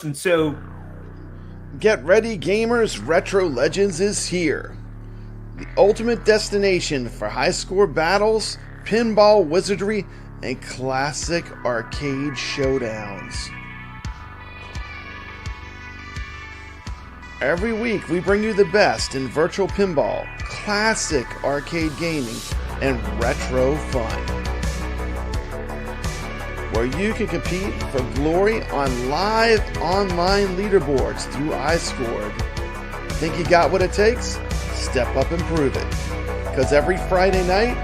And so, get ready, gamers! Retro Legends is here. The ultimate destination for high score battles, pinball wizardry, and classic arcade showdowns. Every week we bring you the best in virtual pinball, classic arcade gaming, and retro fun. Where you can compete for glory on live online leaderboards through iScored. Think you got what it takes? Step up and prove it. Because every Friday night,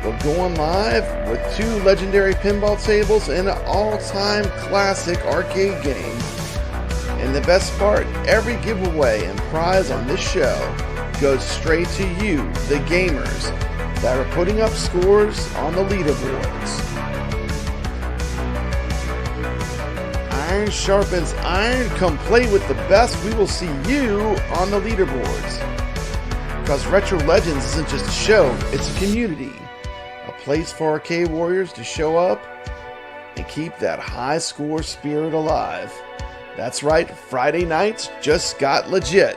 we're going live with 2 legendary pinball tables and an all-time classic arcade game. And the best part, every giveaway and prize on this show goes straight to you, the gamers, that are putting up scores on the leaderboards. Iron sharpens iron. Come play with the best. We will see you on the leaderboards. Because Retro Legends isn't just a show, it's a community. A place for arcade warriors to show up and keep that high score spirit alive. That's right, Friday nights just got legit.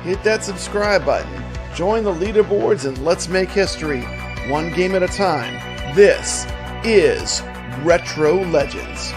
Hit that subscribe button. Join the leaderboards and let's make history, one game at a time. This is Retro Legends.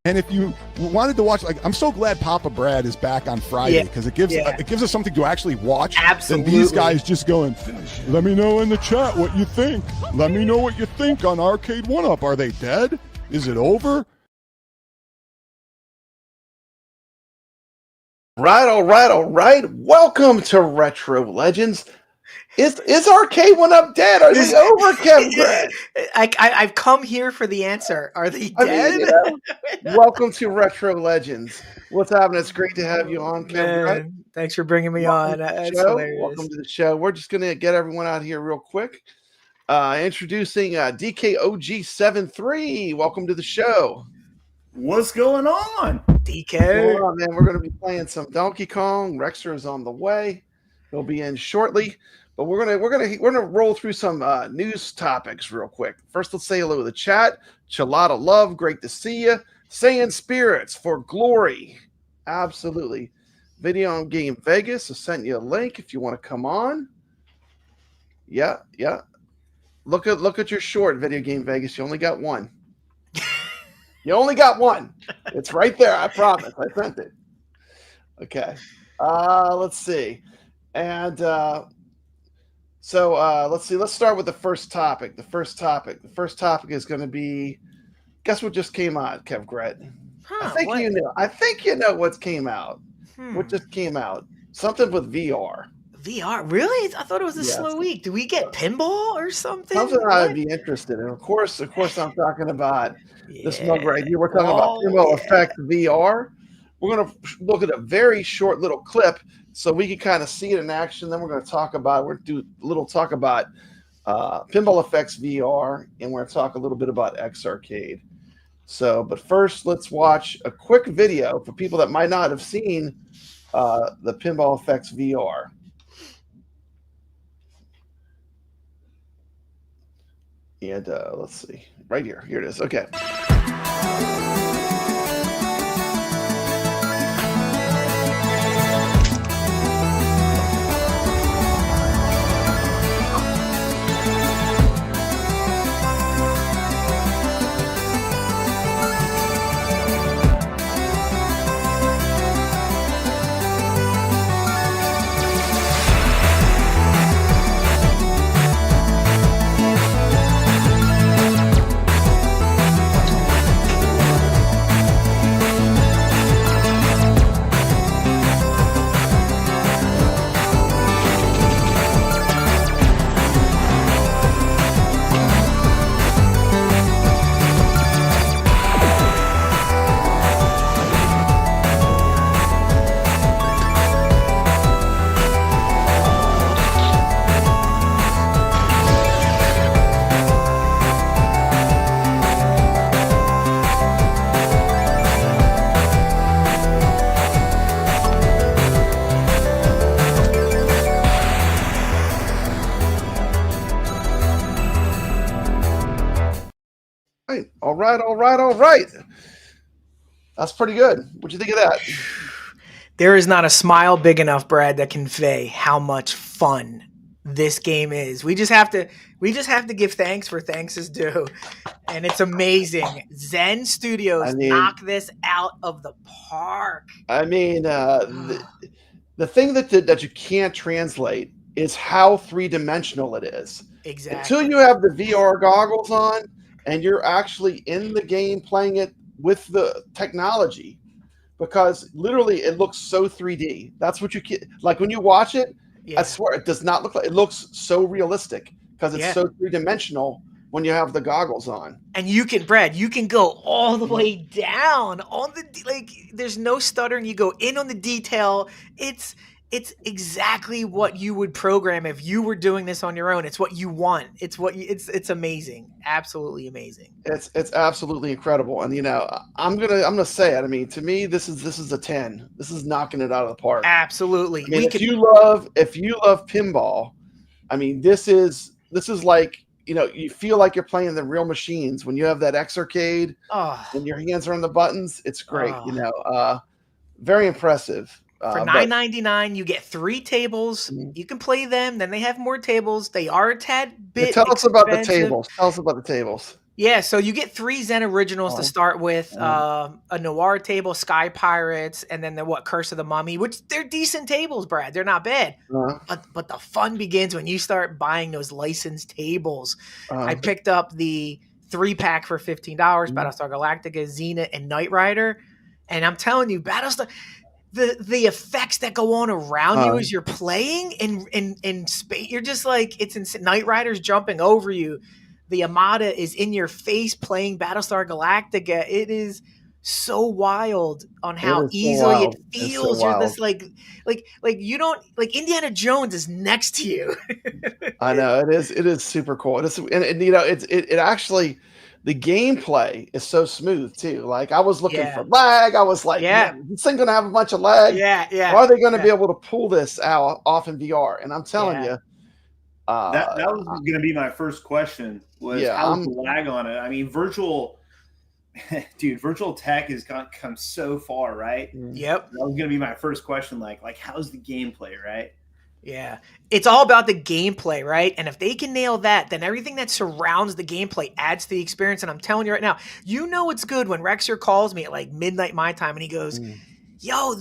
And if you wanted to watch, like, I'm so glad Papa Brad is back on Friday because it gives us something to actually watch. Absolutely. Than these guys just going, let me know in the chat what you think. Let me know what you think on Arcade 1-Up. Are they dead? Is it over? All right. Welcome to Retro Legends. Is Arcade 1-Up dead? Are they over, kevgret? I've come here for the answer. Are they dead? Welcome to Retro Legends. What's happening? It's great to have you on, kevgret. Thanks for bringing me on. That's hilarious. Welcome to the show. We're just going to get everyone out here real quick. Introducing DKOG73. Welcome to the show. what's going on? DK. Hold on, man. We're going to be playing some Donkey Kong. Rexer is on the way. He'll be in shortly. But we're gonna roll through some news topics real quick. First, let's say hello to the chat. Chalada Love, great to see you. Saying Spirits for Glory, absolutely. Video on Game Vegas. I sent you a link if you want to come on. Yeah. Look at your short, Video Game Vegas. You only got one. You only got one. It's right there. I promise. I sent it. Okay. Let's see. And So let's see. Let's start with the first topic. The first topic is going to be. Guess what just came out, kevgret? I think you know what came out. What just came out? Something with VR. VR? Really? I thought it was a slow week. Do we get pinball or something? Something I'd be interested in. Of course, I'm talking about this mug right here. We're talking about Pinball FX VR. We're going to look at a very short little clip so we can kind of see it in action. Then we're going to do a little talk about Pinball FX VR, and we're going to talk a little bit about X Arcade. So, but first, let's watch a quick video for people that might not have seen the Pinball FX VR. And let's see, right here. Here it is. Okay. right. All right. All right. All right. That's pretty good. What'd you think of that? There is not a smile big enough, Brad, that convey how much fun this game is. We just have to give thanks for thanks is due. And it's amazing. Zen Studios knock this out of the park. I mean, the thing that you can't translate is how three-dimensional it is. Exactly. Until you have the VR goggles on and you're actually in the game playing it with the technology, because literally it looks so 3D. That's what you get. Like when you watch it, I swear it does not look like, it looks so realistic because it's so three-dimensional when you have the goggles on. And you can, Brad, you can go all the way down on the, like, there's no stuttering. You go in on the detail. It's exactly what you would program if you were doing this on your own. It's what you want. It's what you, it's amazing. Absolutely amazing. It's absolutely incredible. And you know, I'm gonna say it. I mean, to me, this is a 10. This is knocking it out of the park. Absolutely. I mean, if you love pinball, I mean, this is like, you know, you feel like you're playing the real machines when you have that Evercade and your hands are on the buttons. It's great. You know, very impressive. For $9.99, you get 3 tables. You can play them. Then they have more tables. They are a tad bit Tell us about the expensive. tables. Tell us about the tables. Yeah, so you get 3 Zen originals to start with, a Noir table, Sky Pirates, and then the Curse of the Mummy, which they're decent tables, Brad. They're not bad. But the fun begins when you start buying those licensed tables. I picked up the 3-pack for $15, Battlestar Galactica, Xena, and Knight Rider. And I'm telling you, Battlestar... The effects that go on around you as you're playing in space, you're just like, it's insane. Knight Rider's jumping over you. The Armada is in your face playing Battlestar Galactica. It is so wild on how easily it feels. You're just like you don't, like, Indiana Jones is next to you. I know it is super cool. And you know, it actually, the gameplay is so smooth too. Like I was looking for lag. I was like, this thing gonna have a bunch of lag. Or are they gonna be able to pull this out off in VR? And I'm telling you, that was gonna be my first question. Was how's the lag on it? I mean, virtual tech has come so far, right? Yep. That was gonna be my first question. Like how's the gameplay, right? Yeah, it's all about the gameplay, right? And if they can nail that, then everything that surrounds the gameplay adds to the experience. And I'm telling you right now, you know it's good when Rexer calls me at like midnight my time and he goes, yo,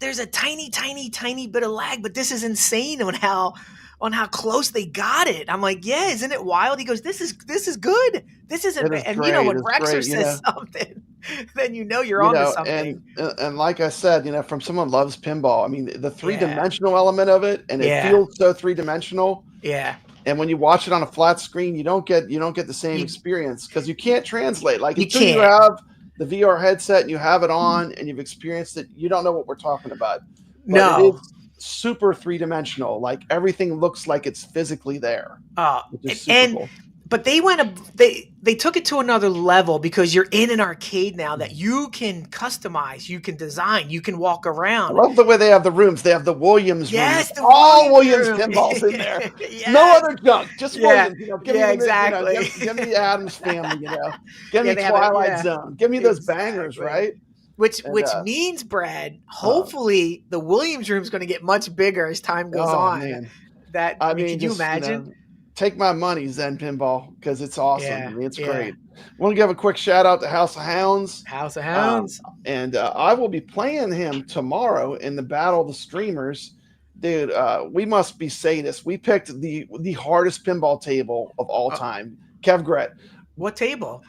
there's a tiny, tiny, tiny bit of lag, but this is insane on how close they got it. I'm like, yeah, isn't it wild? He goes, this is good. This isn't bad. And you know, when Rexer says something, then you know you're on to something. And like I said, you know, from someone who loves pinball, I mean, the 3-dimensional element of it, and it feels so 3-dimensional. Yeah. And when you watch it on a flat screen, you don't get the same experience because you can't translate. Like until you have the VR headset and you have it on and you've experienced it, you don't know what we're talking about. But it is super 3-dimensional. Like everything looks like it's physically there. Which is super cool. But they took it to another level because you're in an arcade now that you can customize, you can design, you can walk around. I love the way they have the rooms. They have the Williams rooms. All Williams pinballs in there. No other junk. Just Williams. You know, give me exactly. Give me the Addams Family. You know, give me Twilight Zone. Give me those bangers, right? Which means, Brad, hopefully the Williams room is going to get much bigger as time goes on. Man. Can you imagine? You know, take my money, Zen Pinball, because it's awesome. I mean, it's great. I want to give a quick shout out to House of Hounds. House of Hounds. And I will be playing him tomorrow in the Battle of the Streamers. Dude, we must be sadists. We picked the hardest pinball table of all time, kevgret. What table?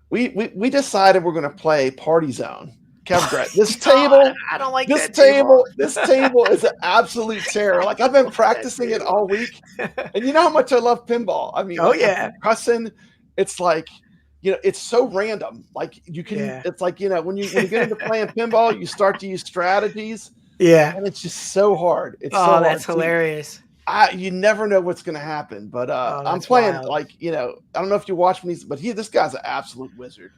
We decided we're going to play Party Zone. kevgret. This table, I don't like this that table. This table is an absolute terror. Like I've been practicing it all week, and you know how much I love pinball. I mean, cussing. It's like, you know, it's so random. Like you can. It's like, you know, when you get into playing pinball, you start to use strategies. Yeah, and it's just so hard. It's that's hilarious. You never know what's going to happen, but I'm playing like, you know, I don't know if you watch when this guy's an absolute wizard.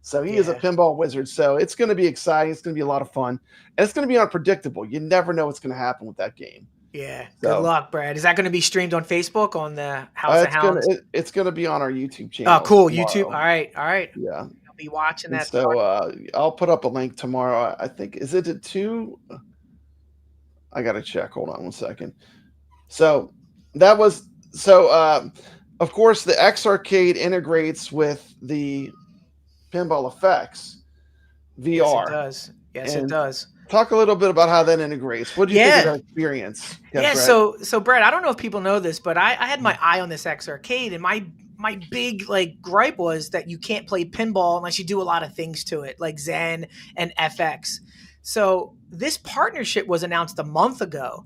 So he is a pinball wizard. So it's going to be exciting. It's going to be a lot of fun, and it's going to be unpredictable. You never know what's going to happen with that game. Yeah. Good luck, Brad. Is that going to be streamed on Facebook on the House of Hounds? It's gonna be on our YouTube channel. Oh, cool. Tomorrow. YouTube. All right. Yeah. I'll be watching that. So I'll put up a link tomorrow. I think, is it at 2? I gotta check. Hold on one second. So that was of course the Evercade integrates with the Pinball FX VR. Yes, it does. Talk a little bit about how that integrates. What do you think of that experience? Yeah, so Brad, I don't know if people know this, but I had my eye on this Evercade, and my big gripe was that you can't play pinball unless you do a lot of things to it, like Zen and FX. So this partnership was announced a month ago.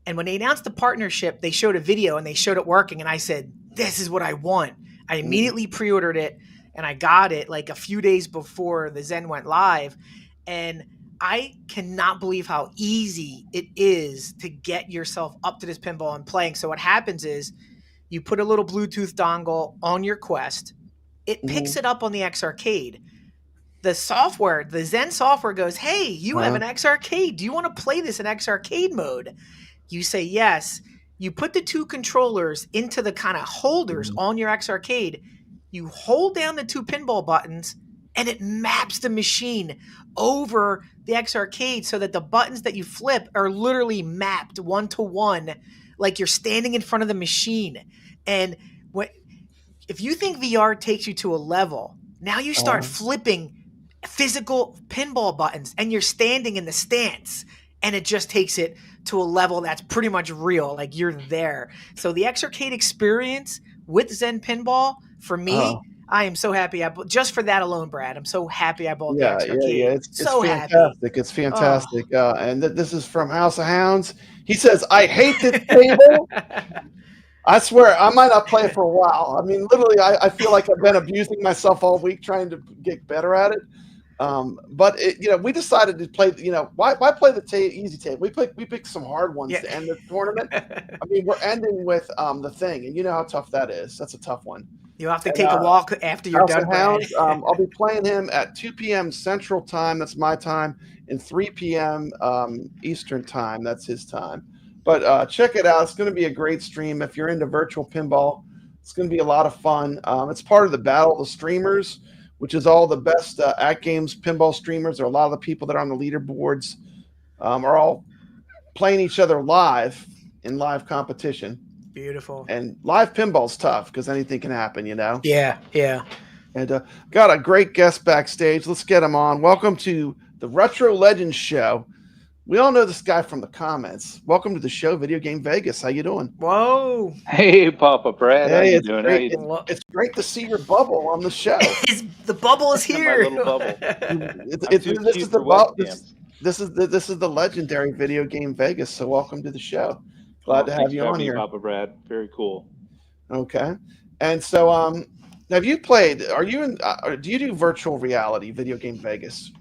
And when they announced the partnership, they showed a video and they showed it working. And I said, this is what I want. I immediately pre-ordered it and I got it like a few days before the Zen went live. And I cannot believe how easy it is to get yourself up to this pinball and playing. So what happens is you put a little Bluetooth dongle on your Quest. It picks it up on the Evercade. The software, the Zen software goes, hey, you have an Evercade. Do you want to play this in Evercade mode? You say yes. You put the two controllers into the kind of holders on your Evercade. You hold down the two pinball buttons, and it maps the machine over the Evercade so that the buttons that you flip are literally mapped one-to-one, like you're standing in front of the machine. And if you think VR takes you to a level, now you start flipping physical pinball buttons, and you're standing in the stance, and it just takes it to a level that's pretty much real. Like you're there. So the Evercade experience with Zen Pinball, for me, I am so happy. Just for that alone, Brad, I'm so happy I bought the Evercade. Yeah, it's so fantastic. Happy. It's fantastic. And this is from House of Hounds. He says, I hate this table. I swear, I might not play it for a while. I mean, literally, I feel like I've been abusing myself all week trying to get better at it. But we decided to play. Why play the easy table? We picked some hard ones to end the tournament. I mean, we're ending with the Thing, and you know how tough that is. That's a tough one. You have to take a walk after you're done. Hounds, I'll be playing him at 2 p.m. Central Time. That's my time, and 3 p.m. Eastern Time. That's his time. But check it out. It's going to be a great stream. If you're into virtual pinball, it's going to be a lot of fun. It's part of the Battle of the Streamers, which is all the best at games pinball streamers, or a lot of the people that are on the leaderboards are all playing each other live in live competition. Beautiful. And live pinball's tough because anything can happen, Yeah. And got a great guest backstage. Let's get him on. Welcome to the Retro Legends Show. We all know this guy from the comments. Welcome to the show, Video Game Vegas. How you doing? Whoa. Hey, Papa Brad. How you doing? It's great to see your bubble on the show. The bubble is here. My little bubble. This is the legendary Video Game Vegas. So welcome to the show. Glad to have you on here, Papa Brad. Very cool. Okay. And so, have you played? Are you in? Do you do virtual reality, Video Game Vegas?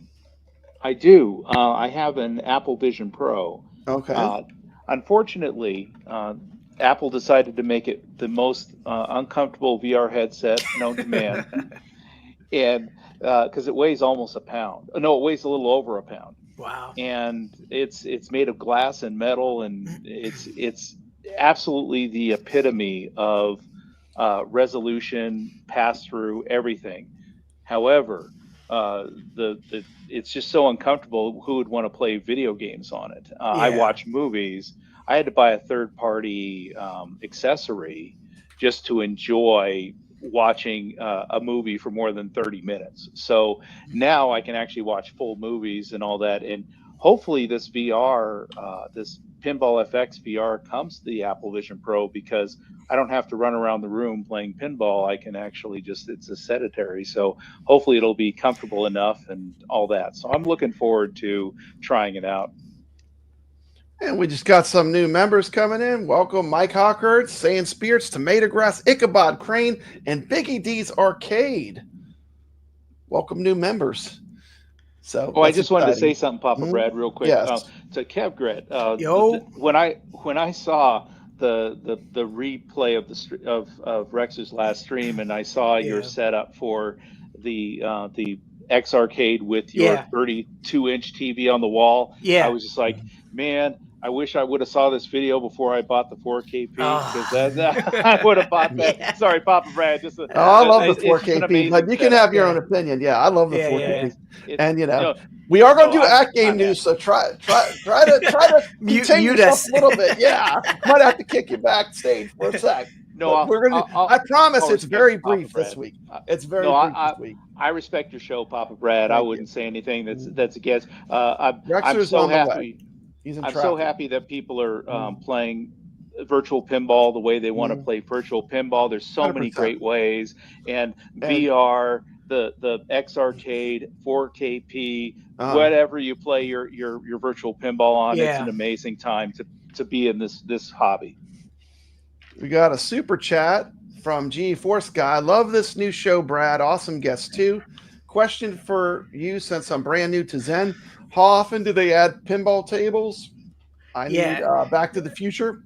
I do. I have an Apple Vision Pro. Okay. Unfortunately, Apple decided to make it the most uncomfortable VR headset known to man, and because it weighs almost a pound. No, it weighs a little over a pound. Wow. And it's made of glass and metal, and it's absolutely the epitome of resolution, pass through, everything. However, it's just so uncomfortable. Who would want to play video games on it? I watch movies. I had to buy a third-party accessory just to enjoy watching a movie for more than 30 minutes. So now I can actually watch full movies and all that. And hopefully this VR, this Pinball FX VR comes to the Apple Vision Pro, because I don't have to run around the room playing pinball. I can actually it's a sedentary. So hopefully it'll be comfortable enough and all that. So I'm looking forward to trying it out. And we just got some new members coming in. Welcome, Mike Hawkert, Saiyan Spirits, Tomato Grass, Ichabod Crane, and Biggie D's Arcade. Welcome, new members. So, I just wanted to say something, Papa Brad, real quick. Yes. To kevgret, when I saw the replay of Rex's last stream, and I saw your setup for the Evercade with your 32-inch TV on the wall, I was just like, man, I wish I would have saw this video before I bought the 4KP, because I would have bought that. Yeah. Sorry, Papa Brad. I love the 4KP, but you can have your own opinion. Yeah, I love the 4KP. And we are going to do at-game news, so try to contain yourself a little bit. Yeah, might have to kick you backstage for a sec. No, I promise it's very brief this week. It's very brief this week. I respect your show, Papa Brad. I wouldn't say anything that's against. I'm so happy. I'm so happy that people are playing virtual pinball the way they want to play virtual pinball. There's so 100%. Many great ways, and VR, the Evercade, 4KP, whatever you play your virtual pinball on, it's an amazing time to be in this hobby. We got a super chat from GeForce Guy. Love this new show, Brad. Awesome guest too. Question for you, since I'm brand new to Zen. How often do they add pinball tables? I need Back to the Future.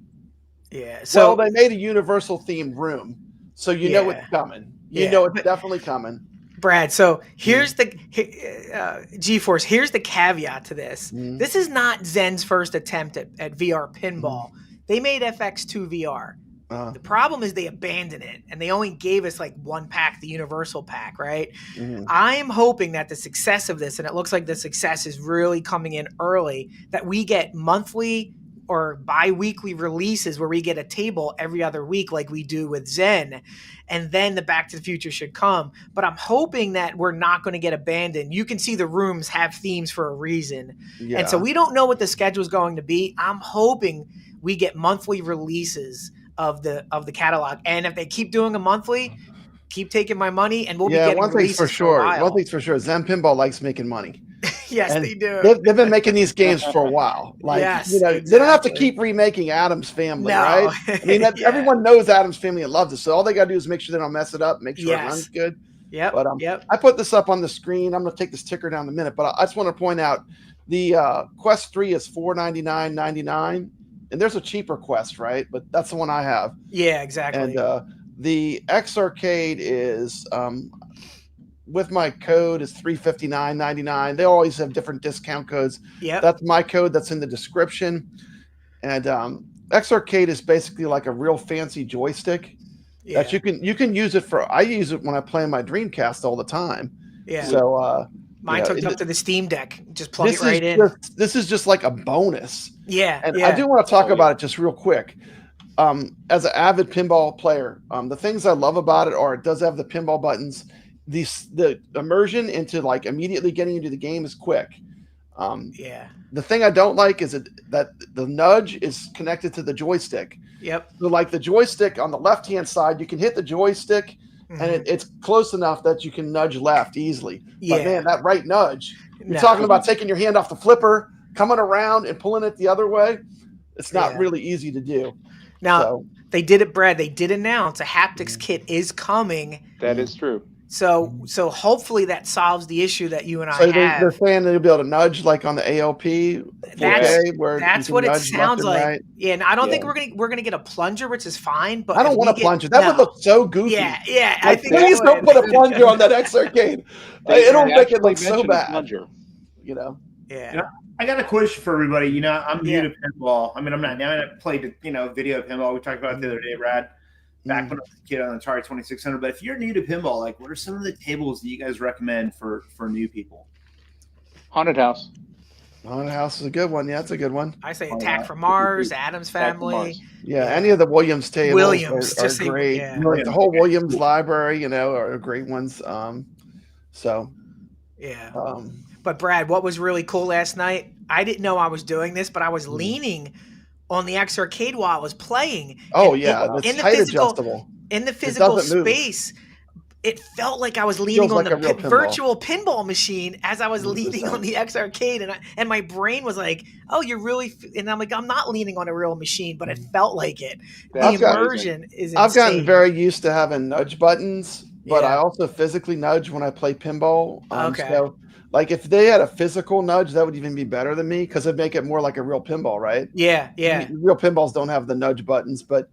Yeah. So they made a universal themed room, so you know it's coming. You know it's definitely coming. Brad, so here's the GeForce. Here's the caveat to this. This is not Zen's first attempt at VR pinball. They made FX2 VR. The problem is they abandoned it, and they only gave us like one pack, the universal pack, right? I'm hoping that the success of this, and it looks like the success is really coming in early, that we get monthly or bi-weekly releases where we get a table every other week like we do with Zen, and then the Back to the Future should come. But I'm hoping that we're not going to get abandoned. You can see the rooms have themes for a reason. And so we don't know what the schedule is going to be. I'm hoping we get monthly releases of the catalog, and if they keep doing a monthly, keep taking my money, and we'll be getting releases for sure. One thing's for sure, Zen Pinball likes making money. Yes, and they do. They've been making these games for a while. Like, exactly. They don't have to keep remaking Addams Family, right? I mean, everyone knows Addams Family and loves it, so all they got to do is make sure they don't mess it up, make sure it runs good. But I put this up on the screen. I'm going to take this ticker down in a minute, but I just want to point out the Quest 3 is $499.99. And there's a cheaper Quest, right? But that's the one I have. Yeah, exactly. And the Evercade is, with my code, is $359.99. They always have different discount codes. Yeah, that's my code. That's in the description. And Evercade is basically like a real fancy joystick that you can use it for. I use it when I play my Dreamcast all the time. Yeah. So mine's hooked up to the Steam Deck. Just plug it right in. This is just like a bonus. Yeah. And I do want to talk about it just real quick. As an avid pinball player, the things I love about it are it does have the pinball buttons. The immersion into like immediately getting into the game is quick. The thing I don't like is that the nudge is connected to the joystick. Yep. So like the joystick on the left-hand side, you can hit the joystick and it's close enough that you can nudge left easily. But man, that right nudge, you're talking about taking your hand off the flipper, coming around and pulling it the other way. It's not really easy to do. Now, they did it, Brad. They did announce a haptics kit is coming. That is true. So hopefully that solves the issue that you and I have. They're saying they'll be able to nudge like on the ALP. That's what it sounds like. Right. Yeah, and I don't think we're gonna get a plunger, which is fine. But I don't want a plunger. That would look so goofy. Yeah. I think please don't put a plunger on that Evercade. It'll make it look so bad. Plunger. Yeah. I got a question for everybody. I'm new to pinball. I mean, I'm not now. I played video pinball. We talked about it the other day, Brad. Back when I was a kid on the Atari 2600. But if you're new to pinball, like, what are some of the tables that you guys recommend for new people? Haunted House. Haunted House is a good one. Yeah, that's a good one. I say Attack from Mars, Addams Family. Yeah, any of the Williams tables are great. Like the whole Williams library, are great ones. But Brad, what was really cool last night? I didn't know I was doing this, but I was leaning on the Evercade while I was playing. Adjustable. In the physical space, it felt like I was leaning on the virtual pinball machine as I was leaning on the Evercade, and my brain was like, "Oh, you're really," and I'm like, "I'm not leaning on a real machine," but it felt like it. The immersion is insane. I've gotten very used to having nudge buttons, but I also physically nudge when I play pinball. So, like, if they had a physical nudge, that would even be better than me because it'd make it more like a real pinball, right? Yeah. Real pinballs don't have the nudge buttons, but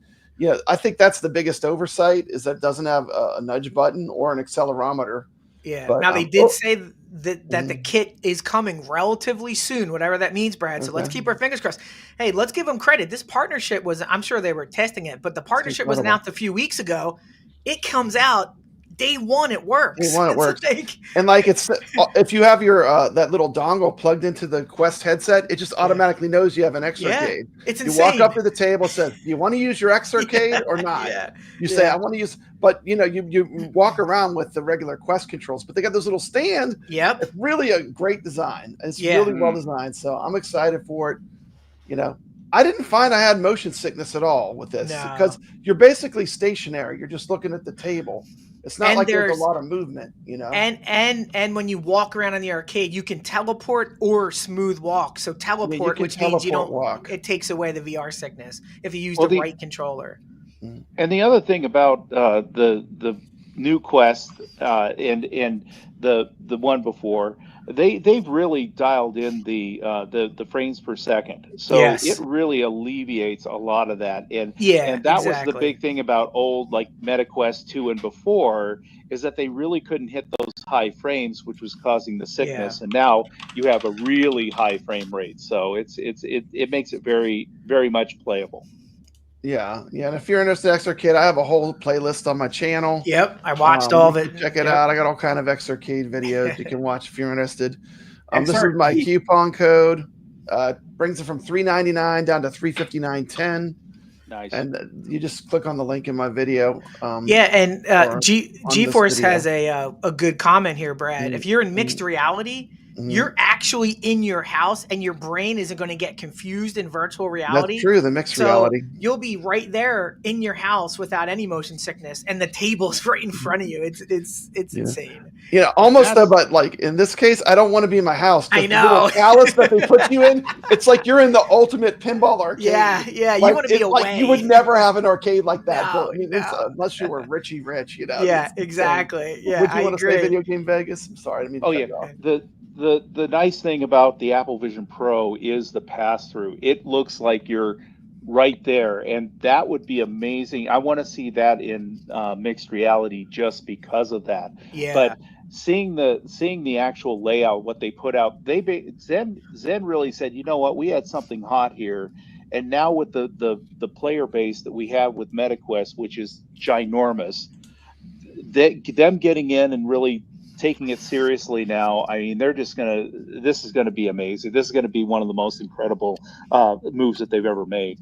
I think that's the biggest oversight is that it doesn't have a nudge button or an accelerometer. Yeah. But, Now they did say that the kit is coming relatively soon, whatever that means, Brad. So let's keep our fingers crossed. Hey, let's give them credit. This partnership was, I'm sure they were testing it, but the partnership was announced a few weeks ago. It comes out day one, it works. Day one, it works. Like, and like it's if you have your that little dongle plugged into the Quest headset, it just automatically knows you have an Exarcade. It's you insane. walk up to the table, it says, "Do you want to use your Exarcade or not?" You say, "I want to use," but you know, you walk around with the regular Quest controls, but they got those little stand. Yep, it's really a great design. It's really well designed, so I'm excited for it. You know, I didn't find I had motion sickness at all with this because you're basically stationary. You're just looking at the table. It's not like there's a lot of movement, you know. And when you walk around in the arcade, you can teleport or smooth walk. So teleport, which means you don't walk. It takes away the VR sickness if you use the right controller. And the other thing about the new Quest and the one before, they've really dialed in the frames per second, so it really alleviates a lot of that. And that was the big thing about old like MetaQuest 2 and before, is that they really couldn't hit those high frames, which was causing the sickness. And now you have a really high frame rate, so it makes it very, very much playable. Yeah. And if you're interested in Exarcade, I have a whole playlist on my channel. Yep, I watched all of it. Check it out. I got all kind of Exarcade videos you can watch if you're interested. This is my coupon code. Brings it from $3.99 down to $359.10. Nice. And you just click on the link in my video. And GeForce has a good comment here, Brad. If you're in mixed reality, you're actually in your house and your brain isn't going to get confused in virtual reality. That's true, the mixed reality. You'll be right there in your house without any motion sickness, and the table's right in front of you. It's insane. Yeah, almost though, but like in this case, I don't want to be in my house. I know. The palace that they put you in, it's like you're in the ultimate pinball arcade. Yeah, like, you want to be away. Like you would never have an arcade like that. No, unless you were Richie Rich, you know. Yeah, exactly. Yeah, would you want to say Video Game Vegas? I'm sorry, I didn't mean to cut you off. The nice thing about the Apple Vision Pro is the pass-through. It looks like you're right there, and that would be amazing. I want to see that in mixed reality just because of that. Yeah. But seeing the actual layout, what they put out, Zen really said, you know what, we had something hot here, and now with the player base that we have with MetaQuest, which is ginormous, them getting in and really taking it seriously now, I mean, this is gonna be amazing. This is gonna be one of the most incredible moves that they've ever made.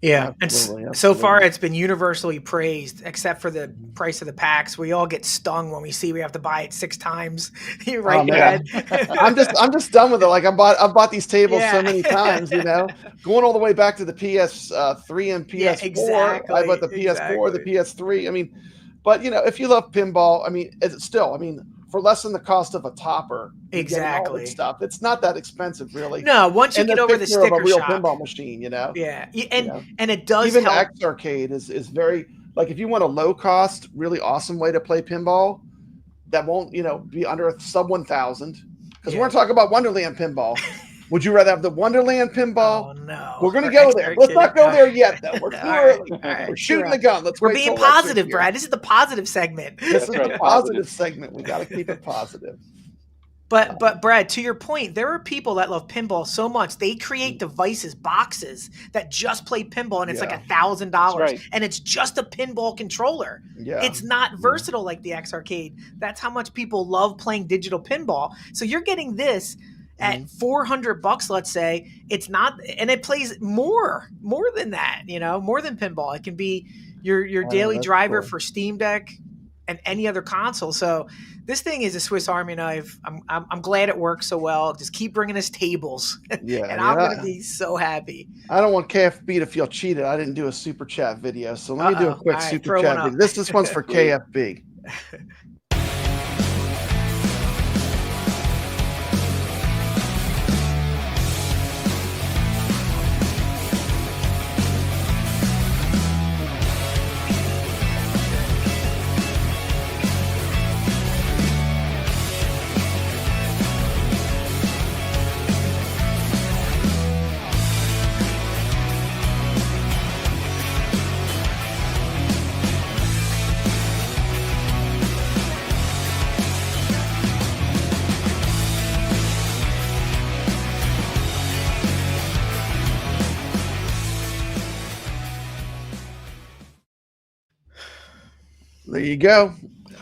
Yeah, and so far it's been universally praised, except for the price of the packs. We all get stung when we see we have to buy it 6 times. You're right, Dad. I'm just done with it. Like I've bought these tables so many times, you know, going all the way back to the PS3 and PS4. Yeah, exactly, I bought the PS4, the PS3. I mean, but you know, if you love pinball, I mean, it's still, I mean, for less than the cost of a topper, exactly, stuff. It's not that expensive, really. No, once you get over the sticker of a real shock. Pinball machine, you know. Yeah, and it does even help. the Exarcade is very, like, if you want a low cost, really awesome way to play pinball that won't, you know, be under a sub 1,000. Because we're talking about Wonderland Pinball. Would you rather have the Wonderland Pinball? Oh no, we're gonna go there. Let's not go there yet, though. We're too early. We're shooting the gun. We're being positive, Brad. This is the positive segment. This is the positive segment. We got to keep it positive. But Brad, to your point, there are people that love pinball so much they create devices, boxes that just play pinball, and it's like $1,000, and it's just a pinball controller. Yeah, it's not versatile like the Exarcade. That's how much people love playing digital pinball. So you're getting this at $400, let's say. It's not, and it plays more than that, you know, more than pinball. It can be your daily driver for Steam Deck and any other console. So this thing is a Swiss Army knife. I'm glad it works so well. Just keep bringing us tables, and I'm gonna be so happy. I don't want KFB to feel cheated. I didn't do a super chat video, so let me do a quick super chat video. This one's for KFB. There you go.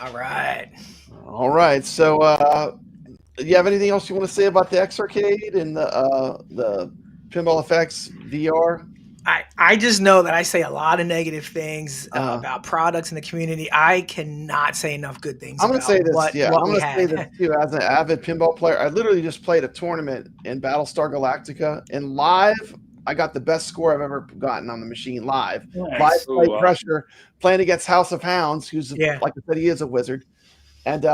All right. All right. So, do you have anything else you want to say about the Evercade and the Pinball FX VR? I just know that I say a lot of negative things about products in the community. I cannot say enough good things. I'm going to say this. What I'm going to had. say this too. As an avid pinball player, I literally just played a tournament in Battlestar Galactica, and live, I got the best score I've ever gotten on the machine live. Nice. Live play pressure, playing against House of Hounds, who's like I said, he is a wizard. And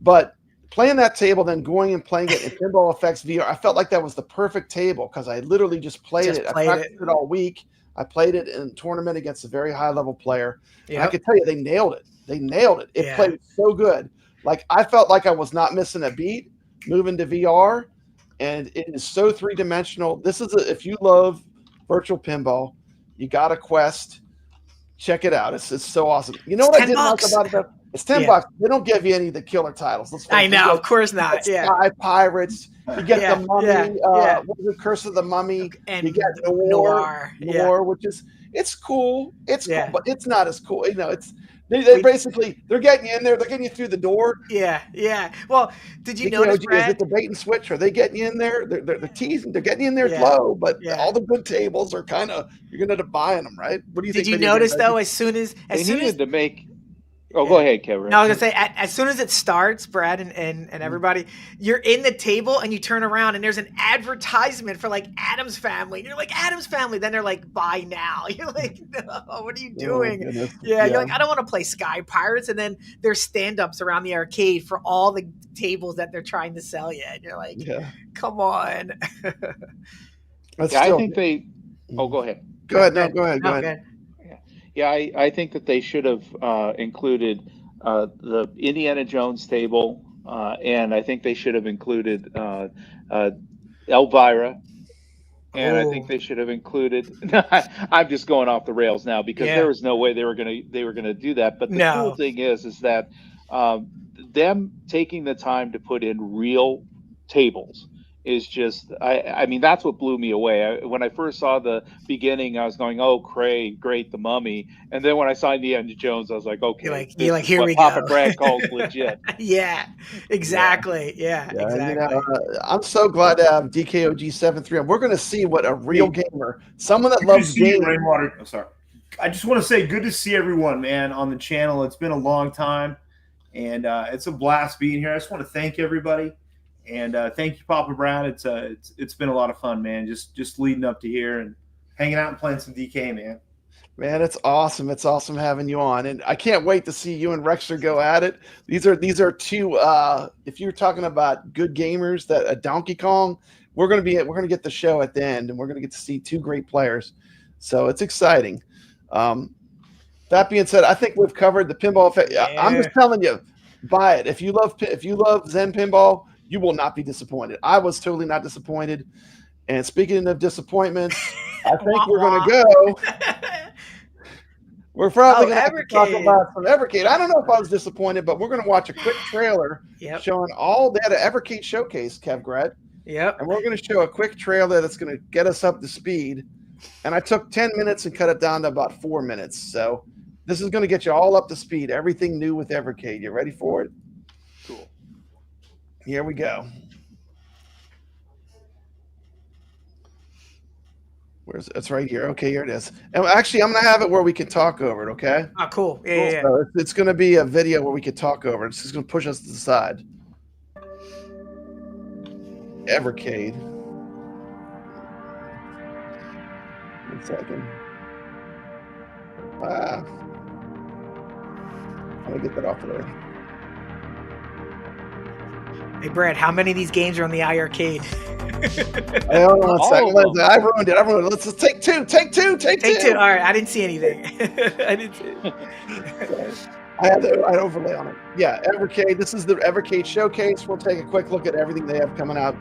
but playing that table, then going and playing it in Pinball FX VR, I felt like that was the perfect table because I literally just played it. I practiced it all week. I played it in a tournament against a very high level player. Yep. And I could tell you, they nailed it. It played so good. Like I felt like I was not missing a beat moving to VR, and it is so 3-dimensional. This is if you love virtual pinball, you got a Quest. Check it out. It's so awesome. You know what I didn't like about it? It's $10. They don't give you any of the killer titles. I know, of course not. Sky Pirates. You get the Mummy. What was the Curse of the Mummy? And you get Noir, which is cool. It's cool, but it's not as cool. You know, it's they basically they're getting you in there. They're getting you through the door. Yeah. Well, did you notice, Brad? Is it the bait and switch? Are they getting you in there? They're teasing. They're getting you in there low, but all the good tables are kind of you're going to end up buying them, right? What do you think? Did you notice though? As soon as to make. Oh, go ahead, Kevin. No, I was gonna say as soon as it starts, Brad and everybody, you're in the table and you turn around and there's an advertisement for like Addams Family. And you're like, Addams Family. Then they're like, buy now. You're like, no, what are you doing? You're like, I don't want to play Sky Pirates. And then there's stand-ups around the arcade for all the tables that they're trying to sell you. And you're like, come on. I think they. Oh, go ahead. Go ahead. No, go ahead. Yeah, I think that they should have included the Indiana Jones table, and I think they should have included Elvira, and I think they should have included. I'm just going off the rails now because there was no way they were gonna do that. But the cool thing is that them taking the time to put in real tables is just I mean that's what blew me away. When I first saw the beginning, I was going, "Oh, great, the Mummy," and then when I saw Indiana Jones, I was like, "Okay, you're like here we Papa go." Brad calls legit. Yeah, exactly. Yeah, exactly. I'm so glad to have DKOG73 on. We're going to see what a real gamer, someone that loves games. Rainwater. Oh, sorry. I just want to say, good to see everyone, man, on the channel. It's been a long time, and it's a blast being here. I just want to thank everybody. And thank you, Papa Brown. It's been a lot of fun, man. Just leading up to here and hanging out and playing some DK, man. Man, it's awesome. It's awesome having you on, and I can't wait to see you and Rexer go at it. These are two. If you're talking about good gamers, that Donkey Kong, we're gonna get the show at the end, and we're gonna get to see two great players. So it's exciting. That being said, I think we've covered the pinball effect. I'm just telling you, buy it if you love Zen Pinball. You will not be disappointed. I was totally not disappointed. And speaking of disappointments, I think we're going to go. We're probably going to talk about some Evercade. I don't know if I was disappointed, but we're going to watch a quick trailer showing all that Evercade Showcase, kevgret. Yep. And we're going to show a quick trailer that's going to get us up to speed. And I took 10 minutes and cut it down to about 4 minutes. So this is going to get you all up to speed. Everything new with Evercade. You ready for it? Cool. Here we go. It's right here. Okay, here it is. And actually, I'm going to have it where we can talk over it, okay? Oh, cool. Yeah. So it's going to be a video where we can talk over it. It's just going to push us to the side. Evercade. 1 second. Let me get that off of there. Hey, Brad, how many of these games are on the iArcade? Hold on a second. I ruined it. Let's just take two. Take two. All right. I didn't see anything. I had overlay on it. Yeah, Evercade. This is the Evercade Showcase. We'll take a quick look at everything they have coming out.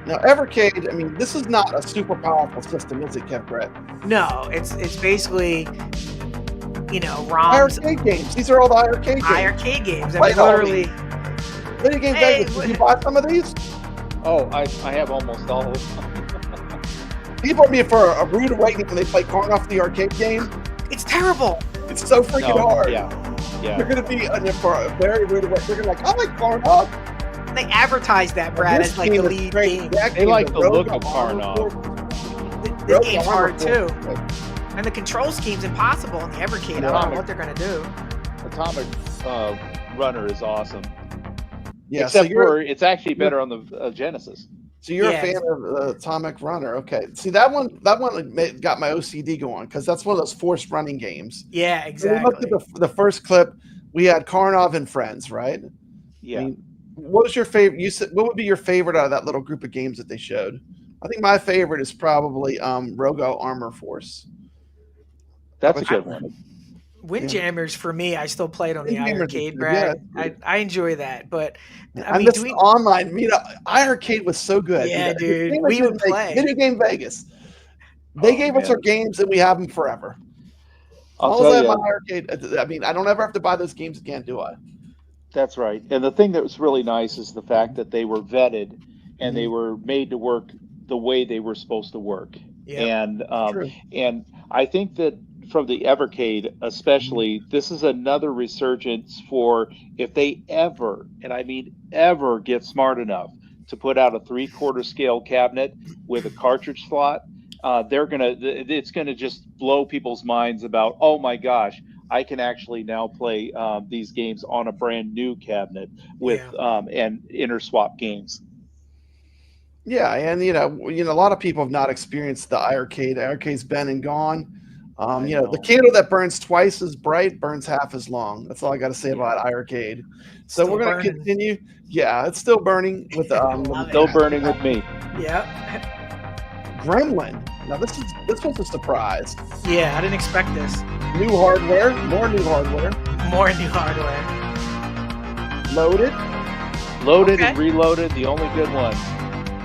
Now Evercade, I mean, this is not a super powerful system, is it, kevgret? No, it's basically, ROMs. iArcade games. These are all the iArcade games. iArcade games. I mean, literally. Video Game Vegas, did you buy some of these? Oh, I have almost all of them. People are being for a rude awakening when they play Corn Off the Arcade game. It's terrible. It's so freaking hard. Yeah. They're going to be for a very rude way. They're going to I like Karnov. They advertise that, Brad, as like the lead game. They like the look of Karnov. This game's hard too. And the control scheme's impossible in the Evercade. I don't know what they're going to do. Atomic Runner is awesome. Yeah, except for it's actually better on the Genesis. So you're a fan of Atomic Runner, okay? See that one got my OCD going because that's one of those forced running games. Yeah, exactly. We looked at the first clip. We had Karnov and friends, right? Yeah. I mean, what was your favorite? You said what would be your favorite out of that little group of games that they showed? I think my favorite is probably Rogo Armor Force. That's a good one. Windjammers for me, I still play it on the iArcade, Brad. Yeah, I enjoy that, but I mean, online. iArcade was so good. Yeah, dude, we would play Video Game Vegas. They gave us our games, and we have them forever. I'll tell you, iArcade. I mean, I don't ever have to buy those games again, do I? That's right. And the thing that was really nice is the fact that they were vetted and they were made to work the way they were supposed to work. Yep. And I think that from the Evercade especially, this is another resurgence for if they ever, and I mean ever, get smart enough to put out a 3/4 scale cabinet with a cartridge slot, it's gonna just blow people's minds about, oh my gosh, I can actually now play these games on a brand new cabinet with and interswap games. Yeah, and you know, a lot of people have not experienced the iArcade. iArcade's been and gone. The candle that burns twice as bright burns half as long. That's all I got to say about iArcade. So we're going to continue. Yeah, it's still burning with still burning with me. Yeah. Gremlin. Now this was a surprise. Yeah, I didn't expect this. New hardware, more new hardware. More new hardware. Loaded and reloaded, the only good ones.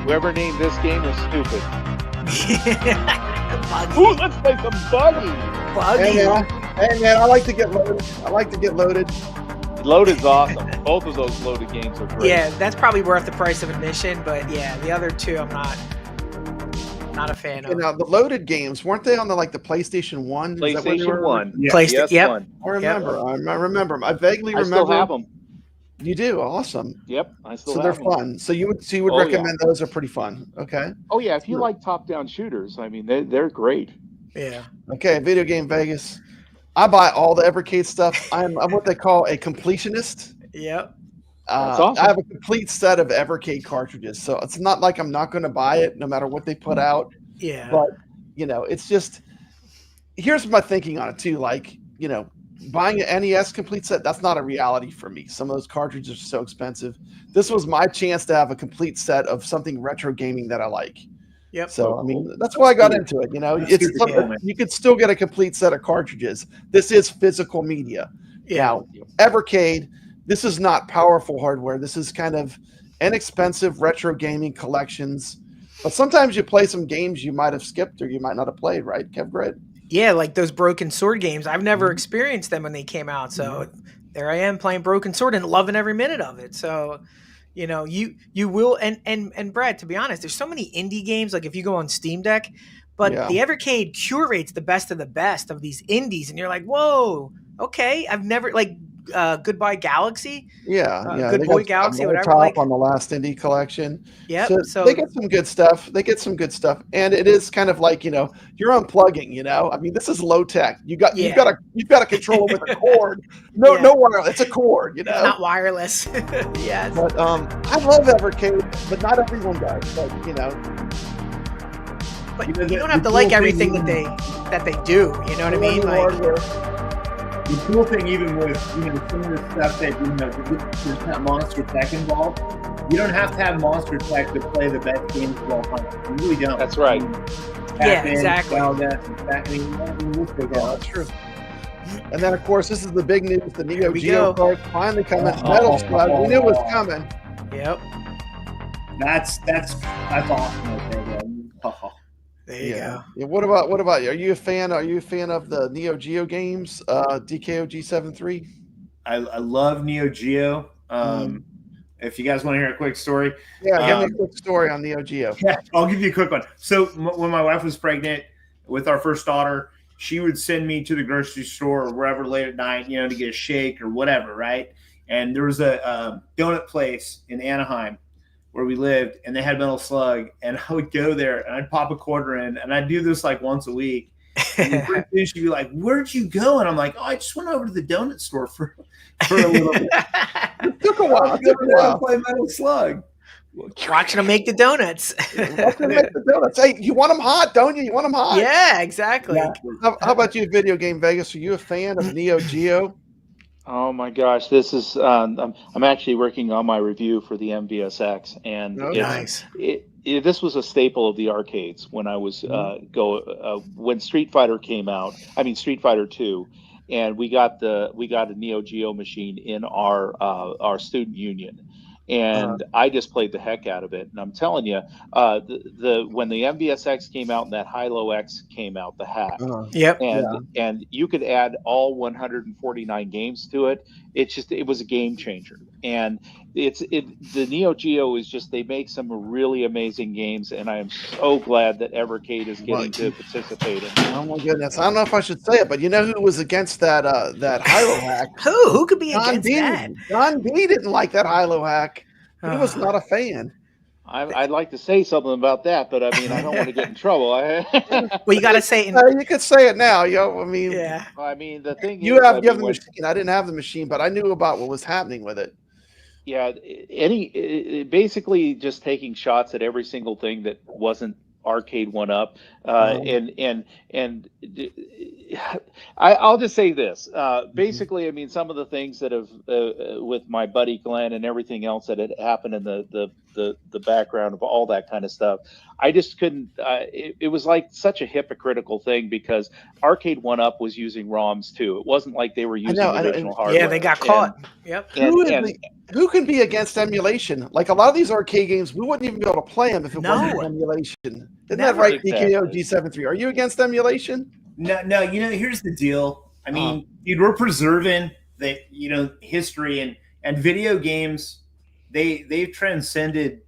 Whoever named this game was stupid. Ooh, let's play some Buggy. Hey man, I like to get loaded. Loaded's awesome. Both of those loaded games are great. Yeah, that's probably worth the price of admission, but yeah, the other two I'm not a fan of. Now the loaded games, weren't they on the PlayStation 1? PlayStation 1. Yeah. PlayStation. I remember. I remember. I vaguely remember. I still have them. You do? Awesome. Yep, I still have they're them. fun. So you would recommend those are pretty fun. Okay. Oh yeah, if you like top-down shooters, I mean they're great. Yeah. Okay, Video Game Vegas. I buy all the Evercade stuff. I'm what they call a completionist. Yep. That's awesome. I have a complete set of Evercade cartridges, so it's not like I'm not going to buy it no matter what they put out. Yeah. But it's just here's my thinking on it too. Buying an NES complete set, that's not a reality for me. Some of those cartridges are so expensive. This was my chance to have a complete set of something retro gaming that I like. Yep. So, I mean, that's why I got into it. You could still get a complete set of cartridges. This is physical media. Yeah. Now, Evercade, this is not powerful hardware. This is kind of inexpensive retro gaming collections. But sometimes you play some games you might have skipped or you might not have played, right, Kevgret? Yeah, like those Broken Sword games. I've never experienced them when they came out. So there I am playing Broken Sword and loving every minute of it. So, you will. And Brad, to be honest, there's so many indie games. Like if you go on Steam Deck, but the Evercade curates the best of these indies. And you're like, whoa, okay. I've never Goodbye Galaxy. Good Boy Galaxy, whatever. Top on the last indie collection. Yep. So they get some good stuff. And it is kind of like, you're unplugging, I mean, this is low tech. You've got to control it with a cord. No wireless. It's a cord, It's not wireless. Yes. But I love Evercade, but not everyone does. But you don't have to like everything that they do. You know what I mean? The cool thing, even with some of the stuff that there's not Monster Tech involved, you don't have to have Monster Tech to play the best games of all time. You really don't. That's right. Exactly. That's true. And then, of course, this is the big news: the Neo Geo card finally coming. Metal Slug. We knew it was coming. Yep. That's awesome. Okay, there you go. Yeah, what about you? Are you a fan of the Neo Geo games? DKOG73? I love Neo Geo. If you guys want to hear a quick story. Yeah, give me a quick story on Neo Geo. Yeah, I'll give you a quick one. So when my wife was pregnant with our first daughter, she would send me to the grocery store or wherever late at night, you know, to get a shake or whatever, right? And there was a donut place in Anaheim where we lived, and they had Metal Slug, and I would go there and I'd pop a quarter in, and I'd do this like once a week. And she'd be like, "Where'd you go?" And I'm like, "Oh, I just went over to the donut store for a little bit." It took a while. It took a while. Play Metal Slug. Watching them make the donuts. Watching them make the donuts. Hey, you want them hot, don't you? You want them hot? Yeah, exactly. Yeah. How about you, Video Game Vegas? Are you a fan of Neo Geo? Oh my gosh, this is I'm actually working on my review for the MVSX, and Nice. This was a staple of the arcades when I was when Street Fighter came out. I mean Street Fighter 2, and we got a Neo Geo machine in our student union. And I just played the heck out of it. And I'm telling you, when the MVSX came out and that Hilo X came out, the hack, and you could add all 149 games to it. It was a game changer. And the Neo Geo is just, they make some really amazing games, and I am so glad that Evercade is getting to participate in it. Oh my goodness, I don't know if I should say it, but you know who was against that Hilo hack? Who could be against that? Don B didn't like that Hilo hack. He was not a fan. I'd like to say something about that, but I mean, I don't want to get in trouble. Well, you got to say it. You could say it now, yo. I mean, yeah. I mean, the thing you have the machine. I didn't have the machine, but I knew about what was happening with it. Yeah, basically just taking shots at every single thing that wasn't arcade 1-up, and I'll just say this. Basically, I mean, some of the things that have with my buddy Glenn and everything else that had happened in the background of all that kind of stuff, I just couldn't. It was like such a hypocritical thing, because arcade 1-up was using ROMs too. It wasn't like they were using original hardware. Yeah, they got caught. Who can be against emulation? Like a lot of these arcade games, we wouldn't even be able to play them if it wasn't emulation. Isn't that right, DKOG73? Are you against emulation? No. You know, here's the deal. I mean, dude, we're preserving history and video games. They've transcended.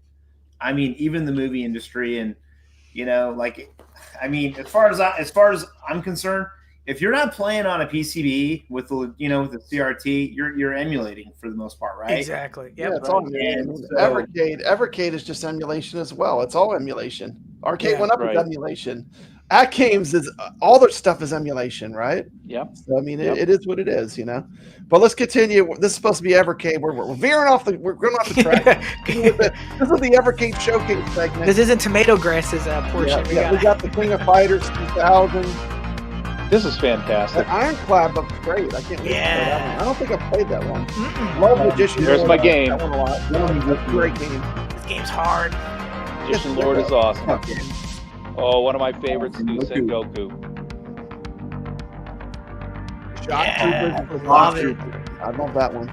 I mean, even the movie industry, and I mean, as far as I'm concerned, if you're not playing on a PCB with the CRT, you're emulating for the most part, right? Exactly. Yep. Yeah, it's all Evercade is just emulation as well. It's all emulation. Arcade 1-up is emulation. At Games is all their stuff is emulation, right? Yep. So I mean, it is what it is, you know. But let's continue. This is supposed to be Evercade. We're veering off the. We're going off the track. This is the Evercade Showcase segment. This isn't Tomato Grass's portion. We got the King of Fighters 2000. This is fantastic. That Ironclad looks great. I can't wait to play that one. I don't think I've played that one. Love Magician. There's my game. That one a lot. That's a great game. This game's hard. Magician Lord is awesome. Oh, one of my favorites, Sen Goku. Love it. I love that one.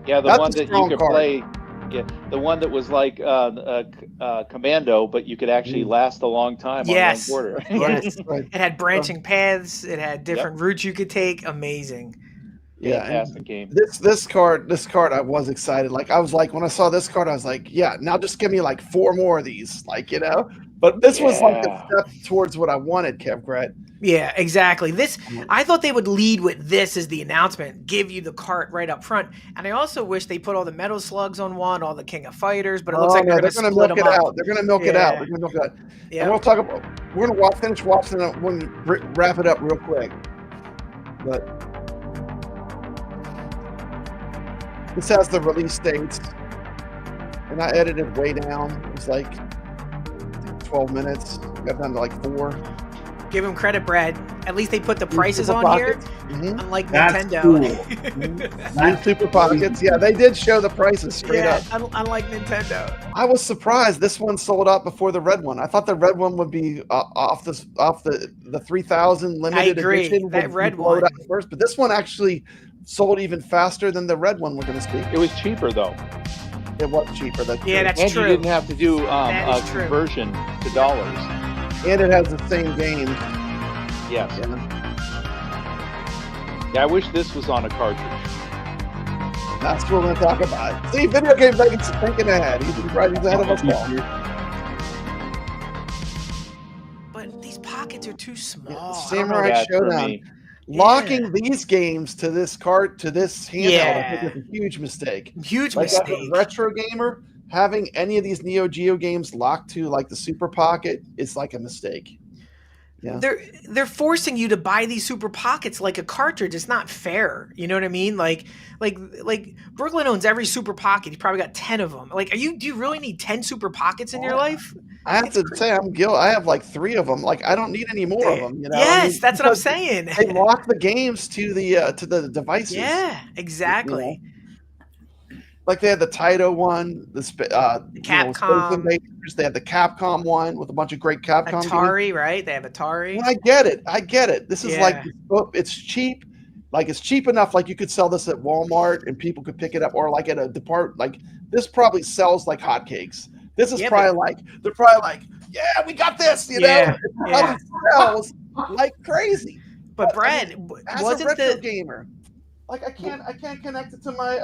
Yeah, the one that you could play. Yeah, the one that was like Commando, but you could actually last a long time on one quarter. Yes. It had branching paths. It had different routes you could take. Amazing. Yeah, fantastic game. This card, I was excited. Like I was like, when I saw this card, I was like, yeah, now just give me like 4 more of these, like, you know. But this was like a step towards what I wanted, kevgret. Yeah, exactly. I thought they would lead with this as the announcement, give you the cart right up front. And I also wish they put all the Metal Slugs on one, all the King of Fighters, but it looks like they're going to split them up. They're going to milk it out. They're going to milk it out. Yeah. And we'll talk about. We're going to finish watching it when we wrap it up real quick. But this has the release dates, and I edited way down. It was like 12 minutes. Got down to like 4. Give them credit, Brad. At least they put the prices on here, unlike Nintendo. Cool. Super Pockets. Yeah, they did show the prices straight up. Unlike Nintendo. I was surprised this one sold out before the red one. I thought the red one would be off the 3,000 limited edition. That red one out first, but this one actually sold even faster than the red one we're going to speak. It was cheaper though. It was cheaper. That's true. That's and true. You didn't have to do a conversion to dollars. And it has the same game. Yes. Yeah, I wish this was on a cartridge. That's what we're going to talk about. See, Video Game Vegas is thinking ahead. He's right ahead of us all. But these pockets are too small. Samurai That's for Showdown. me. Locking these games to this handheld, I think is a huge mistake. Huge Like, as a mistake. retro gamer, having any of these Neo Geo games locked to like the Super Pocket is like a mistake. Yeah. They're forcing you to buy these Super Pockets like a cartridge. It's not fair. You know what I mean? Like Brooklyn owns every Super Pocket. He's probably got 10 of them. Like, do you really need 10 Super Pockets in your life? I have to say I'm guilty. I have like 3 of them. Like, I don't need any more of them. You know? Yes, that's what I'm saying. They lock the games to the devices. Yeah, exactly. You know? Like, they had the Taito one, the Capcom. Invaders. They had the Capcom one with a bunch of great Capcom Atari, games. right? They have Atari. Well, I get it. This is like, it's cheap. Like, it's cheap enough. Like, you could sell this at Walmart and people could pick it up, or like at a depart. Like, this probably sells like hotcakes. This is probably they're probably like, yeah, we got this. You know, it probably sells like crazy. But Brad, as wasn't a retro the gamer, like I can't connect it to my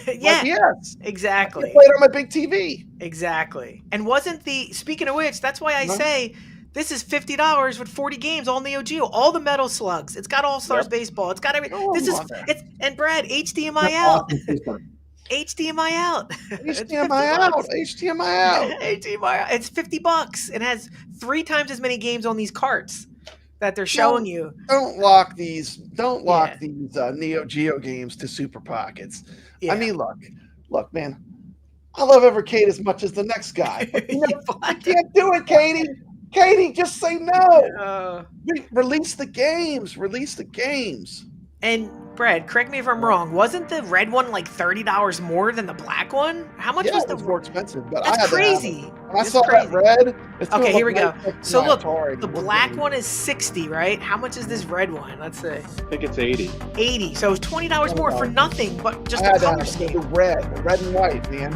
yeah, my PS. Exactly. I play it on my big TV. Exactly. And wasn't speaking of which, that's why I say this is $50 with 40 games, all Neo Geo, all the Metal Slugs. It's got All Stars Baseball. It's got everything. And Brad, HDMI out. HDMI out. HDMI out. HDMI out. HDMI out. It's $50. It has 3 times as many games on these carts that they're showing you. Don't lock these Neo Geo games to Super Pockets. Yeah. I mean, look, man. I love Evercade as much as the next guy. But, you can't do it, Katie. Katie, just say no. Release the games. Release the games. And Brad, correct me if I'm wrong. Wasn't the red one like $30 more than the black one? How much was the more expensive? But that's crazy. When I saw that red. Okay, here we go. So look, the black one is $60, right? How much is this red one? Let's see. I think it's 80. 80. So it's $20 more for nothing, but just the color scheme. The red and white, man.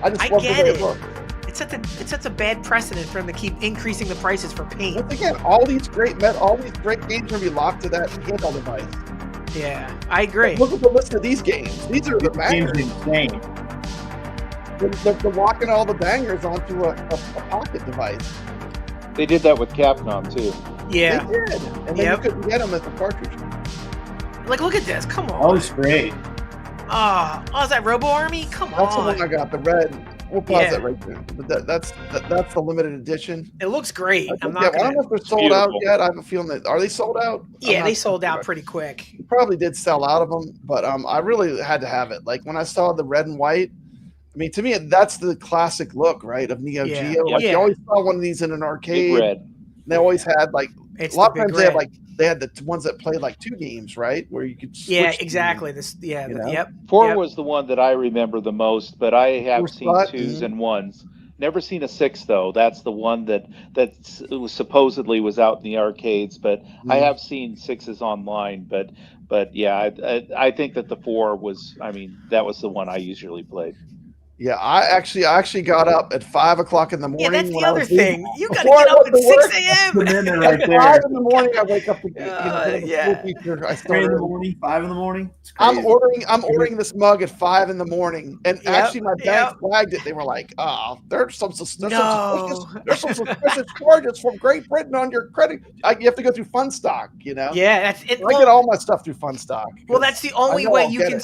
I love the way it looks. It's such a bad precedent for them to keep increasing the prices for paint. Once again, all these great games are gonna be locked to that handheld device. Yeah, I agree. Look at the list of these games. These are the bangers. Insane. They're locking all the bangers onto a pocket device. They did that with Capcom too. Yeah, they did, and then you couldn't get them as a cartridge. Like, look at this. Come on. Oh, it's great. Oh, is that Robo Army? Come on. That's the one I got. The red. We'll pause that right there. But that's the limited edition. It looks great. I don't know if they're sold out yet. I have a feeling that are they sold out? Yeah, they sold out pretty quick. You probably did sell out of them, but I really had to have it. Like when I saw the red and white, I mean, to me, that's the classic look, right, of Neo Geo. Like you always saw one of these in an arcade. Big red. They always had like a lot of times they had the ones that played like 2 games, right, where you could switch. Yeah, exactly. Yep. 4 was the one that I remember the most, but I have seen 2s and 1s. Never seen a 6 though. That's the one that was supposedly was out in the arcades, but I have seen 6s online. But yeah, I think that the 4 was. I mean, that was the one I usually played. Yeah, I actually got up at 5 o'clock in the morning. Yeah, that's the other thing. You got to get up at 6 a.m. Right at 5 in the morning, I wake up. 3 in the morning, 5 in the morning. I'm ordering this mug at 5 in the morning, and actually my bank flagged it. They were like, "Oh, there's some suspicious charges from Great Britain on your credit. You have to go through Fun Stock, you know." Yeah, I get all my stuff through Fun Stock. Well, that's the only way you can.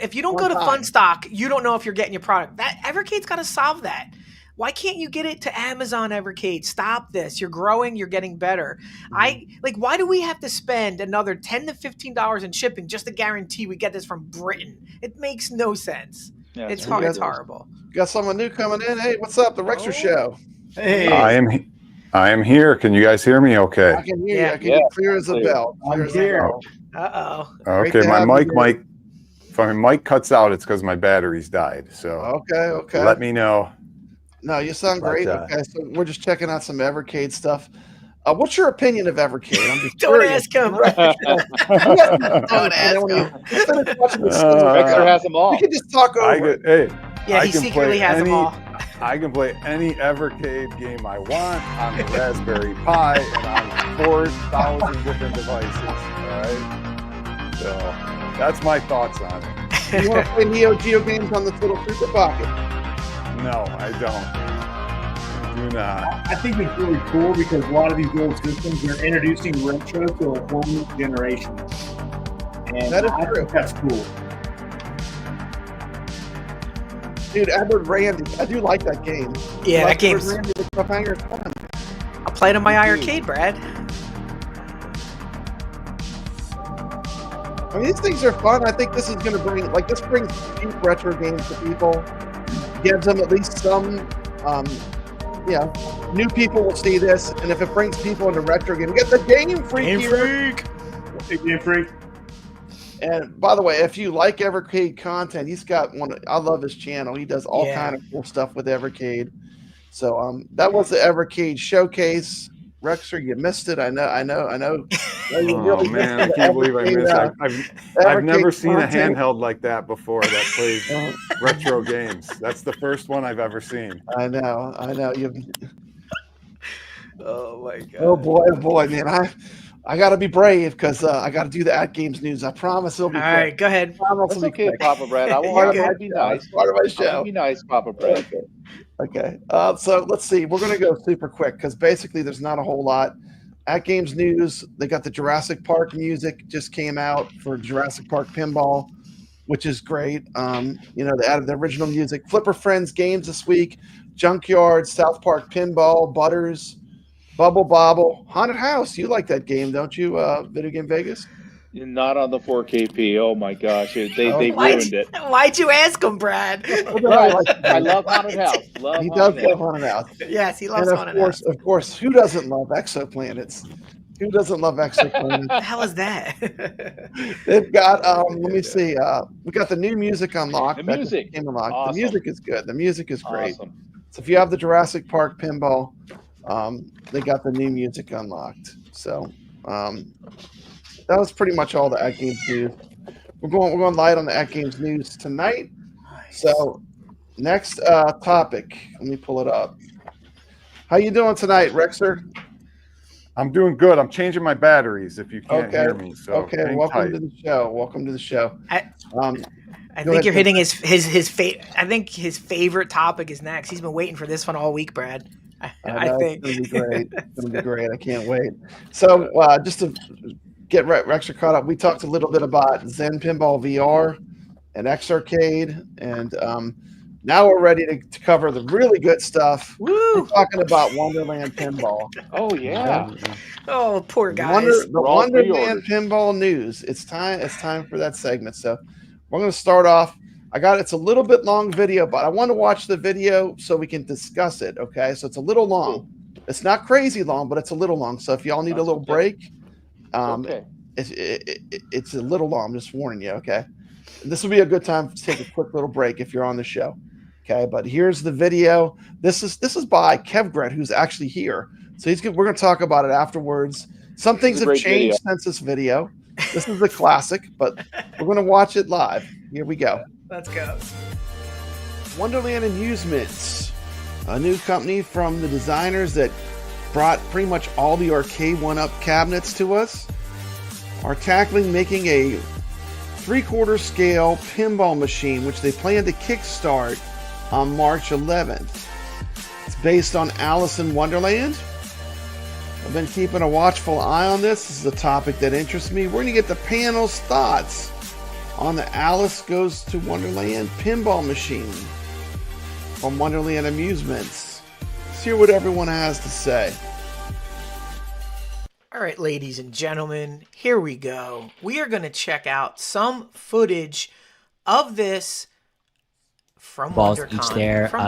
If you don't go to Fun Stock, you don't know if you're getting your product. That Evercade's got to solve that. Why can't you get it to Amazon, Evercade? Stop this. You're growing. You're getting better. Why do we have to spend another $10 to $15 in shipping just to guarantee we get this from Britain? It makes no sense. Yeah, it's horrible. Got someone new coming in. Hey, what's up? The Rexer Show. Hey. I am here. Can you guys hear me okay? I can hear you. I can hear clear as a bell. I'm here. Uh-oh. Okay, if my mic cuts out, it's because my batteries died. So okay. Let me know. No, you sound great. Okay, so we're just checking out some Evercade stuff. What's your opinion of Evercade? I'm just Don't ask him. Don't ask him. Rexer has them all. We can just talk over. He secretly has them all. I can play any Evercade game I want on the Raspberry Pi and on 4,000 different devices. All right, so that's my thoughts on it. You want to play Neo Geo games on this little Super Pocket? No, I don't. Do not. I think it's really cool because a lot of these old systems are introducing retro to a whole new generation. And That is I true. think that's cool. Dude, Edward Randy. I do like that game. Yeah, Like that game's. Edward Randy with Cliffhanger is fun. I played on my iArcade, Brad. I mean, these things are fun. I think this is going to bring, like, this brings cheap retro games to people. Gives them at least some, new people will see this. And if it brings people into retro game, get the Game Freak here. Big Game Freak. And by the way, if you like Evercade content, he's got one. I love his channel. He does all kind of cool stuff with Evercade. So that was the Evercade Showcase. Rexer, you missed it. I know. Oh man, I can't believe I missed it. I've never seen a handheld like that before that plays retro games. That's the first one I've ever seen. I know. Oh my god. Oh boy, man. I got to be brave because I got to do the At Games news. I promise it'll be All quick. right, go ahead. That's okay, Papa Brad. I'll be nice. Part of my I'll show. be nice, Papa Brad. Okay. So let's see. We're going to go super quick because basically there's not a whole lot. At Games news, they got the Jurassic Park music just came out for Jurassic Park Pinball, which is great. They added the original music. Flipper Friends games this week. Junkyard, South Park Pinball, Butters, Bubble Bobble, Haunted House. You like that game, don't you, Video Game Vegas? Not on the 4KP. Oh my gosh, they Why'd ruined it. Why'd you ask him, Brad? I love Haunted House. He does love Haunted House. Yes, he loves And Haunted House. of course, who doesn't love Exoplanets? Who doesn't love Exoplanets? What the hell is that? They've got, let me see. We got the new music unlocked. The That just music. came unlocked. Awesome. The music is good. The music is great. Awesome. So if you have the Jurassic Park Pinball, they got the new music unlocked. So that was pretty much all the At Games news. We're going light on the At Games news tonight. So next topic. Let me pull it up. How you doing tonight, Rexer? I'm doing good. I'm changing my batteries if you can't hear me. So hang welcome tight. to the show. Welcome to the show. I Go think ahead, you're hitting his I think his favorite topic is next. He's been waiting for this one all week, Brad. I think it's gonna be great. It's gonna be great. I can't wait. So just to get Rexer caught up, we talked a little bit about Zen Pinball VR and Exarcade, and now we're ready to cover the really good stuff. Woo! We're talking about Wonderland Pinball. Oh yeah. Oh, poor guys. The Wonderland Pinball news. It's time for that segment. So we're going to start off. It's a little bit long video, but I want to watch the video so we can discuss it. Okay, so it's a little long. It's not crazy long, but it's a little long. So if y'all need a little break, it's a little long. I'm just warning you. Okay, this will be a good time to take a quick little break if you're on the show. Okay, but here's the video. This is by kevgret, who's actually here. So we're going to talk about it afterwards. Some things have changed since this video. This is a classic, but we're going to watch it live. Here we go. Let's go. Wonderland Amusements, a new company from the designers that brought pretty much all the arcade one-up cabinets to us, are tackling making a 3/4 scale pinball machine, which they plan to kickstart on March 11th. It's based on Alice in Wonderland. I've been keeping a watchful eye on this. This is a topic that interests me. We're going to get the panel's thoughts on the Alice Goes to Wonderland pinball machine from Wonderland Amusements. Let's hear what everyone has to say. All right, ladies and gentlemen, here we go. We are going to check out some footage of this from balls WonderCon, each there. from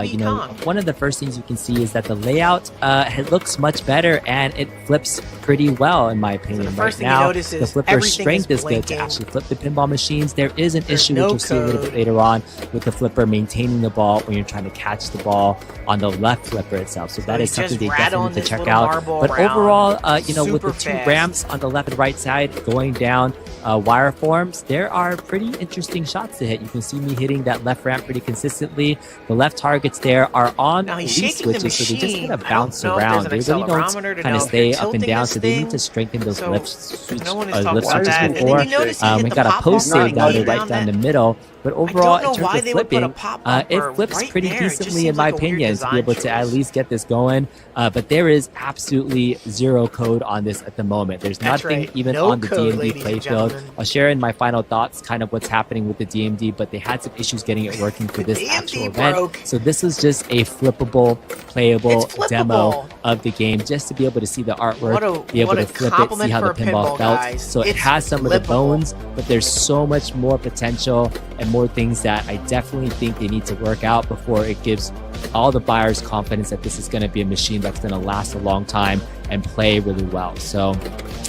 One of the first things you can see is that the layout it looks much better and it flips pretty well, in my opinion. So the first right thing now, you notice is the flipper everything strength is is good to blinking. actually flip the pinball machines. There is an There's issue, no which you'll see a little bit code. later on, with the flipper maintaining the ball when you're trying to catch the ball on the left flipper itself. So that he's is something just they rattling definitely need to this check little out. marble But around overall, with the super two fast. ramps on the left and right side going down wire forms, there are pretty interesting shots to hit. You can see me hitting that left ramp pretty consistently. consistently. The left targets there are on Now he's these shaking the switches, so they just machine. kind of I bounce don't know if around. They there's an really don't accelerometer to kind know of if you're stay up and tilting down, this so they need thing. to strengthen those So, lift switch, no one is lift talking Why about is switches that. he And then before. you notice he hit We the got a pop post bumper save down there down right down that. the middle. But I overall, don't know in terms why of they would put a flipping, pop it bumper flips right pretty there. It just decently seems in my like a weird opinion to be able to design at choice. least get this going. But there is absolutely zero code on this at the moment. There's That's nothing right. even No on the code, DMD ladies and playfield. gentlemen. I'll share in my final thoughts kind of what's happening with the DMD, but they had some issues getting it working for this DMD actual event. broke. So this was just a flippable, playable It's flippable. demo of the game just to be able to see the artwork, be able what to a flip it, see compliment how the for a pinball pinball, felt. guys. So it It's has some of the flippable. bones, but there's so much more potential and more things that I definitely think they need to work out before it gives all the buyers confidence that this is going to be a machine that's going to last a long time and play really well. So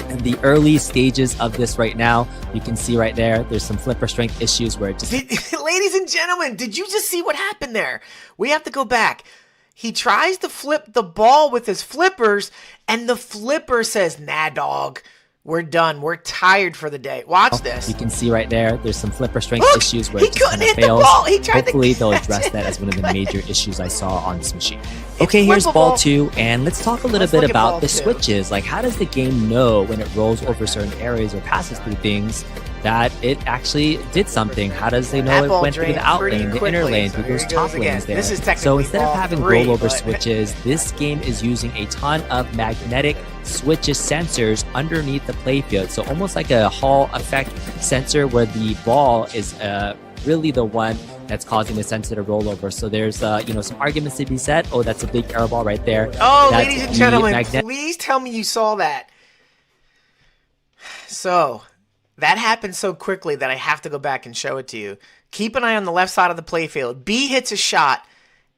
in the early stages of this right now, you can see right there, there's some flipper strength issues where it just... Ladies and gentlemen, did you just see what happened there? We have to go back. He tries to flip the ball with his flippers, and the flipper says, nah, dog. We're done. We're tired for the day. Watch this. You can see right there, there's some flipper strength Look, issues where he it just kind couldn't of hit the fails. ball. He tried to Hopefully they'll catch address it. that as one of the major issues I saw on this machine. Okay, here's flippable. ball 2, and let's talk a little Let's bit look at about ball the 2. switches. Like, how does the game know when it rolls over certain areas or passes through things that it actually did something? How does they know That it ball went through the drained out pretty lane, the inner quickly, lane, so through here those he top goes again. lanes there? This is So technically instead of ball having 3, rollover but- switches, this game is using a ton of magnetic switches sensors underneath the playfield. So almost like a Hall effect sensor where the ball is really the one that's causing the sensor to roll over. So there's some arguments to be said. Oh, that's a big air ball right there. Oh, That's ladies and the gentlemen, magnetic- please tell me you saw that. So, that happened so quickly that I have to go back and show it to you. Keep an eye on the left side of the playfield. B hits a shot.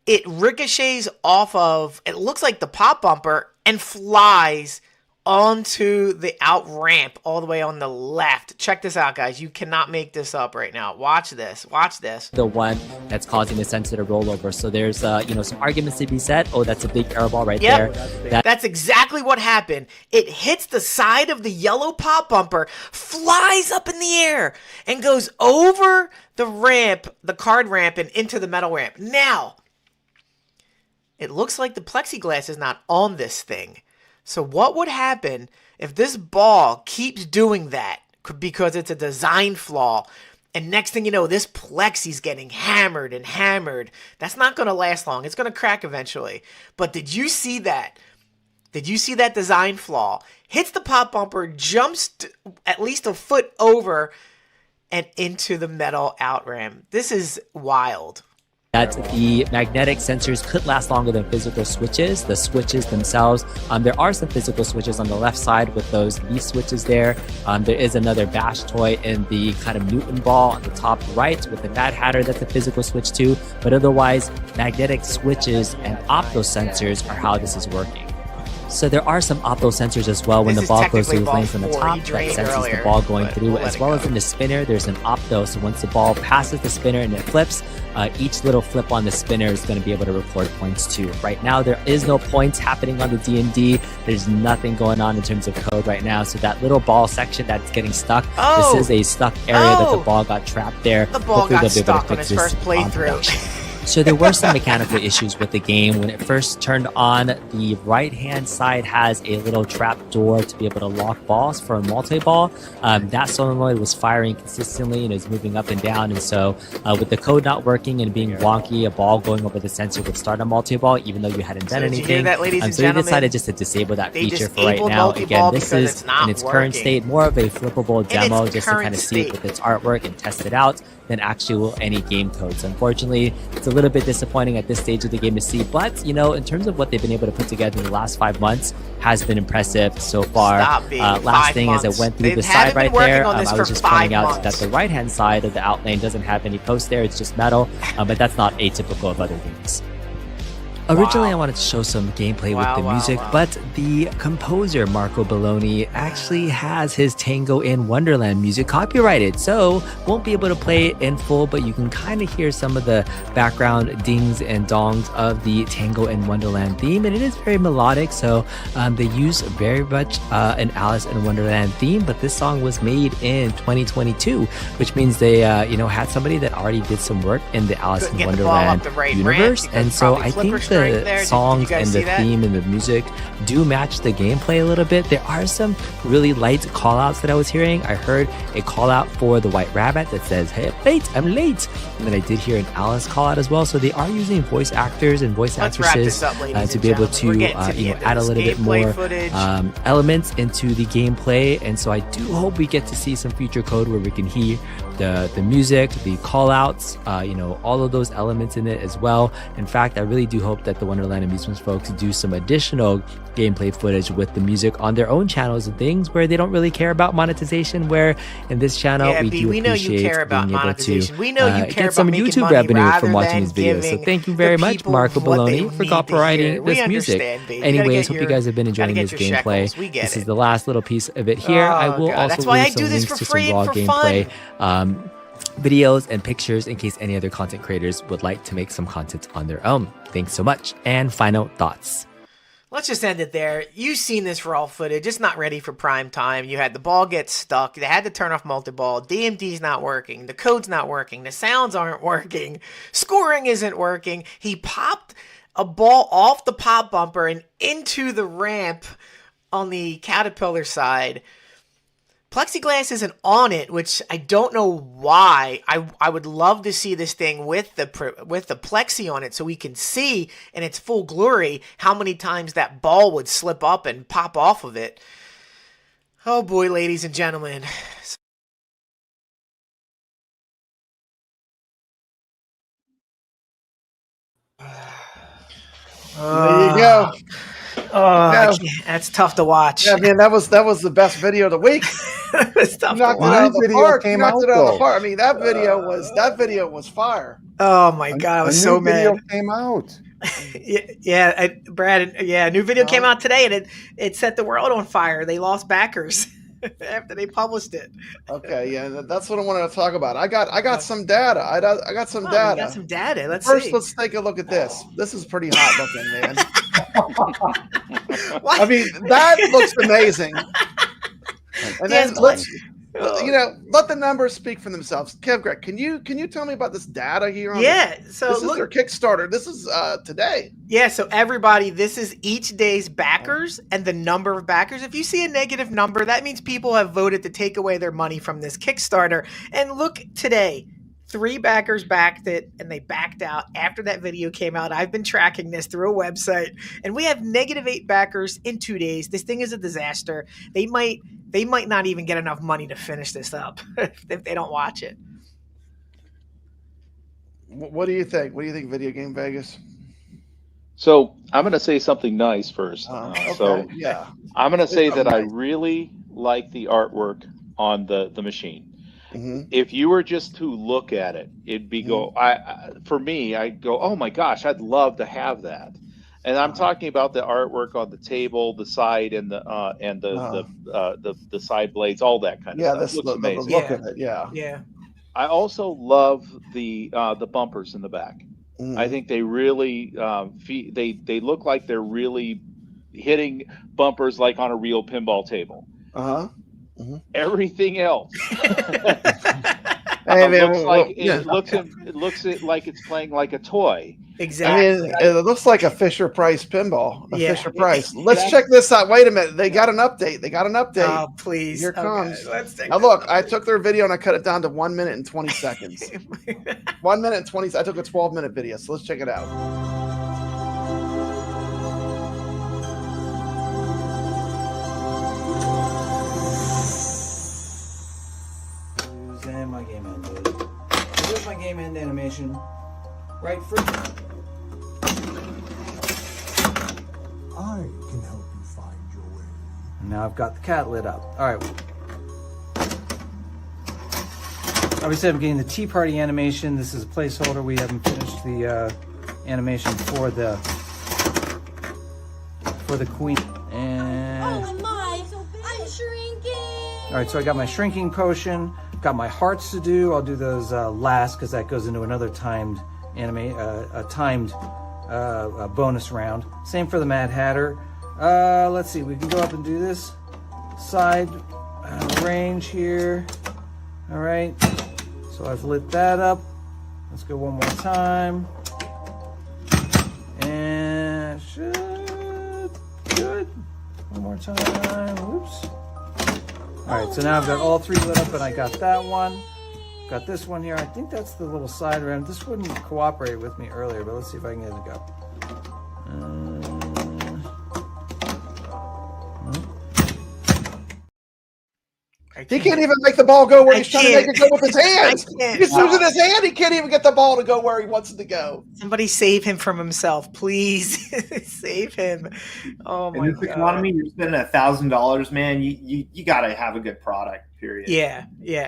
It ricochets off of, it looks like the pop bumper, and flies onto the out ramp all the way on the left. Check this out, guys. You cannot make this up right now. Watch this. Watch this. the one that's causing the sensor to roll over. So there's some arguments to be said. Oh, that's a big air ball right Yep. there. That's exactly what happened. It hits the side of the yellow pop bumper, flies up in the air, and goes over the ramp, the card ramp, and into the metal ramp. Now, it looks like the plexiglass is not on this thing. So what would happen if this ball keeps doing that? Because it's a design flaw. And next thing you know, this plexi's getting hammered and hammered. That's not going to last long. It's going to crack eventually. But did you see that? Did you see that design flaw? Hits the pop bumper, jumps at least a foot over and into the metal out ramp. This is wild. That the magnetic sensors could last longer than physical switches. The switches themselves, there are some physical switches on the left side with those leaf switches there. There is another bash toy in the kind of Newton ball on the top right with the Mad Hatter that's a physical switch too. But otherwise, magnetic switches and opto sensors are how this is working. So there are some opto sensors as well when This the is ball goes technically through ball lanes from the 4. top He that drained senses earlier, the ball going but through, we'll let as it well go. as in the spinner, there's an opto. So once the ball passes the spinner and it flips, each little flip on the spinner is going to be able to record points too. Right now, there is no points happening on the D&D. There's nothing going on in terms of code right now. So that little ball section that's getting stuck, Oh! this is a stuck area that the Oh! ball got trapped there. The ball Hopefully got they'll be able to stuck on fix his this first on playthrough. production. So there were some mechanical issues with the game. When it first turned on, the right-hand side has a little trap door to be able to lock balls for a multi-ball. That solenoid was firing consistently and is moving up and down. And so with the code not working and being wonky, a ball going over the sensor would start a multi-ball even though you hadn't done So did you hear anything. that, ladies and So they gentlemen? decided just to disable that They feature for right disabled now. multi-ball Again, this because is it's not in its current working. state, more of a flippable demo its just to kind current of see it state. with its artwork and test it out than actual any game codes. Unfortunately, it's a little bit disappointing at this stage of the game to see, but in terms of what they've been able to put together in the last 5 months has been impressive so far. Stop being Last 5 thing as I months. went through They the haven't side right been working there, on I this was for just 5 pointing out months. that the right hand side of the outlane doesn't have any post there, it's just metal, but that's not atypical of other games. Originally, I wanted to show some gameplay with the music, but the composer, Marco Belloni, actually has his Tango in Wonderland music copyrighted, so won't be able to play it in full, but you can kind of hear some of the background dings and dongs of the Tango in Wonderland theme, and it is very melodic, so they use very much an Alice in Wonderland theme, but this song was made in 2022, which means they had somebody that already did some work in the Alice in Wonderland universe, and so I think the songs and the theme and the music do match the gameplay a little bit. There are some really light callouts that I was hearing. I heard a call out for the White Rabbit that says, "Hey, I'm late," and then I did hear an Alice call out as well. So they are using voice actors and voice actresses to be able to add a little bit more elements into the gameplay. And so I do hope we get to see some future code where we can hear the music, the call outs, all of those elements in it as well. In fact, I really do hope that the Wonderland Amusements folks do some additional gameplay footage with the music on their own channels and things where they don't really care about monetization, where in this channel we know you care about monetization. We know you care get some about YouTube revenue from watching these videos. So thank you very much, Marco Belloni, for copywriting this music. Anyways, hope you guys have been enjoying this gameplay. This is the last little piece of it here. I will also leave some links to some raw gameplay videos and pictures in case any other content creators would like to make some content on their own. Thanks so much. And final thoughts. Let's just end it there. You've seen this raw footage. It's not ready for prime time. You had the ball get stuck. They had to turn off multi-ball. DMD's not working. The code's not working. The sounds aren't working. Scoring isn't working. He popped a ball off the pop bumper and into the ramp on the Caterpillar side. Plexiglass isn't on it, which I don't know why. I would love to see this thing with the plexi on it so we can see in its full glory how many times that ball would slip up and pop off of it. Oh boy, ladies and gentlemen. There you go. Oh, that's tough to watch. Yeah, man, that was the best video of the week. It's tough knocked to it watch. out of the park. You knocked it out of the park. I mean, that video was fire. Oh my god, I was so mad. Video came out. Brad. Yeah, a new video came out today, and it set the world on fire. They lost backers after they published it. Okay, yeah, that's what I wanted to talk about. I got some data. I got some data. You got some data. Let's take a look at this. This is pretty hot looking, man. I mean, that looks amazing. And then let the numbers speak for themselves. Kevgret, can you tell me about this data here? So this is their Kickstarter. This is today. Yeah, so everybody, this is each day's backers and the number of backers. If you see a negative number, that means people have voted to take away their money from this Kickstarter. And look today. 3 backers backed it, and they backed out after that video came out. I've been tracking this through a website, and we have -8 backers in 2 days. This thing is a disaster. They might not even get enough money to finish this up if they don't watch it. What do you think? What do you think, Video Game Vegas? So I'm going to say something nice first. Okay. So yeah, I'm going to say that I really like the artwork on the machine. Mm-hmm. If you were just to look at it, it'd be for me, I go, oh my gosh, I'd love to have that. And I'm talking about the artwork on the table, the side, and the side blades, all that kind of stuff. This looks amazing. Look at it. Yeah. I also love the bumpers in the back. Mm. I think they really they look like they're really hitting bumpers like on a real pinball table. Mm-hmm. Everything else looks like it's playing like a toy. Exactly. I mean, it looks like a Fisher Price pinball. Fisher Price. Let's check this out. Wait a minute. They got an update. Oh, please. Here it comes. Let's take now look, I took their video and I cut it down to 1 minute and 20 seconds. 1 minute and 20. I took a 12-minute video. So let's check it out. And my game ended. Here's my game end animation. Right for I can help you find your way. And now I've got the cat lit up. All right. Obviously, I'm getting the Tea Party animation. This is a placeholder. We haven't finished the animation for the for the queen. And Oh my, I'm shrinking. all right, so I got my shrinking potion, got my hearts to do. I'll do those last because that goes into another timed bonus round. Same for the Mad Hatter. Let's see, we can go up and do this side range here. All right, so I've lit that up. Let's go one more time. And should good. One more time. Whoops. All right, so now I've got all three lit up, and I got that one. Got this one here. I think that's the little side round. This wouldn't cooperate with me earlier, but let's see if I can get it to go. He can't even make the ball go where he's trying to make it go with his hands. He's using his hand. He can't even get the ball to go where he wants it to go. Somebody save him from himself, please. Save him. Oh my God. In this economy, you're spending $1,000, man. You got to have a good product. Period. Yeah,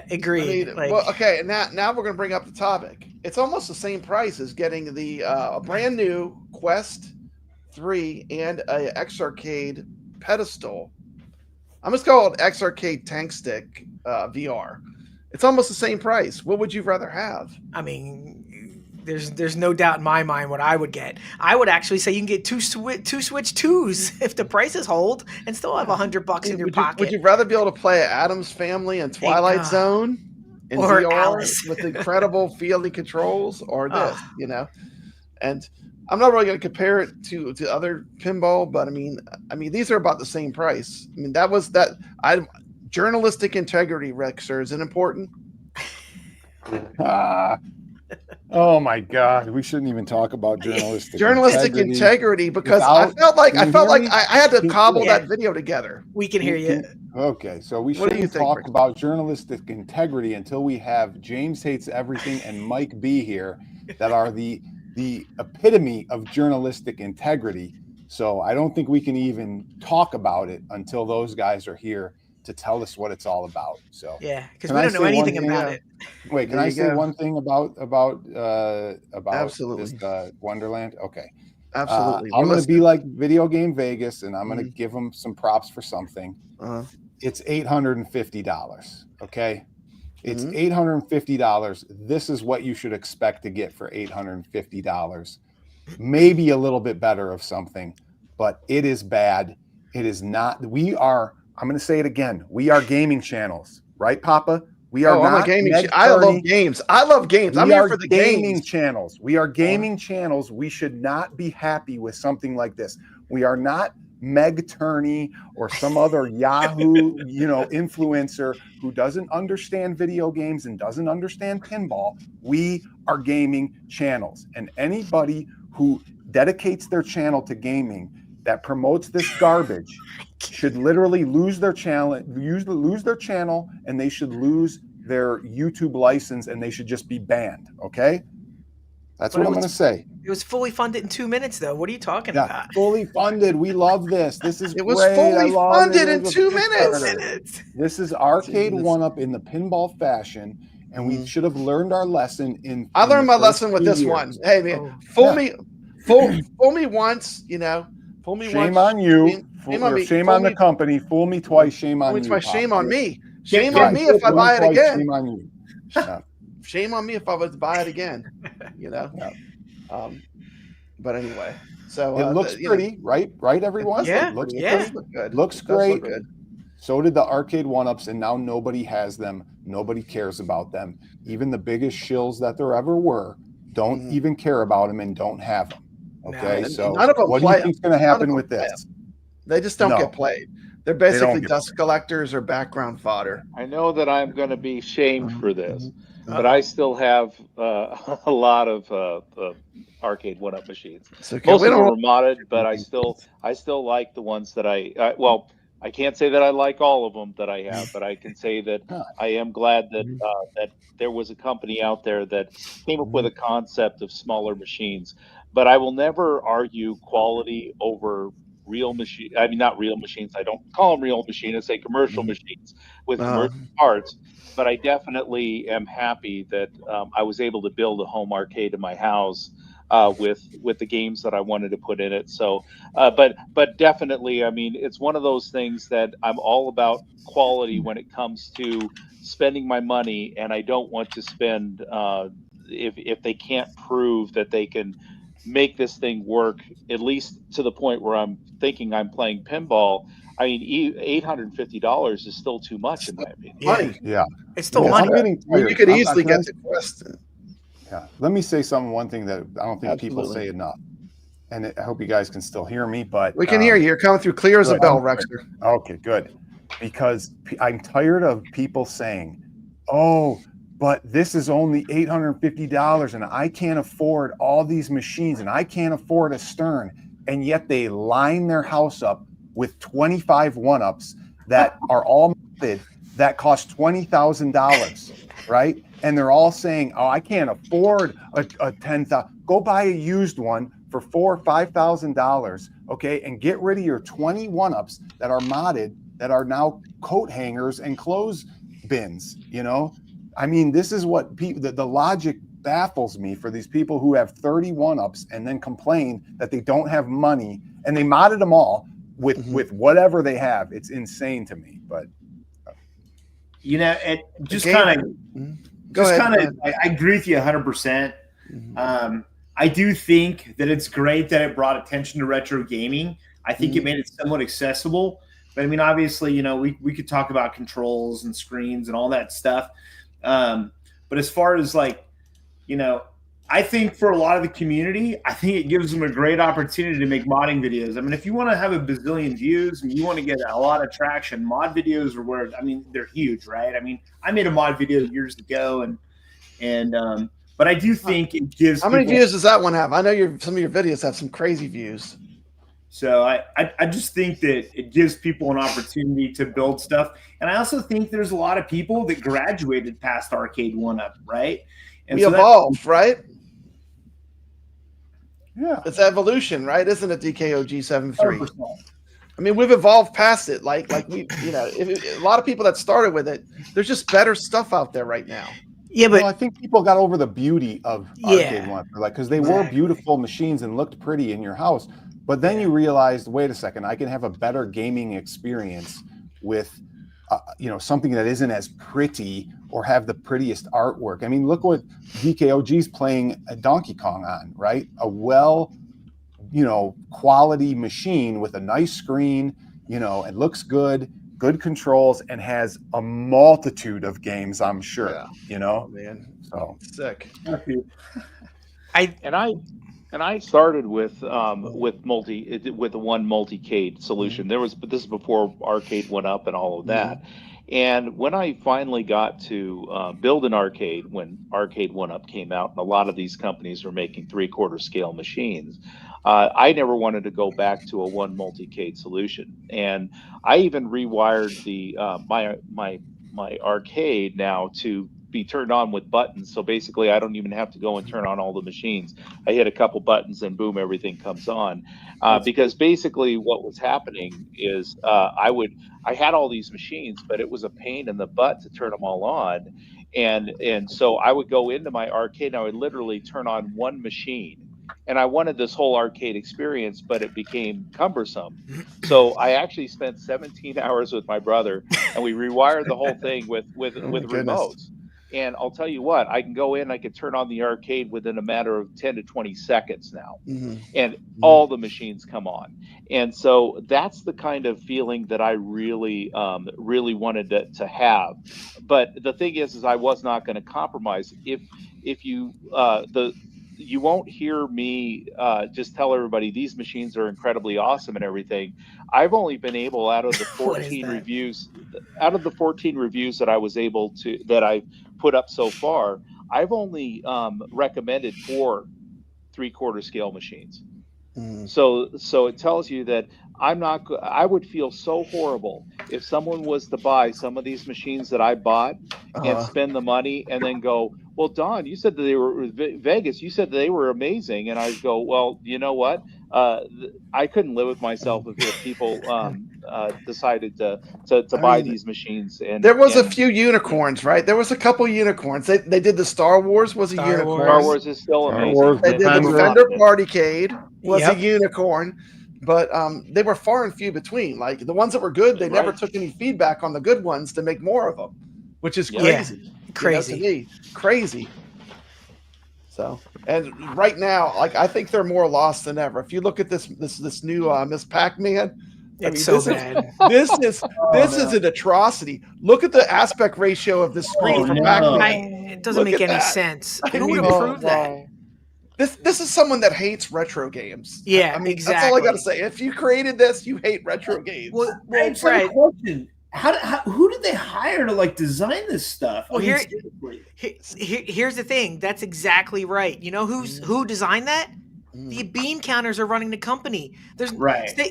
agreed. I mean, well, okay, now we're going to bring up the topic. It's almost the same price as getting the brand new Quest 3 and a Evercade pedestal. I'm just called Evercade Tankstick VR. It's almost the same price. What would you rather have? I mean, there's no doubt in my mind what I would get. I would actually say you can get two Switch 2s if the prices hold, and still have $100 in your pocket. Would you rather be able to play Addams Family and Twilight Zone in or VR Alice with incredible fielding controls, or this? You know, and I'm not really going to compare it to other pinball, but I mean, these are about the same price. I mean, journalistic integrity, Rexer, is it important? Oh my God, we shouldn't even talk about journalistic integrity because I felt like I had to cobble that video together. We can hear you. Okay, so we shouldn't talk about journalistic integrity until we have James Hates Everything and Mike B here, that are the epitome of journalistic integrity. So I don't think we can even talk about it until those guys are here to tell us what it's all about. So yeah, because we don't know anything about it. Wait, can I say one thing about absolutely this, Wonderland? Okay, absolutely. I'm going to be like Video Game Vegas, and I'm going to give them some props for something. It's $850. Okay. It's $850. This is what you should expect to get for $850. Maybe a little bit better of something, but it is bad. It is not. I'm going to say it again. We are gaming channels, right, Papa? We are not gaming. I love games. I'm here for the gaming channels. We are gaming channels. We should not be happy with something like this. We are not Meg Turney or some other Yahoo, influencer who doesn't understand video games and doesn't understand pinball. We are gaming channels, and anybody who dedicates their channel to gaming that promotes this garbage should literally lose their channel, and they should lose their YouTube license, and they should just be banned. Okay. That's what I'm going to say. It was fully funded in 2 minutes, though. What are you talking about? Fully funded. We love this. This is it was fully funded in 2 minutes. This is arcade one-up in the pinball fashion, and we should have learned our lesson in. I learned my lesson with this one. Hey man, fool me once. Fool me once. Shame on you. Shame on the company. Fool me twice. Shame on you. Shame on me. Shame on me if I buy it again. Shame on you. Shame on me if I was to buy it again, But anyway, so it looks pretty, right? Right, everyone? Yeah, it looks pretty. Good. Looks great. Look good. So did the arcade one-ups, and now nobody has them. Nobody cares about them. Even the biggest shills that there ever were don't even care about them and don't have them. Okay, so what do you think is going to happen with this? They just don't get played. They're basically dust collectors or background fodder. I know that I'm going to be shamed for this, but I still have a lot of arcade one-up machines. Okay. Most of them are modded, but I still like the ones that I can't say that I like all of them that I have, but I can say that I am glad that that there was a company out there that came up with a concept of smaller machines. But I will never argue quality over real machine. I mean, not real machines. I don't call them real machines. I say commercial machines with commercial parts. I definitely am happy that I was able to build a home arcade in my house with the games that I wanted to put in it. So, but definitely, I mean, it's one of those things that I'm all about quality when it comes to spending my money, and I don't want to spend if they can't prove that they can make this thing work, at least to the point where I'm thinking I'm playing pinball. I mean, $850 is still too much in my opinion. Money. Yeah. It's still Well, money. I'm getting I mean, tired. you could I'm- easily can I- get the question. Yeah. Let me say one thing that I don't think people Absolutely. say enough. And I hope you guys can still hear me, but We can hear you. You're coming through clear as a good. bell, Rexter. Okay, good. Because I'm tired of people saying, "Oh, but this is only $850 and I can't afford all these machines and I can't afford a Stern." And yet they line their house up with 25 one-ups that are all modded that cost $20,000, right? And they're all saying, "Oh, I can't afford a 10,000. Go buy a used one for $4,000 or $5,000, okay? And get rid of your 20 one-ups that are modded that are now coat hangers and clothes bins." You know, I mean, this is what people. The logic baffles me for these people who have 30 one-ups and then complain that they don't have money, and they modded them all with whatever they have. It's insane to me, but. You know, it just game- kind of, Go just ahead, kind go of, I agree with you 100%. I do think that it's great that it brought attention to retro gaming. I think it made it somewhat accessible. But I mean, obviously, you know, we could talk about controls and screens and all that stuff. But as far as like, you know, I think for a lot of the community, I think it gives them a great opportunity to make modding videos. I mean, if you want to have a bazillion views and you want to get a lot of traction, mod videos are where, I mean, they're huge, right? I mean, I made a mod video years ago, but I do think it gives. How many views does that one have? I know some of your videos have some crazy views. So I just think that it gives people an opportunity to build stuff. And I also think there's a lot of people that graduated past Arcade 1-Up, right? And We so evolved, right? Yeah. It's evolution, right? Isn't it, DKOG73? 100%. I mean, we've evolved past it. Like we, you know, a lot of people that started with it, there's just better stuff out there right now. Yeah, but Well, I think people got over the beauty of Arcade Yeah. 1, like, because they were beautiful machines and looked pretty in your house. But then you realized, wait a second, I can have a better gaming experience with, you know, something that isn't as pretty or have the prettiest artwork. I mean, look what DKOG's playing a Donkey Kong on, right? A well, you know, quality machine with a nice screen, you know, it looks good, good controls, and has a multitude of games, I'm sure, Yeah. you know? Oh, man. So Sick. And I started with the one multi-cade solution. But this is before Arcade went up and all of that. And when I finally got to build an arcade, when Arcade 1-Up came out, and a lot of these companies were making 3/4 scale machines, I never wanted to go back to a one multi-cade solution. And I even rewired the my arcade now to be turned on with buttons. So basically I don't even have to go and turn on all the machines. I hit a couple buttons and boom, everything comes on. Because basically what was happening is I had all these machines, but it was a pain in the butt to turn them all on. And so I would go into my arcade and I would literally turn on one machine. And I wanted this whole arcade experience, but it became cumbersome. So I actually spent 17 hours with my brother, and we rewired the whole thing with remotes. And I'll tell you what, I can go in, I can turn on the arcade within a matter of 10 to 20 seconds now. And all the machines come on. And so that's the kind of feeling that I really, really wanted to have. But the thing is I was not going to compromise. If you, you won't hear me just tell everybody these machines are incredibly awesome and everything. I've only been able, out of the 14 reviews, that I was able to, that I've put up so far, I've only recommended 4 3/4 scale machines. So it tells you that I would feel so horrible if someone was to buy some of these machines that I bought and spend the money and then go, well, Don, you said that they were Vegas. You said that they were amazing. And I go, well, you know what? I couldn't live with myself if people decided to buy these machines. And there was a few unicorns, right? There was a couple unicorns. They did the Star Wars was a unicorn. Star Wars is still amazing. They did the Defender Partycade was a unicorn, but they were far and few between. Like the ones that were good, they never took any feedback on the good ones to make more of them, which is crazy. Crazy. You know, to me, crazy. So, and right now, like I think they're more lost than ever. If you look at this new Miss Pac-Man, it's so bad. This is an atrocity. Look at the aspect ratio of the screen for Pac-Man. It doesn't make any sense. Who would approve that? This is someone that hates retro games. Yeah, I mean, exactly. That's all I got to say. If you created this, you hate retro games. Well, Fred, question. Who did they hire to like design this stuff? Well, here's the thing. That's exactly right. You know who designed that? The bean counters are running the company. There's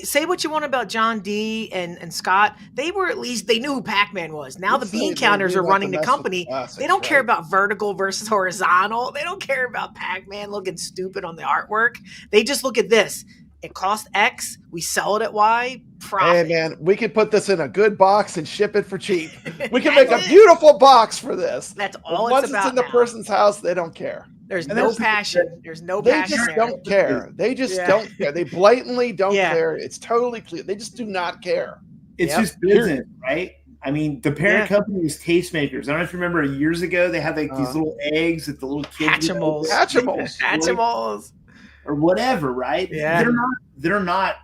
say what you want about John D and Scott. They knew who Pac-Man was. Now the bean counters are running the company. They don't care about vertical versus horizontal. They don't care about Pac-Man looking stupid on the artwork. They just look at this. It costs X. We sell it at Y. Profit. Hey man, we could put this in a good box and ship it for cheap. We can make a beautiful box for this. That's all Once it's about. Once it's in the person's house, they don't care. There's no passion. There's no passion. They just don't care. They just don't care. They blatantly don't care. It's totally clear. They just do not care. It's just business, right? I mean, the parent company is Tastemakers. I don't know if you remember years ago, they had like these little eggs that the little kids Hatchimals. Or whatever, right? Yeah. They're not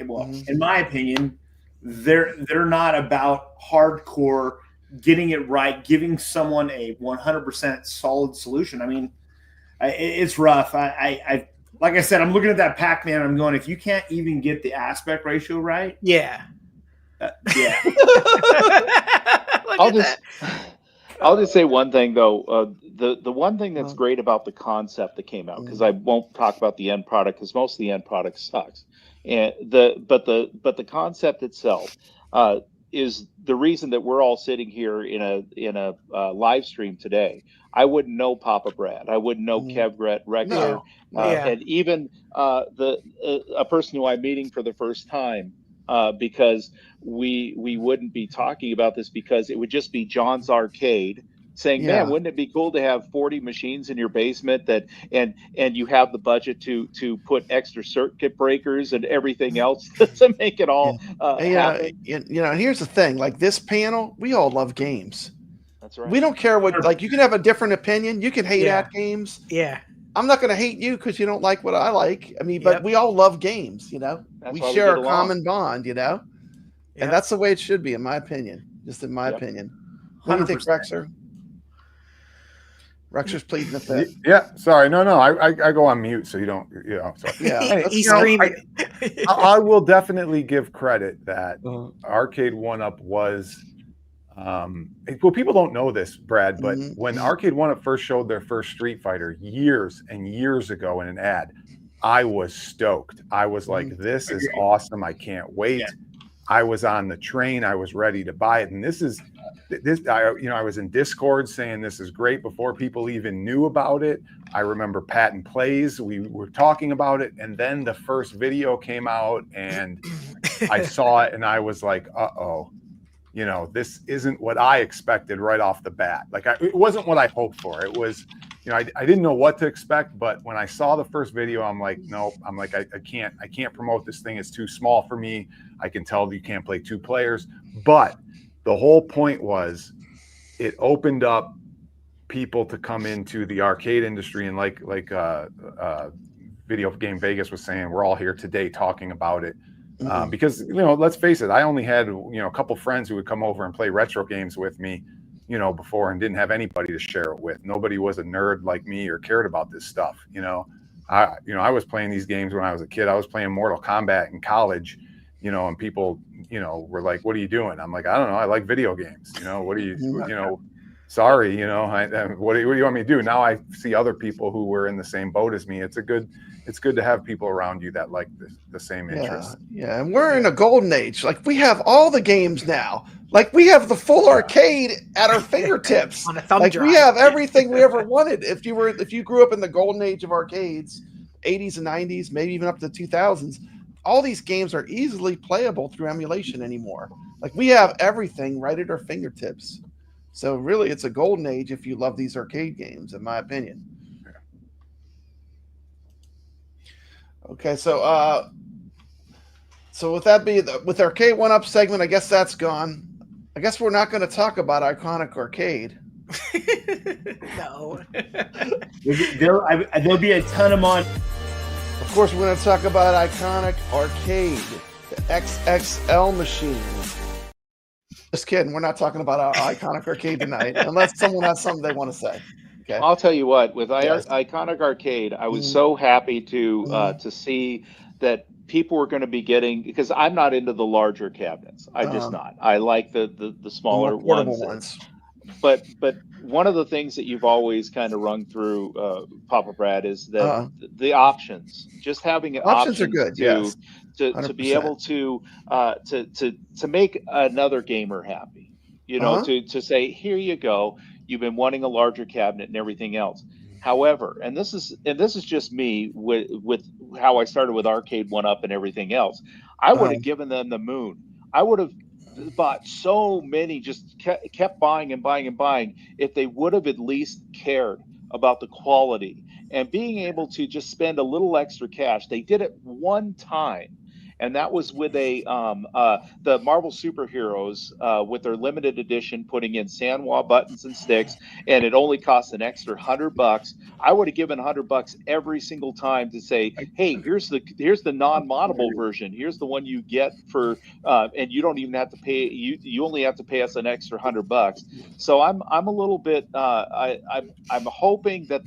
well, in my opinion, they're not about hardcore getting it right, giving someone a 100% solid solution. I mean, it's rough. I like I said, I'm looking at that Pac-Man. I'm going, if you can't even get the aspect ratio right, I'll just say one thing though. The one thing that's great about the concept that came out, because I won't talk about the end product because most of the end product sucks, and but the concept itself is the reason that we're all sitting here in a live stream today. I wouldn't know Papa Brad. I wouldn't know kevgret, Rexer, and even a person who I'm meeting for the first time. Because we wouldn't be talking about this because it would just be John's Arcade saying, man, wouldn't it be cool to have 40 machines in your basement that and you have the budget to put extra circuit breakers and everything else to make it all happen. Here's the thing, like this panel, we all love games. That's right. We don't care what, like, you can have a different opinion. You can hate at games. Yeah. I'm not going to hate you because you don't like what I like. I mean, but we all love games, we share a common bond, and that's the way it should be, in my opinion. Just in my opinion. What do you think, Rexer? Rexer's pleading the fifth. Yeah, sorry. No, I go on mute so you don't, So. Yeah, he's screaming. I will definitely give credit that Arcade 1-Up was. Well, people don't know this, Brad, but when Arcade 1-Up first showed their first Street Fighter years and years ago in an ad, I was stoked. I was like, this is awesome. I can't wait. Yeah. I was on the train. I was ready to buy it. And this. I was in Discord saying this is great before people even knew about it. I remember Pat and Plays. We were talking about it, and then the first video came out, and I saw it, and I was like, uh-oh. This isn't what I expected right off the bat. Like, it wasn't what I hoped for. It was, I didn't know what to expect, but when I saw the first video, I'm like, nope. I'm like, I can't promote this thing. It's too small for me. I can tell you can't play two players. But the whole point was it opened up people to come into the arcade industry. And like Video Game Vegas was saying, we're all here today talking about it. Because, let's face it, I only had, a couple friends who would come over and play retro games with me, before, and didn't have anybody to share it with. Nobody was a nerd like me or cared about this stuff. I was playing these games when I was a kid. I was playing Mortal Kombat in college, and people, were like, what are you doing? I'm like, I don't know. I like video games. What are you, sorry, what do you want me to do? Now I see other people who were in the same boat as me. It's good to have people around you that like the same interests. Yeah, and we're in a golden age. Like, we have all the games now. Like, we have the full arcade at our fingertips. On a thumb drive. We have everything we ever wanted. If you grew up in the golden age of arcades, 80s and 90s, maybe even up to the 2000s, all these games are easily playable through emulation anymore. Like we have everything right at our fingertips. So really, it's a golden age if you love these arcade games, in my opinion. Okay, so with that being with Arcade 1-Up segment, I guess that's gone. I guess we're not going to talk about Iconic Arcade. No. There'll be a ton of mon. Of course, we're going to talk about Iconic Arcade, the XXL machine. Just kidding. We're not talking about Iconic Arcade tonight, unless someone has something they want to say. Okay. I'll tell you what, with Yes. Iconic Arcade, I was so happy to see that people were going to be getting, because I'm not into the larger cabinets. I'm just not. I like the smaller ones. But one of the things that you've always kind of rung through, Papa Brad, is that the options, just having options are good. To be able to make another gamer happy, to say, here you go, you've been wanting a larger cabinet and everything else. However, and this is just me with how I started with Arcade 1-Up and everything else, I would have given them the moon. I would have bought so many, just kept buying and buying and buying, if they would have at least cared about the quality and being able to just spend a little extra cash. They did it one time, and that was with the Marvel Superheroes with their limited edition, putting in Sanwa buttons and sticks, and it only cost an extra $100. I would have given $100 every single time to say, hey, here's the non-moddable version. Here's the one you get for, and you don't even have to pay. You only have to pay us an extra $100. So I'm a little bit. I'm hoping that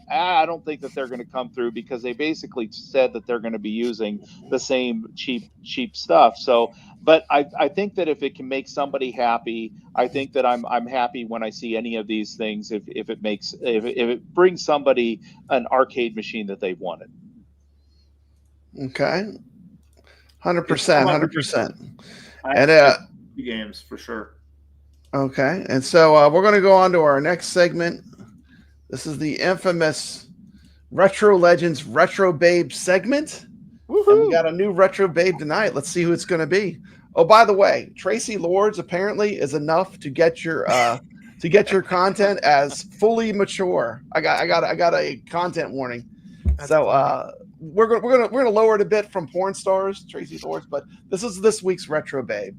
I don't think that they're going to come through, because they basically said that they're going to be using the same cheap stuff. So, but I think that if it can make somebody happy, I think that I'm happy when I see any of these things. If it brings somebody an arcade machine that they've wanted. Okay, 100%. And games for sure. Okay, and so we're going to go on to our next segment. This is the infamous Retro Legends Retro Babe segment. And we got a new Retro Babe tonight. Let's see who it's going to be. Oh, by the way, Tracy Lords apparently is enough to get your content as fully mature. I got a content warning. So we're gonna lower it a bit from porn stars, Tracy Lords, but this is this week's Retro Babe.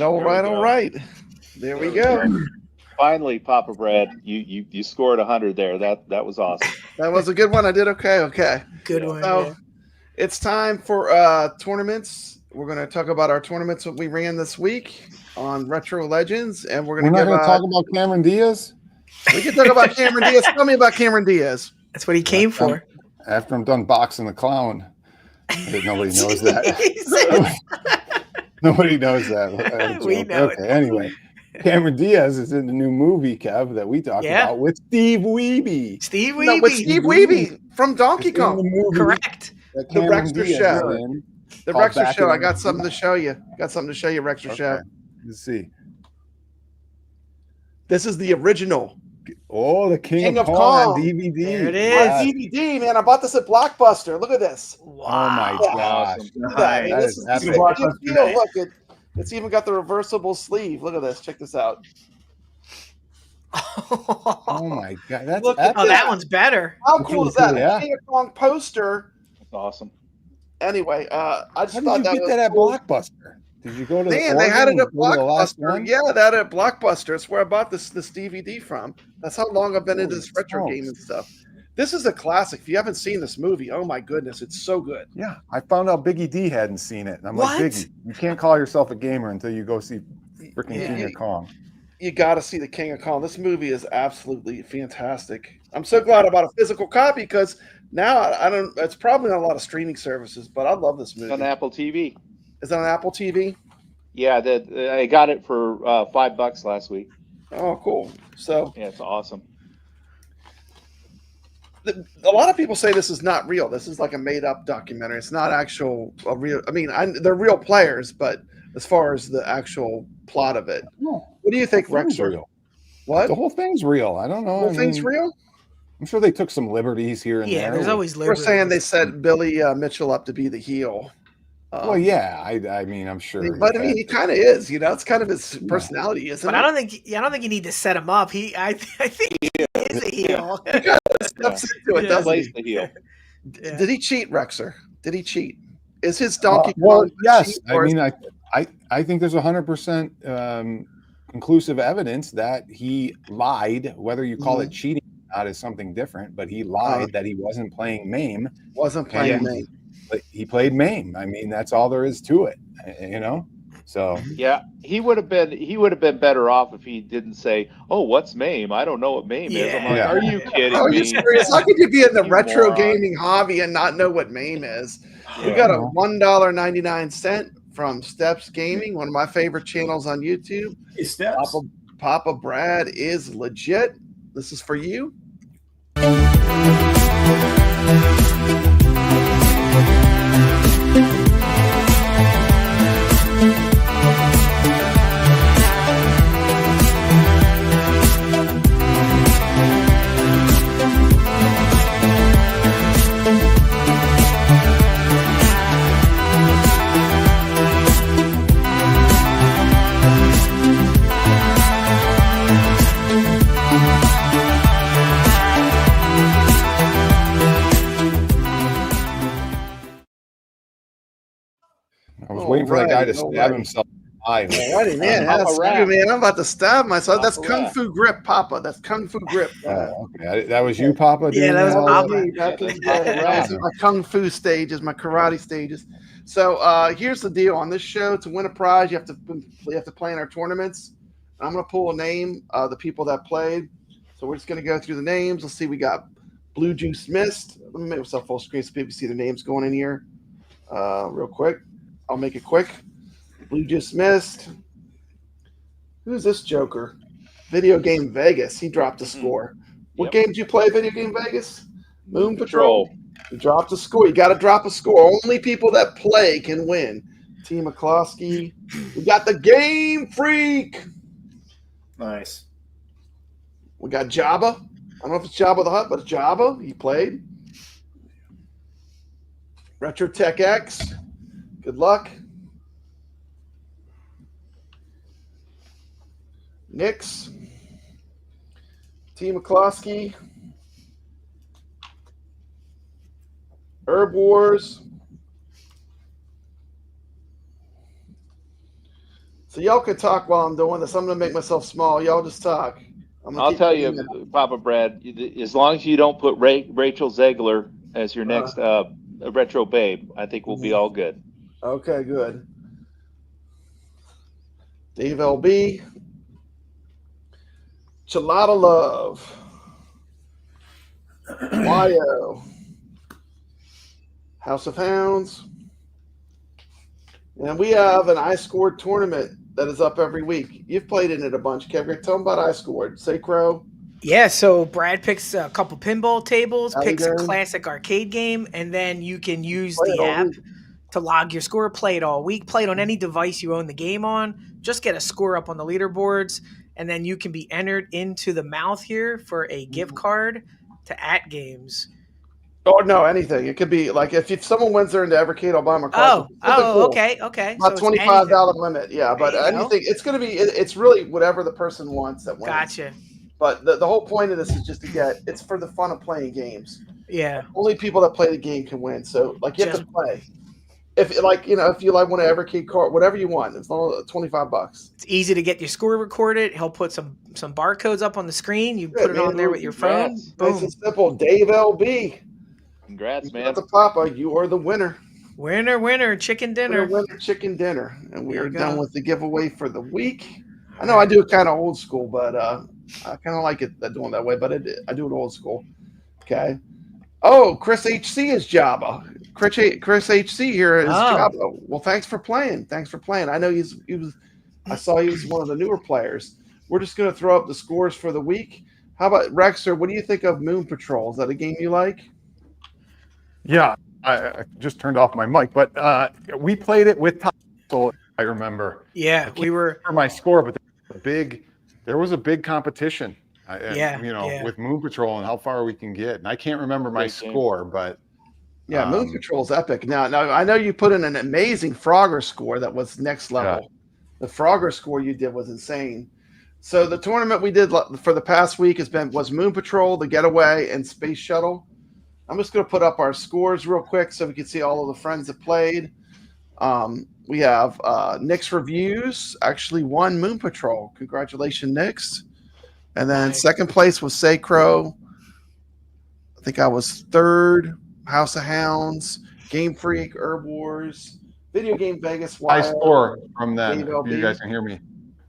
All right. There we go. Finally, Papa Brad, you scored 100 there. That was awesome. That was a good one. I did okay. Good one. So Yeah. it's time for tournaments. We're going to talk about our tournaments that we ran this week on Retro Legends, and we're We're going not to going to talk about Cameron Diaz We can talk about Cameron Diaz. Tell me about Cameron Diaz. That's what he came for. after I'm done boxing the clown. Nobody knows that. Nobody knows that. We know okay, anyway. Cameron Diaz is in the new movie, Kev, that we talked about with Steve Wiebe. Steve Wiebe. No, with Steve Wiebe from Donkey Kong. Correct. The Rexter Show. The Rexter Show. I got something to show you. Rexter Show. Let's see. This is the original. Oh, the King of Kong on DVD. There it is. Yeah. DVD, man. I bought this at Blockbuster. Look at this. Wow. Oh, my gosh. Look at that. That This is is epic. Look, it's even got the reversible sleeve. Look at this. Check this out. Oh my god, that's Look, epic. Oh, that one's better. How cool is that? Yeah. A King of Kong poster. That's awesome. Anyway, I just How thought did you that get was that at cool. Blockbuster? Did you go to Man, they had it at Blockbuster? Blockbuster. Yeah, they had it at Blockbuster. It's where I bought this DVD from. That's how long I've been into this retro game and stuff. This is a classic. If you haven't seen this movie, oh my goodness, it's so good. Yeah, I found out Biggie D hadn't seen it. And I'm What? like, Biggie, you can't call yourself a gamer until you go see freaking Yeah. King of Kong. You got to see the King of Kong. This movie is absolutely fantastic. I'm so glad I bought a physical copy because now I don't. It's probably on a lot of streaming services, but I love this movie. It's on Apple TV. Is it on Apple TV? Yeah, I got it for $5 last week. Oh, cool. So yeah, it's awesome. A lot of people say this is not real. This is like a made-up documentary. It's not a real. I mean, they're real players, but as far as the actual plot of it, what do you think, Rex? Real. What? The whole thing's real. I don't know. The whole thing's real? I'm sure they took some liberties here and there. Yeah, there's always We're liberties. saying they set Billy Mitchell up to be the heel. Well, yeah, I mean, I'm sure. But I mean, he kind of is. You know, it's kind of his personality, isn't But it? I don't think you need to set him up. I think he is a heel. Steps into it, doesn't he? The heel. Yeah. Did he cheat, Rexer? Did he cheat? Is his Donkey well, Kong yes. cheat, I or is- mean, I think there's 100% conclusive evidence that he lied. Whether you call it cheating or not is something different, but he lied that he wasn't playing MAME. wasn't playing MAME. But he played MAME. I mean, that's all there is to it. You know. So yeah, he would have been better off if he didn't say, "Oh, what's MAME? I don't know what MAME is." I'm like, "Are you kidding Are me?" you serious? How could you be in the You retro moron. gaming hobby and not know what MAME is? We Yeah. got a $1.99 from Steps Gaming, one of my favorite channels on YouTube. Hey, Steps. Papa Brad is legit. This is for you. I was waiting for that guy to stab himself. Alrighty, man. Papa That's Rat. good, man. I'm about to stab myself. That's Papa Kung Rat. Fu Grip, Papa. That's Kung Fu Grip. Okay, that was you, Papa. Yeah, doing that was all Papa. Me. That was Rat. my Kung Fu stages, my karate stages. So here's the deal on this show. To win a prize, you have to play in our tournaments. I'm going to pull a name of the people that played. So we're just going to go through the names. Let's see. We got Blue Juice Mist. Let me make myself full screen so people see the names going in here real quick. I'll make it quick. Blue Juice Mist. Who's this joker? Video Game Vegas. He dropped a score. What game did you play, Video Game Vegas? Moon Patrol. You dropped a score. You got to drop a score. Only people that play can win. T. McCloskey. We got the Game Freak. Nice. We got Jabba. I don't know if it's Jabba the Hutt, but it's Jabba. He played. Retro Tech X. Good luck. Nix. T. McCloskey. Herb Wars. So y'all can talk while I'm doing this. I'm gonna make myself small. Y'all just talk. I'll tell you, Papa Brad, as long as you don't put Rachel Zegler as your next retro babe, I think we'll be all good. Okay, good. Dave LB. Chilada Love. YO. House of Hounds. And we have an iScored tournament that is up every week. You've played in it a bunch, Kevgret. Tell them about iScored. Sacro. Yeah, so Brad picks a couple pinball tables, picks a Alligator. classic arcade game, and then you can use the app to log your score, play it all week, play it on any device you own the game on, just get a score up on the leaderboards, and then you can be entered into the mouth here for a gift card to At Games. Oh, no, anything. It could be like if someone wins there into Evercade, I'll buy them a card. Cool. Okay. About so $25 limit. Yeah, but anything. It's going to be, it's really whatever the person wants that wins. Gotcha. But the whole point of this is just to get, it's for the fun of playing games. Yeah. Only people that play the game can win. So, like, you have to play. If you like want an Evercade card, whatever you want, it's only $25. It's easy to get your score recorded. He'll put some barcodes up on the screen. You put it on there with your phone. Boom. Nice and simple. Dave LB. Congrats, man. The Papa, you are the winner. Winner, chicken dinner. Winner, chicken dinner. And we are done with the giveaway for the week. I know I do it kind of old school, but I kind of like it doing that way, but I do it old school. Okay. Oh, Chris HC is Jabba. Chris HC here is Jabba. Well, thanks for playing. I know I saw he was one of the newer players. We're just going to throw up the scores for the week. How about Rexer? What do you think of Moon Patrol? Is that a game you like? Yeah, I just turned off my mic, but we played it with Tom, I remember. Yeah, we were my score, but there was a big competition. With Moon Patrol and how far we can get. And I can't remember my score, but Moon Patrol's epic. Now I know you put in an amazing Frogger score that was next level. Yeah. The Frogger score you did was insane. So the tournament we did for the past week was Moon Patrol, the Getaway, and Space Shuttle. I'm just going to put up our scores real quick so we can see all of the friends that played. We have Nick's Reviews actually won Moon Patrol. Congratulations, Nick's. And then second place was Sacro. I think I was third. House of Hounds, Game Freak, Herb Wars, Video Game Vegas. High score from that. If you guys can hear me.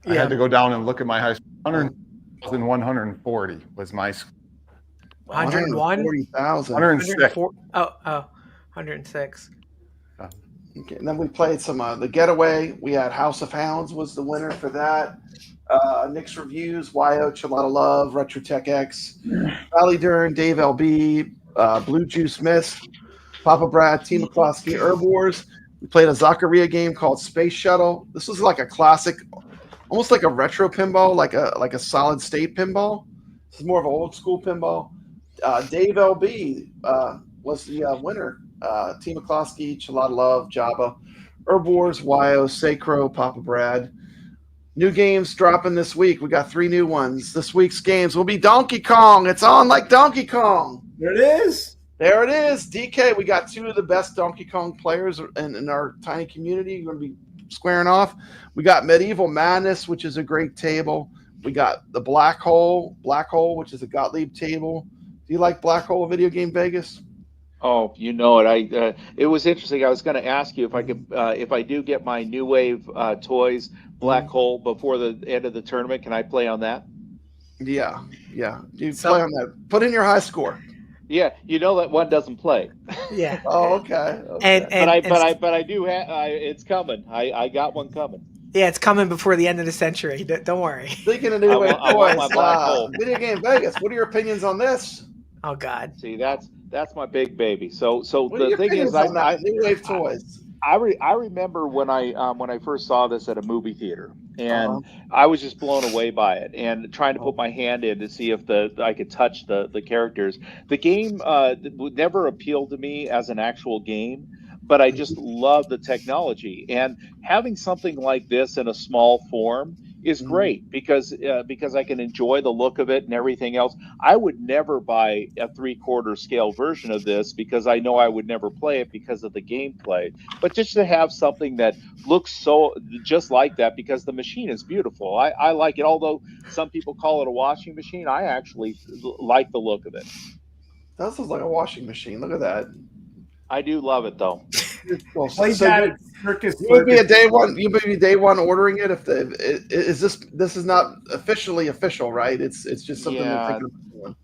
I had to go down and look at my high score. 100,140 was my score. 101? 140,000. 106. 106. Okay, and then we played some the Getaway. We had House of Hounds was the winner for that. Nick's Reviews, YO, Chilada Love, Retro Tech X, Valley Dern, Dave LB, Blue Juice Miss, Papa Brad, Team McCloskey, Herb Wars. We played a Zaccaria game called Space Shuttle. This was like a classic, almost like a retro pinball, like a solid state pinball. This is more of an old school pinball. Dave LB was the winner. Team McCloskey, Chilada Love, Jabba, Herb Wars, YO, Sacro, Papa Brad. New games dropping this week. We got 3 new ones. This week's games will be Donkey Kong. It's on like Donkey Kong. There it is. There it is. DK, we got 2 of the best Donkey Kong players in our tiny community. You're going to be squaring off. We got Medieval Madness, which is a great table. We got the Black Hole, which is a Gottlieb table. Do you like Black Hole Video Game Vegas? Oh, you know it. It was interesting. I was going to ask you if I could, if I do get my New Wave Toys Black Hole before the end of the tournament, can I play on that? Yeah. You play on that. Put in your high score. Yeah, you know that one doesn't play. Yeah. Oh, okay. But I do have. It's coming. I got one coming. Yeah, it's coming before the end of the century. Don't worry. Speaking of New Wave Toys, Video Game Vegas. What are your opinions on this? Oh God. See, that's my big baby. So what the thing is, New Wave Toys. I remember when I first saw this at a movie theater, and I was just blown away by it, and trying to put my hand in to see if I could touch the characters. The game never appealed to me as an actual game, but I just love the technology, and having something like this in a small form is great because I can enjoy the look of it and everything else. I would never buy a 3/4 scale version of this because I know I would never play it because of the gameplay. But just to have something that looks so just like that, because the machine is beautiful. I like it. Although some people call it a washing machine, I actually like the look of it. That looks like a washing machine. Look at that. I do love it though. Well, Play so that you, at Circus. you would be a day one. You would be day one ordering it if is this is not officially official, right? It's just something they're thinking about.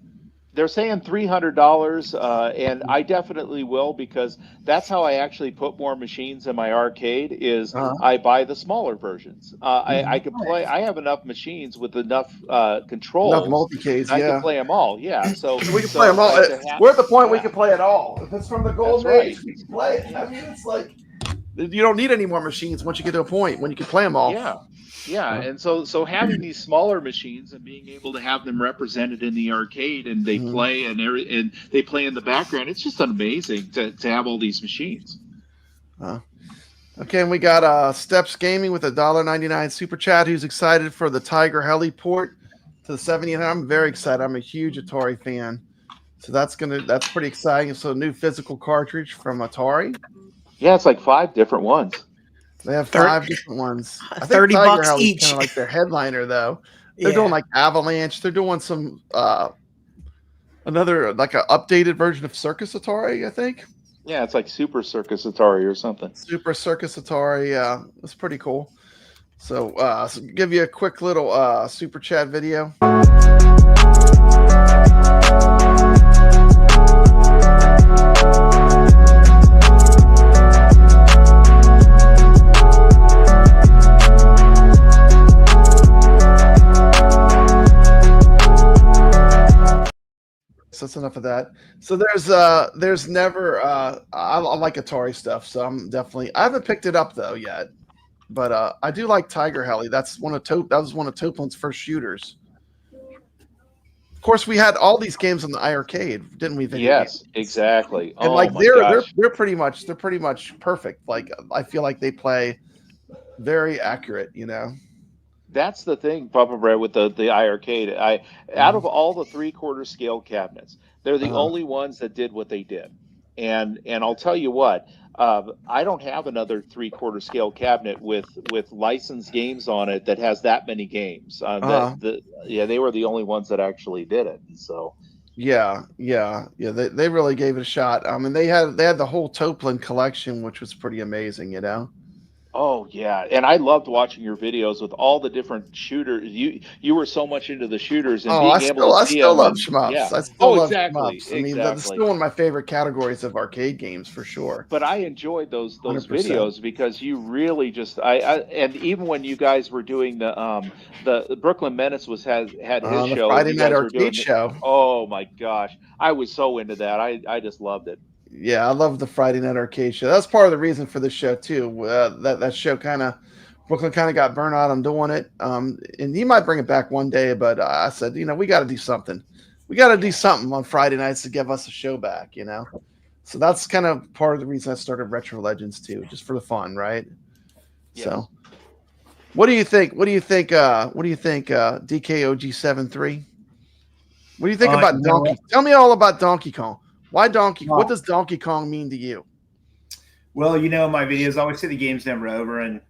They're saying $300, and I definitely will because that's how I actually put more machines in my arcade. Is I buy the smaller versions. I can play. I have enough machines with enough controls. Enough multi-cades, I can play them all. Yeah, so we can play them all. We're at the point we can play it all. If it's from the golden age, we can play it. I mean, it's like you don't need any more machines once you get to a point when you can play them all. Yeah, and so having these smaller machines and being able to have them represented in the arcade and they play and they play in the background, it's just amazing to have all these machines. Okay, and we got Steps Gaming with a $1.99 super chat who's excited for the Tiger Heli port to the 70. I'm very excited. I'm a huge Atari fan, so that's pretty exciting. So new physical cartridge from Atari. Yeah, it's like 5 different ones. They have 5 different ones. I think $30 each. Kind of like their headliner, though. They're doing like Avalanche. They're doing some another like an updated version of Circus Atari, I think. Yeah, it's like Super Circus Atari or something. Super Circus Atari. Yeah, that's pretty cool. So, give you a quick little super chat video. So that's enough of that. So there's never I like Atari stuff, so I haven't picked it up though yet, but I do like Tiger Heli. That was one of Toplin's first shooters. Of course, we had all these games on the iArcade, didn't we? Yes, exactly. And they're pretty much perfect. Like I feel like they play very accurate, you know. That's the thing, Papa Brad, with the iArcade. Out of all the 3/4 scale cabinets, they're the only ones that did what they did. And I'll tell you what, I don't have another 3/4 scale cabinet with licensed games on it that has that many games. They were the only ones that actually did it. So yeah. They really gave it a shot. I mean, they had the whole Toplin collection, which was pretty amazing, you know. Oh yeah, and I loved watching your videos with all the different shooters. You were so much into the shooters and being able to see them. I still love shmups. Yeah. I still love exactly. shmups. I mean, that's still one of my favorite categories of arcade games for sure. But I enjoyed those 100%. videos because you really just and even when you guys were doing the Brooklyn Menace had his show, Friday Night Arcade Show. Oh my gosh, I was so into that. I just loved it. Yeah, I love the Friday Night Arcade Show. That's part of the reason for this show too. That show Brooklyn kind of got burnt out on doing it. And he might bring it back one day, but I said, you know, we got to do something. We got to do something on Friday nights to give us a show back, you know. So that's kind of part of the reason I started Retro Legends too, just for the fun, right? Yes. So, what do you think? DKOG73? What do you think about Donkey? Tell me all about Donkey Kong. Why Donkey? What does Donkey Kong mean to you? Well, you know, my videos always say the game's never over, and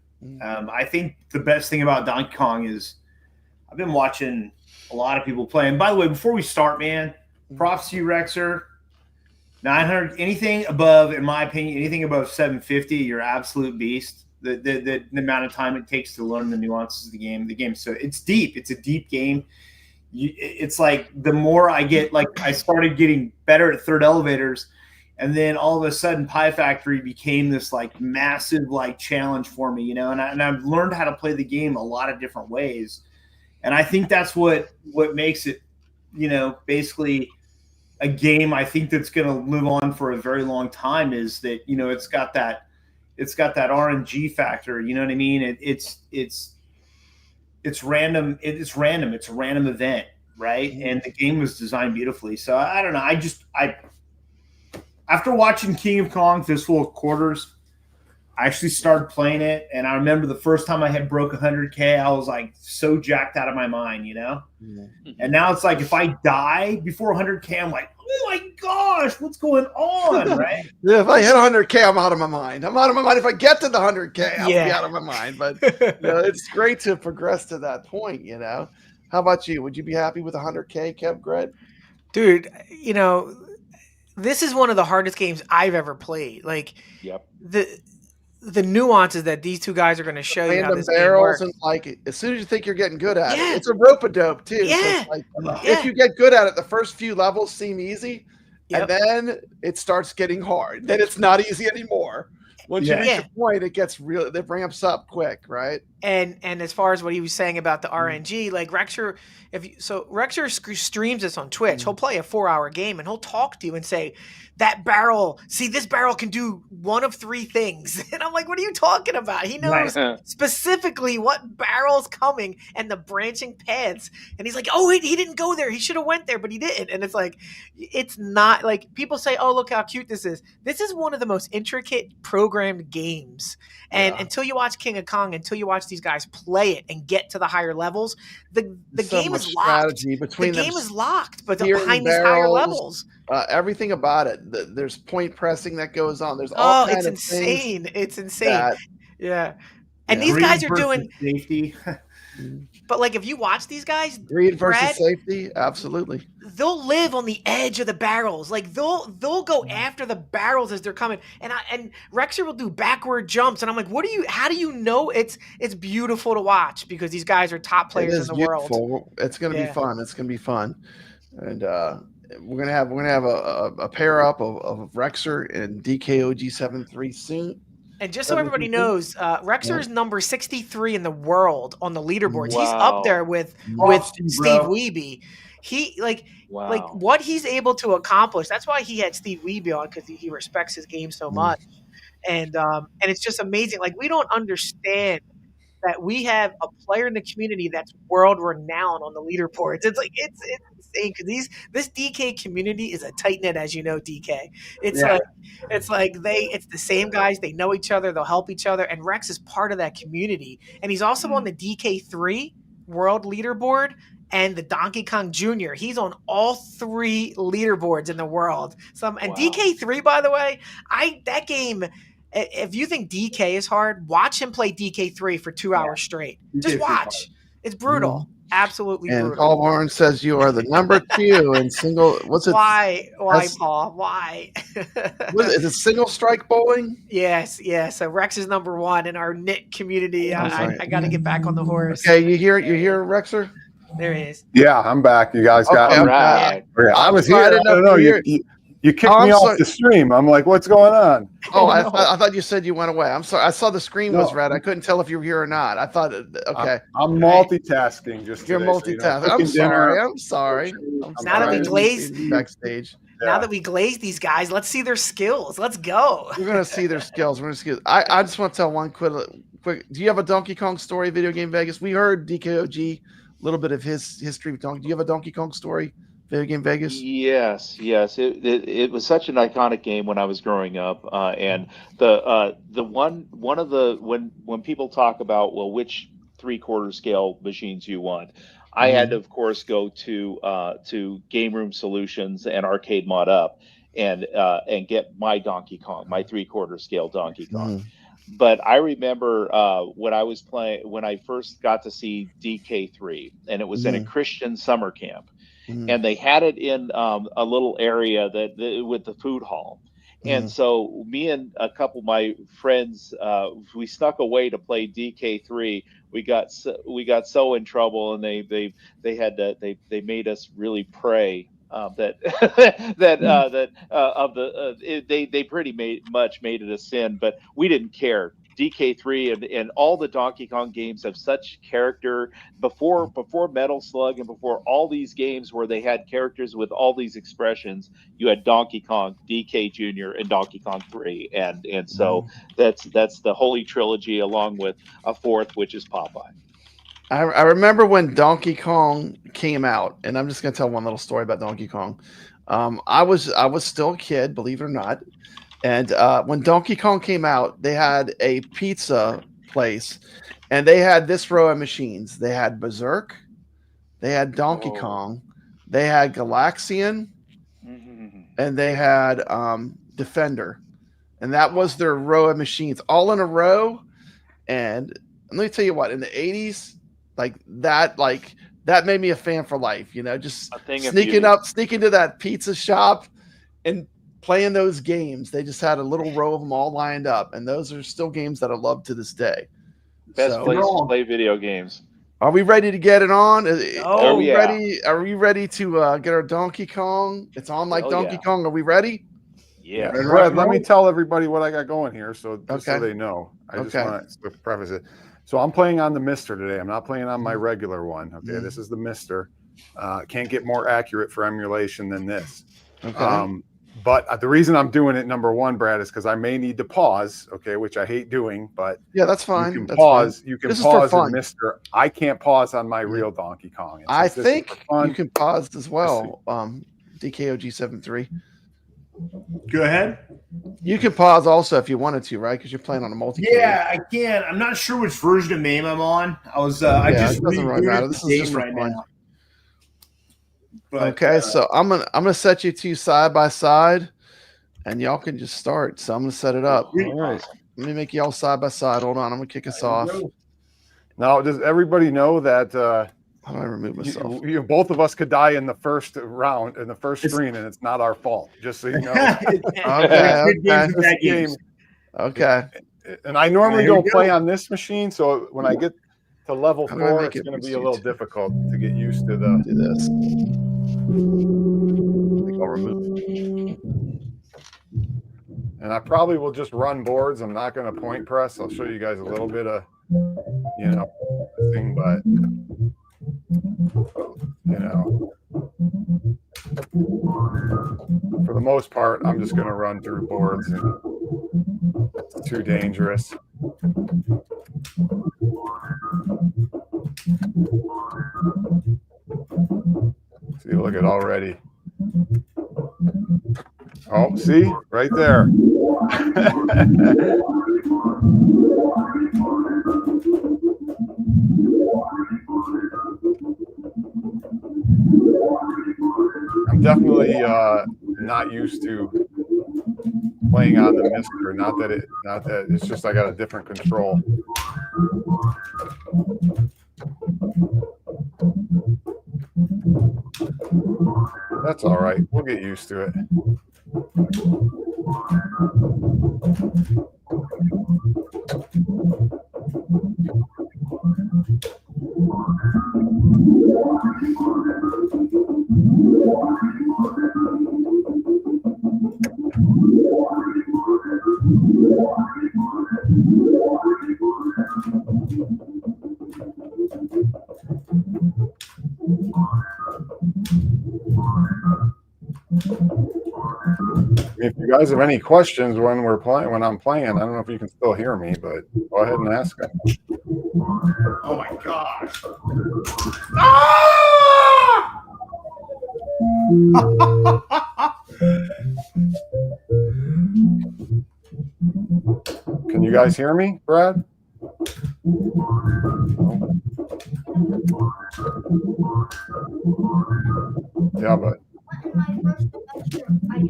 I think the best thing about Donkey Kong is I've been watching a lot of people play. And by the way, before we start, man, props to you, Rexer. 900, anything above, in my opinion, anything above 750, you're absolute beast. The amount of time it takes to learn the nuances of the game. So it's deep. It's a deep game. It's like the more I get, like I started getting better at third elevators, and then all of a sudden Pie Factory became this like massive like challenge for me, you know, and I've learned how to play the game a lot of different ways. And I think that's what makes it, you know, basically a game I think that's going to live on for a very long time, is that, you know, it's got that RNG factor, you know what I mean? It's random. It's random. It's a random event, right? And the game was designed beautifully. So I don't know. After watching King of Kong, Fistful of Quarters, I actually started playing it, and I remember the first time I had broke 100K, I was like so jacked out of my mind, you know? And now it's like if I die before 100K, I'm like, oh my gosh, what's going on, right? Yeah, if I hit 100K, I'm out of my mind. I'm out of my mind. If I get to the 100K, I'll be out of my mind. But it's great to progress to that point, you know? How about you? Would you be happy with 100K, kevgret? Dude, you know, this is one of the hardest games I've ever played. Like, the nuances that these two guys are going to show you how this game works. And like, as soon as you think you're getting good at it, it's a rope-a-dope too. Yeah. So like, if you get good at it, the first few levels seem easy, and then it starts getting hard. Then it's not easy anymore. Once you reach a point, it gets real. It ramps up quick, right? And as far as what he was saying about the RNG, like Rexer, Rexer streams this on Twitch. He'll play a 4-hour game and he'll talk to you and say, that barrel, see, this barrel can do one of 3 things. And I'm like, what are you talking about? He knows specifically what barrel's coming and the branching paths. And he's like, oh, he didn't go there. He should have went there, but he didn't. And it's like, it's not like people say, oh, look how cute this is. This is one of the most intricate programmed games. And until you watch King of Kong, until you watch these guys play it and get to the higher levels, the game is locked. The game is locked, but behind these higher levels. Everything about it. There's point pressing that goes on. There's all kinds of insane. Things it's insane. And these guys are doing safety. But like, if you watch these guys, greed versus safety, absolutely. They'll live on the edge of the barrels. Like they'll go after the barrels as they're coming. And Rexer will do backward jumps, and I'm like, how do you know it's beautiful to watch? Because these guys are top players in the world. It's gonna be fun. It's gonna be fun, and we're gonna have a pair up of Rexer and DKOG73 soon. And just so everybody knows, Rexer is number 63 in the world on the leaderboards. Wow. He's up there with Steve Wiebe. He like what he's able to accomplish. That's why he had Steve Wiebe on, because he respects his game so much. And it's just amazing. Like, we don't understand that we have a player in the community that's world renowned on the leaderboards. It's like it's insane, because this DK community is a tight knit, as you know, DK. It's the same guys. They know each other. They'll help each other. And Rex is part of that community. And he's also on the DK3 world leaderboard and the Donkey Kong Jr. He's on all 3 leaderboards in the world. DK3, by the way, that game. If you think DK is hard, watch him play DK3 for 2 hours straight. Just watch. It's brutal. Absolutely brutal. And Paul Warren says you are the number 2 in single. What's it? Why, Paul? Why? Is it single strike bowling? Yes. So Rex is number 1 in our knit community. I got to get back on the horse. Okay, you hear Rexer? There he is. Yeah, I'm back. You guys got me. Right. Yeah, I was here. I don't know. You kicked me off the stream. I'm like, what's going on? Oh, I thought you said you went away. I'm sorry. I saw the screen was red. I couldn't tell if you were here or not. I thought, okay. I'm multitasking. You're multitasking. I'm sorry. Now that we glazed backstage. Now that we glazed these guys, let's see their skills. Let's go. We're gonna see their skills. I just want to tell one quick. Do you have a Donkey Kong story, Video Game Vegas? We heard DKOG, a little bit of his history with Donkey. Do you have a Donkey Kong story? Video Game Vegas? Yes. It was such an iconic game when I was growing up, and the one of the when people talk about, well, which 3/4 scale machines you want, I had to, of course, go to Game Room Solutions and Arcade Mod Up and get my Donkey Kong, my 3/4 scale Donkey Kong. But I remember when I first got to see DK3, and it was in a Christian summer camp. And they had it in a little area with the food hall. And so me and a couple of my friends, we snuck away to play DK3. We got so in trouble, and they made us really pray they pretty much made it a sin, but we didn't care. DK3 and all the Donkey Kong games have such character. Before Metal Slug and before all these games where they had characters with all these expressions, you had Donkey Kong, DK Jr., and Donkey Kong 3, and so that's the holy trilogy, along with a 4th, which is Popeye. I remember when Donkey Kong came out, and I'm just going to tell one little story about Donkey Kong. I was still a kid, believe it or not, And when Donkey Kong came out, they had a pizza place, and they had this row of machines. They had Berserk, they had Donkey Kong, they had Galaxian, and they had Defender. And that was their row of machines, all in a row. And let me tell you what, in the 80s, that made me a fan for life. You know, just sneaking to that pizza shop and playing those games. They just had a little row of them all lined up, and those are still games that I love to this day. Best place to play video games. Are we ready to get it on? Are we yeah. ready? Are we ready to get our Donkey Kong? It's on like Donkey Kong. Are we ready? Yeah. Brad, let me tell everybody what I got going here, so they know. I just want to preface it. So I'm playing on the Mister today. I'm not playing on my regular one. Okay, this is the Mister. Can't get more accurate for emulation than this. Okay. But the reason I'm doing it, number one, Brad, is because I may need to pause. Okay, which I hate doing, but yeah, that's fine. You can pause. Fine. You can pause in Mister. I can't pause on my real Donkey Kong. I think you can pause as well. DKOG73. Go ahead. You can pause also if you wanted to, right? Because you're playing on a multi. Yeah, I can. I'm not sure which version of MAME I'm on. I was. I just it doesn't really matter. This is just right now. But, okay, so I'm gonna set you two side by side, and y'all can just start. So I'm gonna set it up. All right. Let me make y'all side by side. Hold on. I'm gonna kick us off. Now, does everybody know that? How do I remove myself? You both of us could die in the first round, in the first screen, and it's not our fault. Just so you know. Okay. And I normally don't play on this machine, so when I get to level 4, it's going to be a little difficult to get used to the. Do this. I think I'll remove it. And I probably will just run boards. I'm not going to point press. I'll show you guys a little bit of, thing, but. For the most part, I'm just going to run through boards, and it's too dangerous. See, look at already. Oh, see, right there. I'm definitely not used to playing on the Mister. Not that it's just I got a different control. That's all right. We'll get used to it. If you guys have any questions when I'm playing, I don't know if you can still hear me, but go ahead and ask them. Oh my gosh. Can you guys hear me, Brad? Yeah, but In my first semester, I had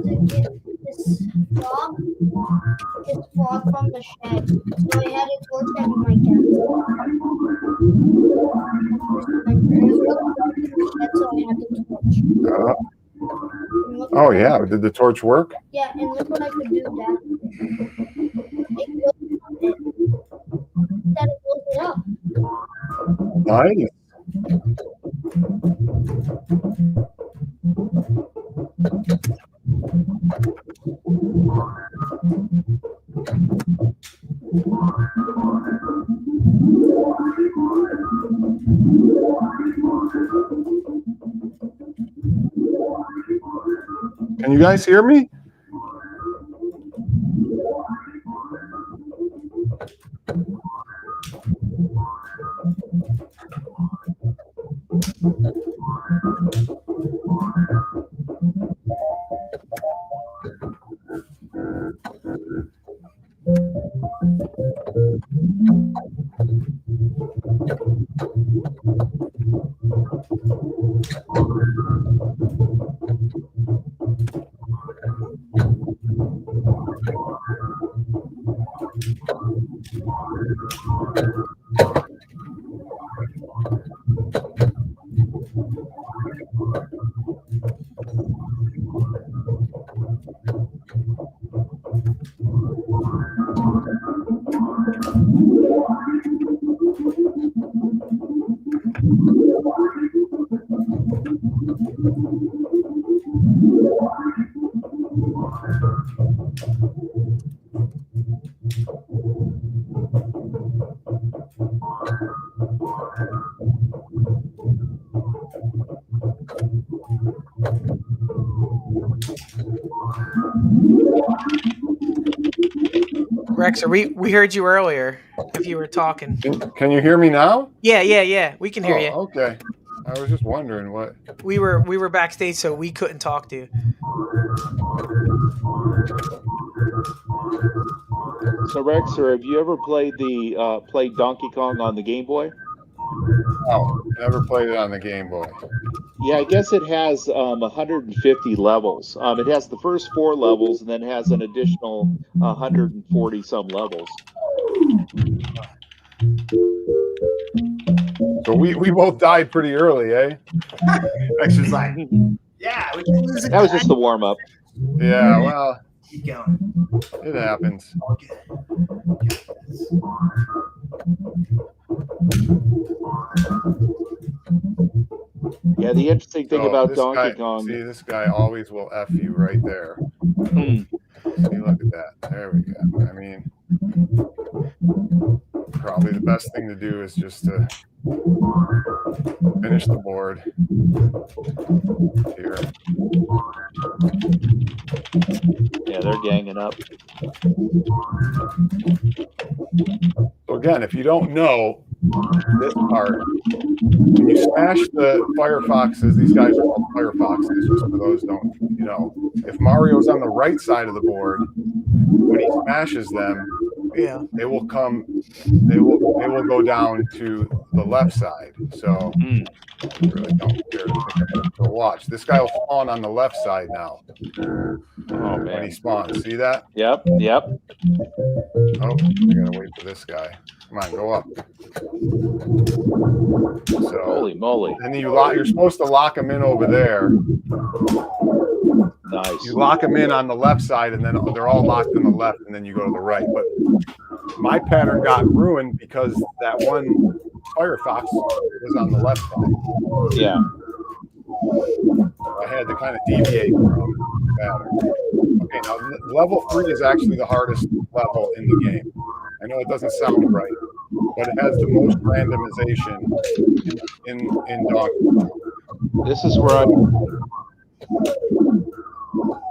to get this frog from the shed. So I had a torch and my cat. So I had the torch. Oh yeah, did the torch work? Yeah, and look what I could do, Dad. It blows it up. Nice. Can you guys hear me? Rexer, we heard you earlier. If you were talking. Can you hear me now? Yeah. We can hear you. Okay. I was just wondering what. We were backstage, so we couldn't talk to you. So Rexer, have you ever played played Donkey Kong on the Game Boy? Oh, never played it on the Game Boy. Yeah, I guess it has 150 levels. It has the first 4 levels, and then has an additional 140 some levels. So we both died pretty early, eh? Rexer's like, yeah, we can lose a That was guy. just the warm up. Yeah, well, Keep going. it happens. Yeah, the interesting thing about this Donkey guy, Kong. See, this guy always will F you right there. Hmm. See, look at that. There we go. I mean, probably the best thing to do is just to finish the board here. Yeah, they're ganging up. So again, if you don't know this part, when you smash the Firefoxes, these guys are called Firefoxes, just for those who don't, you know. If Mario's on the right side of the board, when he smashes them, Yeah. they will go down to the left side. So I really don't care to think about it. So watch. This guy will spawn on the left side now. Oh When man. he spawns. See that? Yep. Oh, I gotta wait for this guy. Come on, go up. So Holy moly. and then you're supposed to lock him in over there. Nice. You lock them in on the left side, and then they're all locked on the left, and then you go to the right. But my pattern got ruined because that one Firefox was on the left side. Yeah. I had to kind of deviate from the pattern. Okay, now level 3 is actually the hardest level in the game. I know it doesn't sound right, but it has the most randomization in Donkey Kong. This is where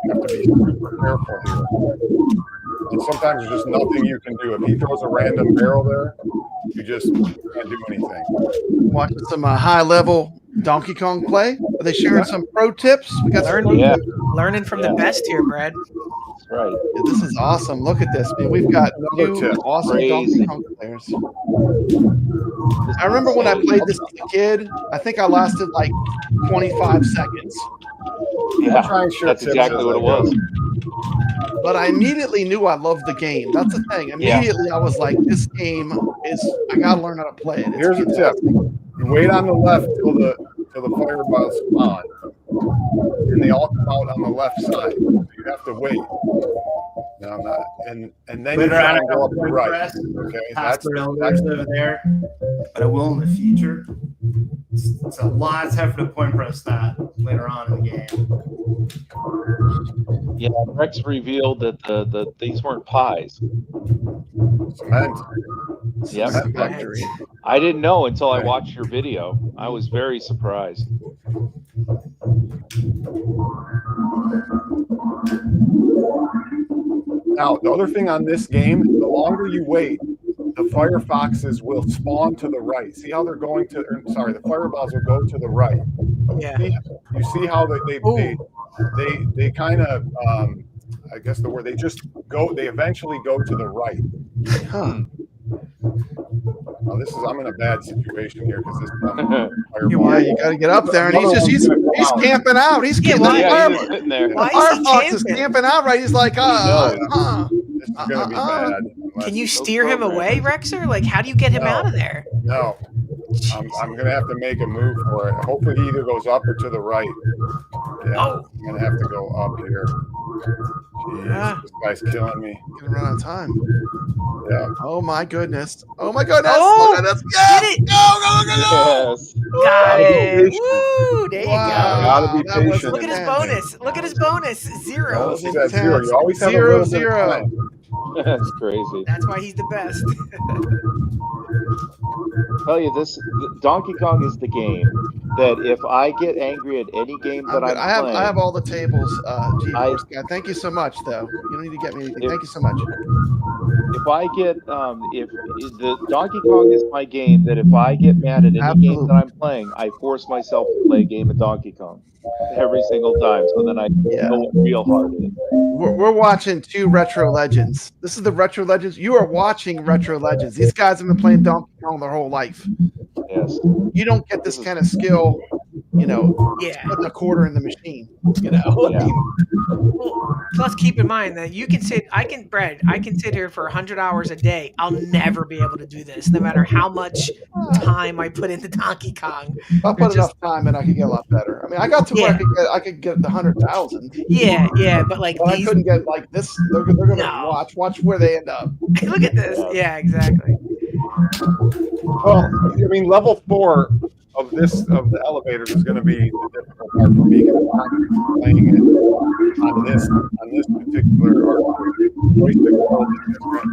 You have to be super careful here. And sometimes there's just nothing you can do. If he throws a random barrel there, you just can't do anything. Watching some high-level Donkey Kong play. Are they sharing some pro tips? We got some pro Yeah. tips. Learning from the best here, Brad. That's right. Yeah, this is awesome. Look at this, man. We've got Another two tip. awesome Crazy. Donkey Kong players. I remember when I played this as a kid, I think I lasted like 25 seconds. Yeah. Try and share That's tips exactly as what I it was. But I immediately knew I loved the game. That's the thing. Immediately I was like, this game is, I got to learn how to play it. It's Here's a tip. You wait on the left till the fireballs spawn. And they all come out on the left side. So you have to wait. No, I'm not. And then you try and go up the right. Okay, Past the elevators over there, but I will in the future. It's a lot tougher to point press that later on in the game. Yeah, Rex revealed that these weren't pies. Cement. Yep. Cement factory. I didn't know until I watched your video. I was very surprised. Now, the other thing on this game, the longer you wait, the Firefoxes will spawn to the right. See how they're going to, the fireballs will go to the right. Yeah. You see how they kind of, I guess the word, they eventually go to the right. Huh. Now I'm in a bad situation here because this Yeah, fireball. you got to get up there, and he's camping out. He's getting why- Yeah, he's the sitting there. Why is he Firefox is camping? camping out, right? He's like, This is going to be bad. Can you unless- steer him away, Rexer? Like, how do you get him No. out of there? No. I'm going to have to make a move for it. Hopefully he either goes up or to the right. Yeah, Oh. I'm going to have to go up here. Jeez, this guy's killing me. Gonna run out of time. Yeah. Oh my goodness. Oh my goodness. Oh, Look at this. Yes! did it. Go. Yes. Got Gotta be it. patient. Woo! There you Wow. Gotta be That was patient. go. Look at his intense. bonus. Look at his bonus. Don't Zero. was see that zero. intense. You always have a Zero, little bit of zero. time. That's crazy. That's why he's the best. Tell you this, Donkey Kong is the game that if I get angry at any game that I'm playing, I have all the tables, G-Force guy. Thank you so much, though. You don't need to get me anything. Thank you so much. if I get if the Donkey Kong is my game that if I get mad at any game that I'm playing, I force myself to play a game of Donkey Kong every single time. So then I go real hard at it. We're watching 2 Retro Legends. This is the Retro Legends. You are watching Retro Legends. These guys have been playing Donkey Kong their whole life. Yes. You don't get this kind of skill, putting a quarter in the machine. Yeah. Well, plus, keep in mind that I can sit here for 100 hours a day. I'll never be able to do this, no matter how much time I put into Donkey Kong. If I put enough time in, I could get a lot better. I mean, I got to where I could get the 100,000. Yeah, but like I couldn't get like this. They're gonna watch where they end up. Look at this. Yeah, exactly. Well, I mean, level 4 of the elevators is going to be the difficult part for me because I'm playing it on this particular joystick a little bit different.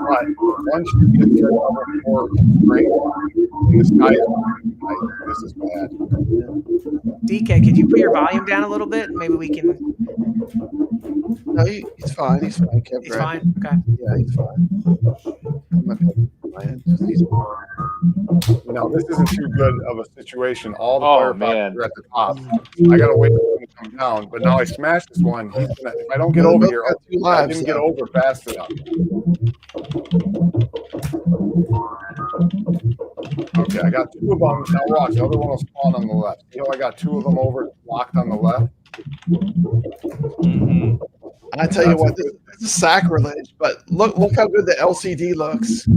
But once you get to level 4 strength in the sky, this is bad. DK, could you put your volume down a little bit? Maybe we can. No, he's fine. He's fine. He's fine. Okay. Yeah, he's fine. No, this isn't too good of a situation. All the firefighters are at the top. I gotta wait for him to come down. But now I smashed this one. If I don't get over here, I didn't get over fast enough. Okay, I got 2 of them. Now watch, the other one will spawn on the left. You know, I got 2 of them over locked on the left. Mm-hmm. I tell you what, this is sacrilege. But look how good the LCD looks.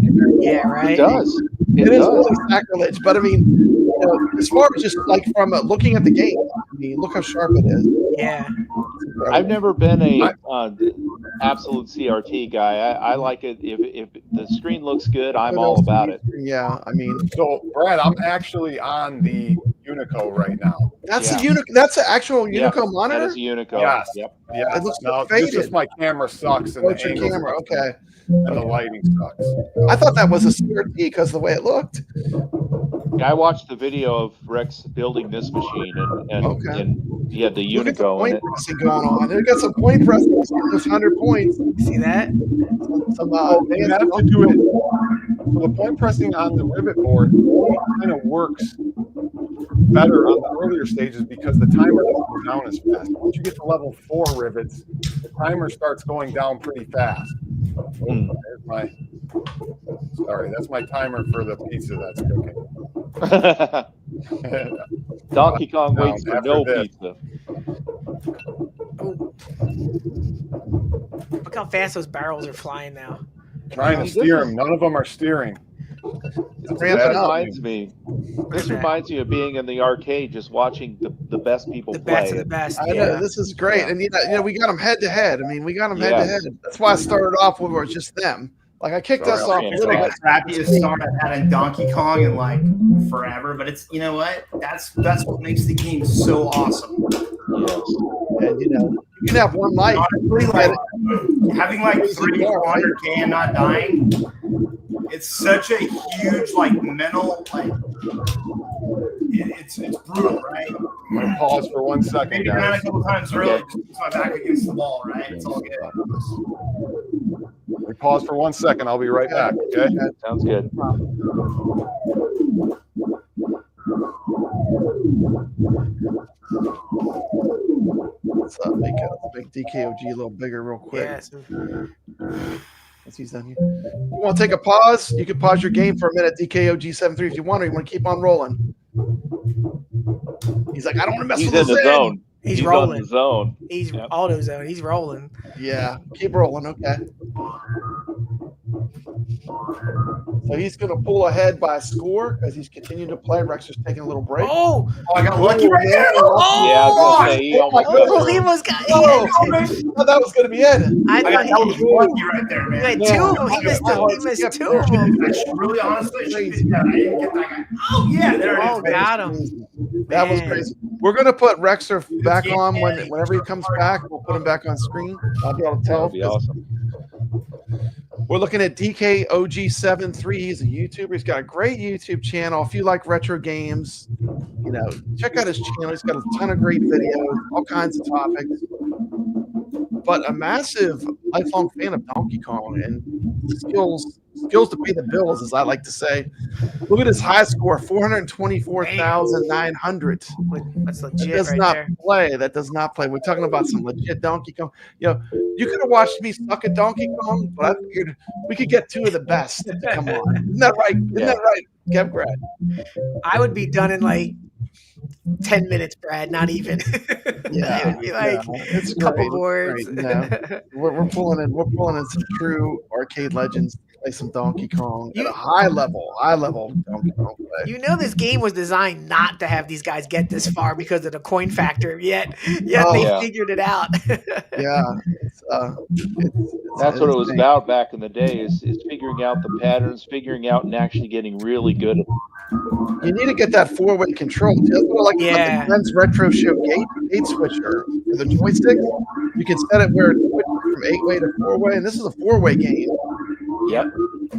Yeah, right. It does. It is really sacrilege. But I mean, as far as just like from looking at the game, I mean, look how sharp it is. Yeah. I've never been a absolute CRT guy. I like it if the screen looks good. I'm all about it. Yeah, I mean, so Brad, I'm actually on the Unico right now. That's That's the actual Unico monitor. That is a Unico. Yes. Yep. Yeah. It looks no, faded. it's just my camera sucks and the your camera. Okay. And the lighting sucks. I thought that was a CRT because of the way it looked. I watched the video of Rex building this machine and he had the Look at the Unico in point it. pressing going on. They got some point pressing. Those 100 points. See that? You have to do it. So the point pressing on the rivet board kind of works better on the earlier stages because the timer doesn't go down as fast. Once you get to level 4 rivets, the timer starts going down pretty fast. Oh, there's my. Sorry, that's my timer for the pizza that's cooking. Donkey Kong waits for no pizza. Look how fast those barrels are flying now. Trying to steer them. None of them are steering. This reminds me of being in the arcade, just watching the best people play. The best. I know, this is great, and we got them head to head. I mean, we got them head to head. That's why I started off with just them. Like I kicked us off a little bit. Crappiest start I've had in Donkey Kong in like forever, but it's what that's what makes the game so awesome. And you can have one life. Honestly, like having like 300-400K and not dying. It's such a huge mental it's brutal, right? I'm gonna pause for 1 second, Maybe guys. around a couple times early, just puts my back against the wall, right? It's all good. We pause for 1 second. I'll be right back. Okay. Sounds good. Let's make DKOG a little bigger real quick. Yes. Once he's done here. You want to take a pause? You can pause your game for a minute, DKOG73 if you want, or you want to keep on rolling. He's like, I don't want to mess He's with in the zone. He's rolling. on the zone. He's auto zone. He's rolling. Yeah, keep rolling. Okay. So he's going to pull ahead by a score because he's continuing to play. Rexer's taking a little break. Oh, I got lucky right there. oh, Yeah, I was gonna say he almost got oh, through. he was got. Oh, I thought that was going to be it. I That was thought lucky right there, he man. had Yeah. two of them. He missed two of them. Really, honestly, I didn't get that guy. Oh, yeah, there it Oh, is. man. got him. That was Man. crazy. We're going to put Rexer back on whenever he comes back. We'll put him back on screen. I'll be able to tell. That'd be awesome. We're looking at DKOG73. He's a YouTuber. He's got a great YouTube channel. If you like retro games, you know, check out his channel. He's got a ton of great videos, all kinds of topics. But a massive lifelong fan of Donkey Kong and skills to pay the bills, as I like to say. Look at his high score, 424,900. That's That legit does right not there. play. That does not play. We're talking about some legit Donkey Kong. You know, you could have watched me suck at Donkey Kong, but I figured we could get two of the best to come on. Isn't that right? Isn't that right, kevgret? I would be done in like 10 minutes, Brad. Not even. Yeah, it would be like it's a couple great. boards. It's great. No, we're pulling in some true arcade legends to play some Donkey Kong at a high level Donkey Kong play. You know this game was designed not to have these guys get this far because of the coin factor. Yet Oh, they yeah. figured it out. Yeah, That's what it was insane. about back in the day is figuring out the patterns, figuring out and actually getting really good at it. You need to get that four-way control. That's what I like about the Men's Retro Show gate switcher for the joystick. You can set it where it switches from 8-way to 4-way, and this is a 4-way game. Yep.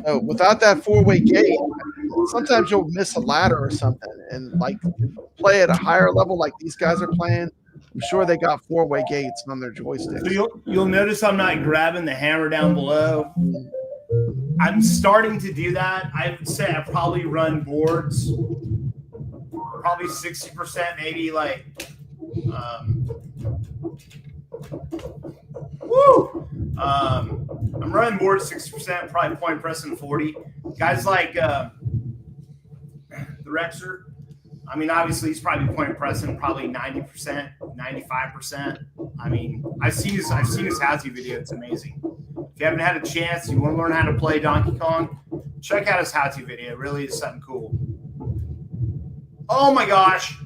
So without that 4-way gate, sometimes you'll miss a ladder or something, and like play at a higher level like these guys are playing. I'm sure they got 4-way gates on their joysticks. So you'll notice I'm not grabbing the hammer down below. I'm starting to do that. I would say I probably run boards, probably 60%, maybe like, I'm running boards 60%, probably point pressing 40. Guys like the Rexer, I mean, obviously he's probably point pressing probably 90%, 95%. I mean, I've seen his how-to video. It's amazing. If you haven't had a chance, you want to learn how to play Donkey Kong, check out his how-to video. It really is something cool. Oh my gosh!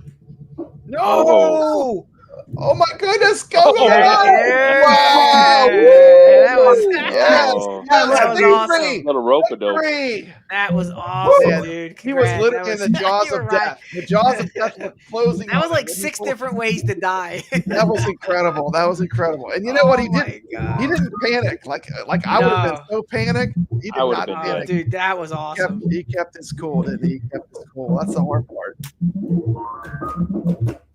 No! Oh my goodness! Go! Oh, yeah. Wow! That was That was awesome. Little rope-a-dope. That was awesome, Man, dude. he was Congrats. literally in the jaws You were of right. death. The jaws of death were closing. That was on like him. 6 different ways to die. That was incredible. That was incredible. And you know what he did? my God. He didn't panic. Like I would have been so panicked. He did I would not have been panic. Dude, that was awesome. He kept his cool, didn't he? He kept his cool. That's the hard part.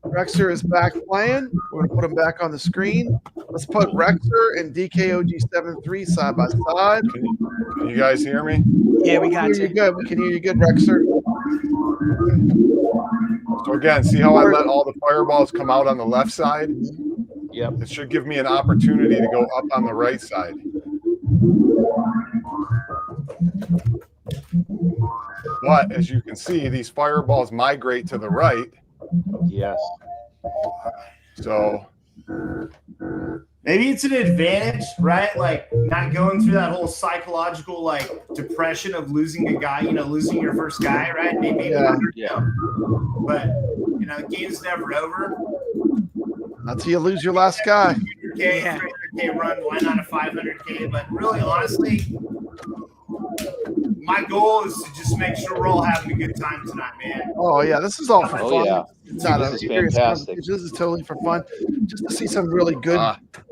Rexer is back playing. We're going to put him back on the screen. Let's put Rexer and DKOG73 side by side. Can you guys hear me? Yeah, we We got can hear you you. good. We can hear you good, Rexer. So again, see how I let all the fireballs come out on the left side? Yep. It should give me an opportunity to go up on the right side. But as you can see, these fireballs migrate to the right. Yes. So Maybe it's an advantage, right? Like not going through that whole psychological like depression of losing a guy, losing your first guy, right? Maybe Yeah. But the game's never over. Until you lose your last guy. 300K, 300K run, why not a 500K? But really, honestly, my goal is to just make sure we're all having a good time tonight, man. Oh yeah, this is all for Oh, fun. yeah. It's not This a is serious fantastic. competition. This is totally for fun. Just to see some really good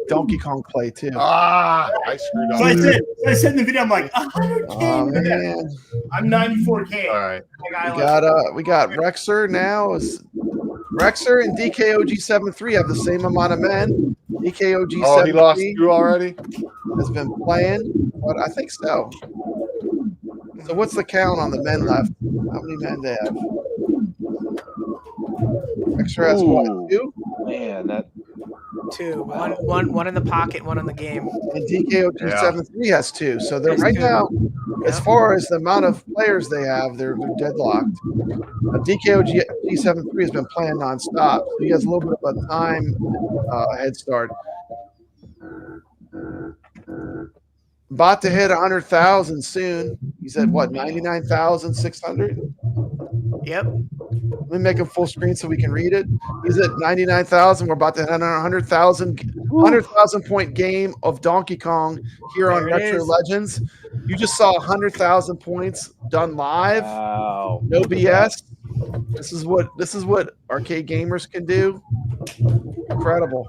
Donkey Kong play too. I screwed up. So there. I said in the video, I'm like, 100K. Oh man. I'm 94K. All right. We got Rexer now. Rexer and DKOG73 have the same amount of men. DKOG73 Oh, he lost you already? has been playing, but I think so. So what's the count on the men left? How many men they have? Rexer has what, Ooh. 2? Man, that 2. One in the pocket, one on the game. And DKOG73 has 2. So they're Has right 2. now, as far as the amount of players they have, they're deadlocked. DKOG73 has been playing nonstop. So he has a little bit of a time head start. About to hit 100,000 soon. He's at what, 99,600? Yep. Let me make him full screen so we can read it. He's at 99,000. We're about to hit 100,000 point game of Donkey Kong here on Retro Legends. You just saw 100,000 points done live. Wow. No BS. This is what arcade gamers can do. Incredible.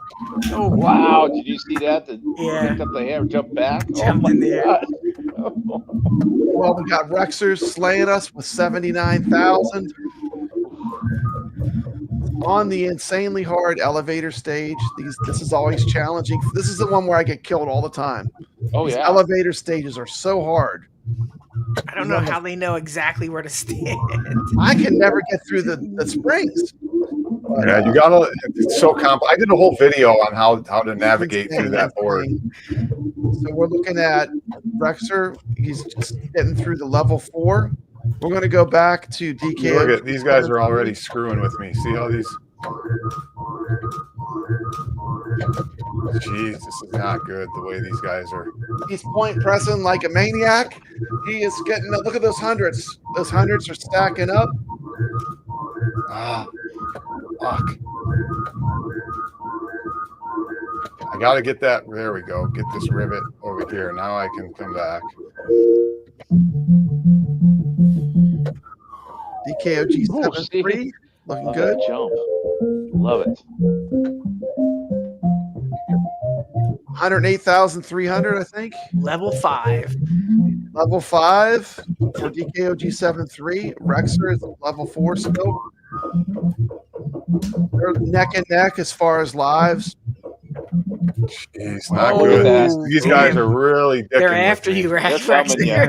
Oh wow! Did you see that? Yeah. Picked up the hammer, jumped back. Jumped in the air. Well, we got Rexers slaying us with 79,000 on the insanely hard elevator stage. This is always challenging. This is the one where I get killed all the time. Oh These yeah. elevator stages are so hard. I don't know how they know exactly where to stand. I can never get through the springs. Yeah, you gotta. It's so I did a whole video on how to navigate through that board. So we're looking at Rexer. He's just getting through the level 4. We're going to go back to DK. Look at these guys are already screwing with me. See how these? Jeez, this is not good. The way these guys are. He's point pressing like a maniac. He is getting. Look at those hundreds. Those hundreds are stacking up. Ah, fuck. I got to get that. There we go. Get this rivet over here. Now I can come back. DKOG73 looking good. Jump. Love it. 108,300, I think. Level 5. Level 5 for DKOG73. Rexer is level 4 still. They're neck and neck as far as lives. Jeez, not good. These guys are really dicking. They're after you, Rexer.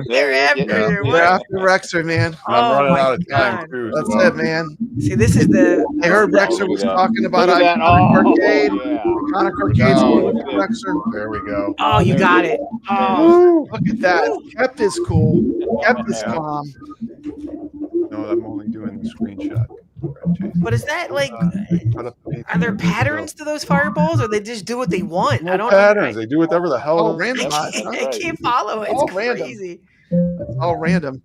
They're after you. They're after Rexer, man. I'm running out of time, too. That's it, man. See, this is the. I heard Rexer was talking about Iconic Arcade. Iconic Arcade's going with Rexer. There we go. Oh, you got it. Oh, look at that. Kept is cool. Kept is calm. No, I'm only doing the screenshot. But is that like? Are there patterns to those fireballs, or they just do what they want? No I don't patterns. know. They do whatever the hell. Random. I can't follow it. It's crazy. It's all random.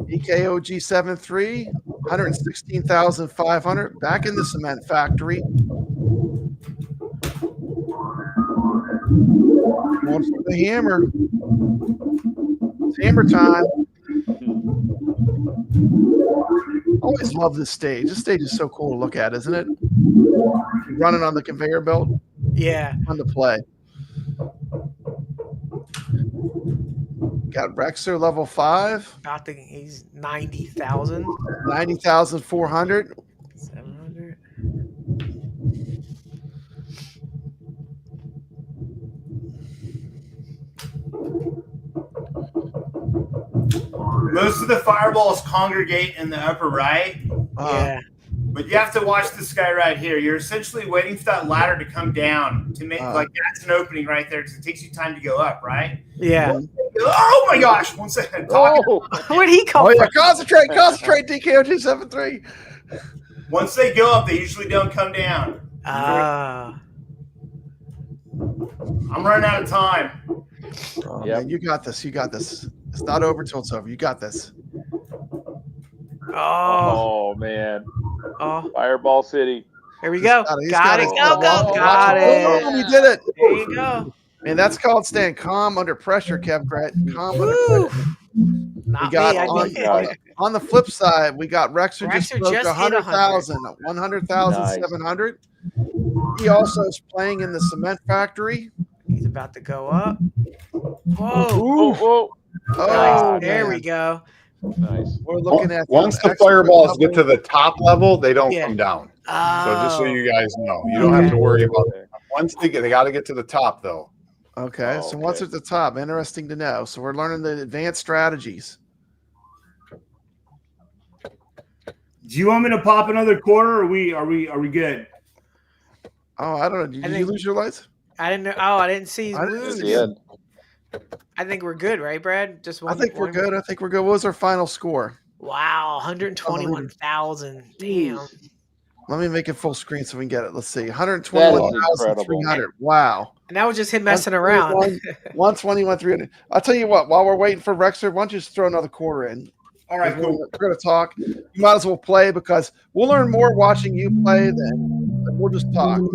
DKOG73, 116,500. Back in the cement factory. Going for the hammer. It's hammer time. Always love this stage. This stage is so cool to look at, isn't it? Running on the conveyor belt. Yeah. Fun to play. Got Rexer level 5. I think he's 90,000. 90,400. 700. Most of the fireballs congregate in the upper right. Yeah. But you have to watch this guy right here. You're essentially waiting for that ladder to come down to make like that's an opening right there because it takes you time to go up, right? Yeah. Oh my gosh! 1 second. Where'd he come from? Concentrate, DKOG73. Once they go up, they usually don't come down. Ah. I'm running out of time. Oh, man, you got this. You got this. It's not over till it's over. You got this. Oh man. Oh. Fireball City. Here we go. Got it. Go. Got it. Oh, you did it. There you go. And that's called staying calm under pressure, kevgret. Calm under pressure. Not we got me. on the flip side, we got Rexer just Rexer broke just 100,000, 100,700. He also is playing in the cement factory. He's about to go up. Whoa. Whoa. Oh, there we go. Nice. We're looking at once the fireballs get to the top level, they don't come down. Oh. So just so you guys know, you don't have to worry about it. Once they got to get to the top though. Okay, so once at the top, interesting to know. So we're learning the advanced strategies. Do you want me to pop another quarter? Or are we good? Oh, I don't know. Did you lose your lights? I didn't know. Oh, I didn't see his lose. Yeah. I think we're good, right, Brad? Just one. I think we're good. What was our final score? Wow, 121,000. Damn. Let me make it full screen so we can get it. Let's see. 121,300. Wow. And that was just him messing around. 121, 300. I'll tell you what, while we're waiting for Rexer, why don't you just throw another quarter in? All right, cool. We're going to talk. You might as well play because we'll learn more watching you play than we'll just talk. So,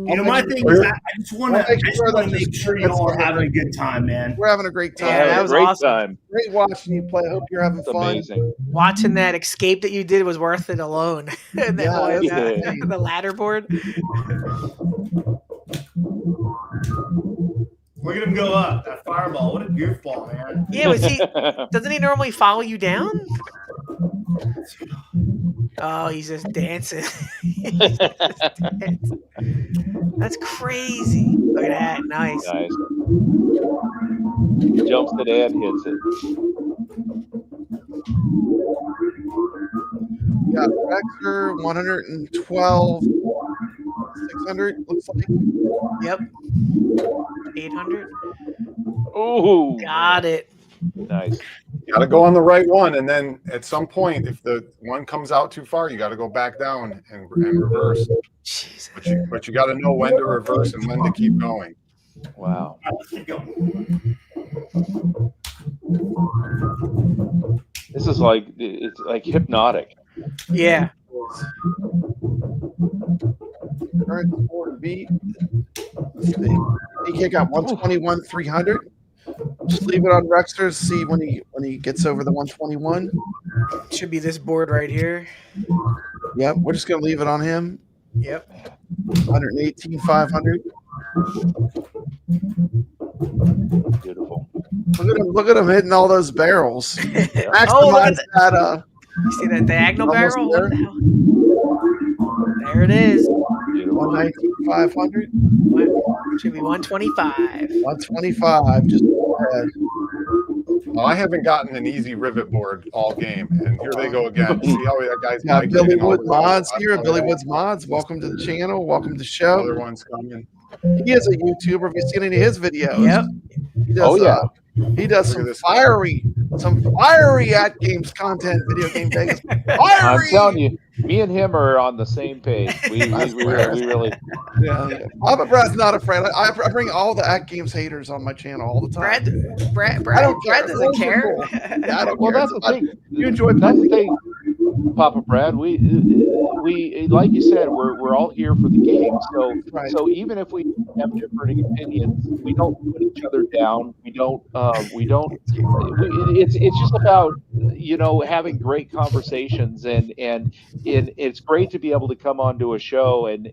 you know, my thing is, I just want to make sure you all are having a good time, man. We're having a great time. Yeah, that was great awesome. time. Great watching you play. I hope you're having fun. Amazing. Watching that escape that you did was worth it alone. Yeah, the ladder board. Look at him go up. That fireball. What a goofball, man. Yeah, doesn't he normally follow you down? Oh, he's just dancing. He's just dancing. That's crazy. Look at that. Nice. Nice. He jumps it and hits it. Got Rexer 112, 600 looks like. Yep. 800. Ooh. Got it. Nice. You got to go on the right one, and then at some point, if the one comes out too far, you got to go back down and reverse. Jesus. But you got to know when to reverse and when to keep going. Wow. This is like, it's like hypnotic. Yeah. Current score to beat. Let's see. DK got 121, 300. Just leave it on Rexer. See when he gets over the 121. Should be this board right here. Yep, we're just gonna leave it on him. Yep. 118, 500. Beautiful. Look at him hitting all those barrels. Oh, look at Maximize that. You see that diagonal Almost barrel? there. What the hell? There it is. Beautiful. 119, 500. Should be 125. 125. Just go ahead. Well, I haven't gotten an easy rivet board all game, and here they go again. See how that guy's Got Billy hitting all Woods the Mods balls. here. Billy Woods Mods, welcome to the channel. Welcome to the show. Other one's coming. He is a YouTuber. Have you seen any of his videos? Yep. He does, Oh, yeah. He does Look at some fiery at games content, video game Vegas. Fiery! I'm telling you, me and him are on the same page. We really. Yeah. Papa Brad's not afraid. I bring all the at games haters on my channel all the time. Brad Brad doesn't care. Yeah, I don't Well, care. that's the thing. You enjoy That's the playing. thing, Papa Brad. We like you said, we're all here for the game. So Right. so even if we have differing opinions, we don't put each other down. We don't. It's just about having great conversations, and it's great to be able to come onto a show and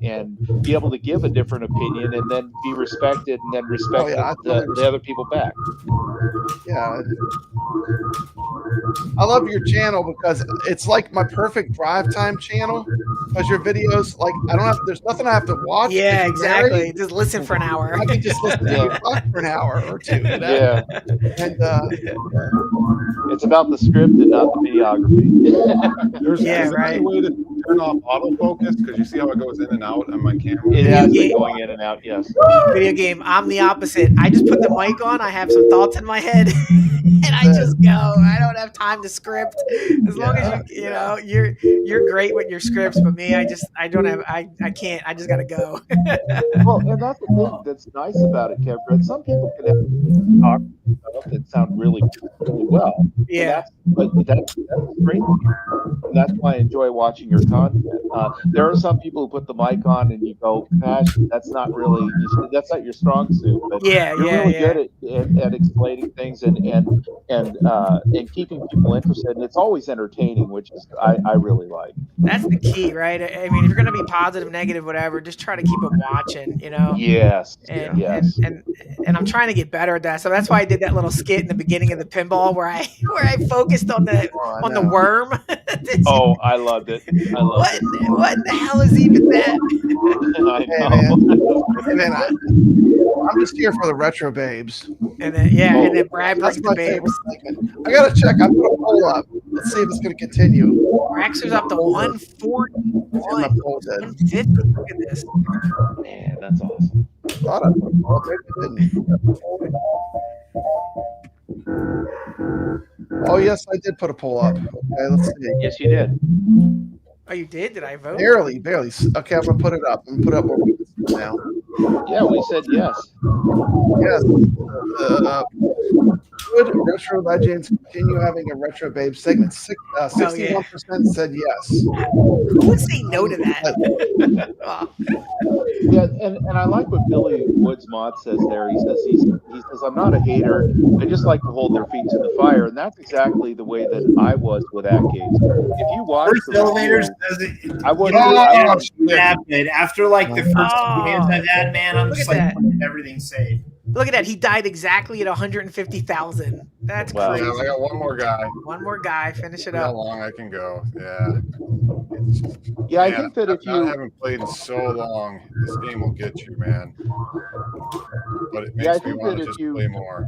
be able to give a different opinion and then be respected and then respect the other people back. Yeah. I love your channel because it's like my perfect drive time channel. Because your videos, like, there's nothing I have to watch. Yeah, It's exactly. very- Just listen for an hour. I can just listen to you talk for an hour or two. You know? Yeah, And it's about the script and not the videography. There's Yeah, is there right. any way to turn off autofocus? Because you see how it goes in and out on my camera? It has Yeah. been going in and out. Yes. Video game. I'm the opposite. I just put the mic on. I have some thoughts in my head, and I just go. I don't have time to script. As long as you're great with your scripts, but me, I don't have. I can't. I just gotta go. Well, and that's the thing that's nice about it, kevgret. Some people can have talk stuff that sound really, really well. Yeah. But that's great. And that's why I enjoy watching your content. There are some people who put the mic on and you go, gosh, that's not your strong suit. But you're really good at explaining things and keeping people interested. And it's always entertaining, which is I really like. That's the key, right? I mean, if you're gonna be positive, negative, whatever, just try to keep them watching. Yes. And, yes. and I'm trying to get better at that. So that's why I did that little skit in the beginning of the pinball where I focused on the worm. Oh, I loved it. What in the hell is even that? I Hey, man, I'm just here for the retro babes. And then Brad That's brings my the babes. favorite segment. I gotta check. I'm gonna pull up. Let's see if it's gonna continue. Rexer's up to 141. My poll did. 150. Look at this. Man, that's awesome. Thought I put a poll, maybe I didn't. Oh yes, I did put a poll up. Okay, let's see. Yes, you did. Oh, you did? Did I vote? Barely. Okay, I'm gonna put it up. I'm gonna put up where we now. Yeah, we said yes. Yes. Would Retro Legends continue having a Retro Babe segment? 61% said yes. Who would say no to that? Oh. Yeah, and I like what Billy Woods Mod says there. He says I'm not a hater. I just like to hold their feet to the fire, and that's exactly the way that I was with Arcades. If you watch First the elevators, review, I was after like the first two games I've had, man, I'm Look just at like everything's safe. Look at that. He died exactly at 150,000. That's Wow. crazy. Yeah, I got one more guy. One more guy. Finish it How up. long I can go? Yeah. Yeah, I Man, think that if I you haven't played in so long, this game will get you, man. But it Yeah, I makes me think want that to if just you- play more.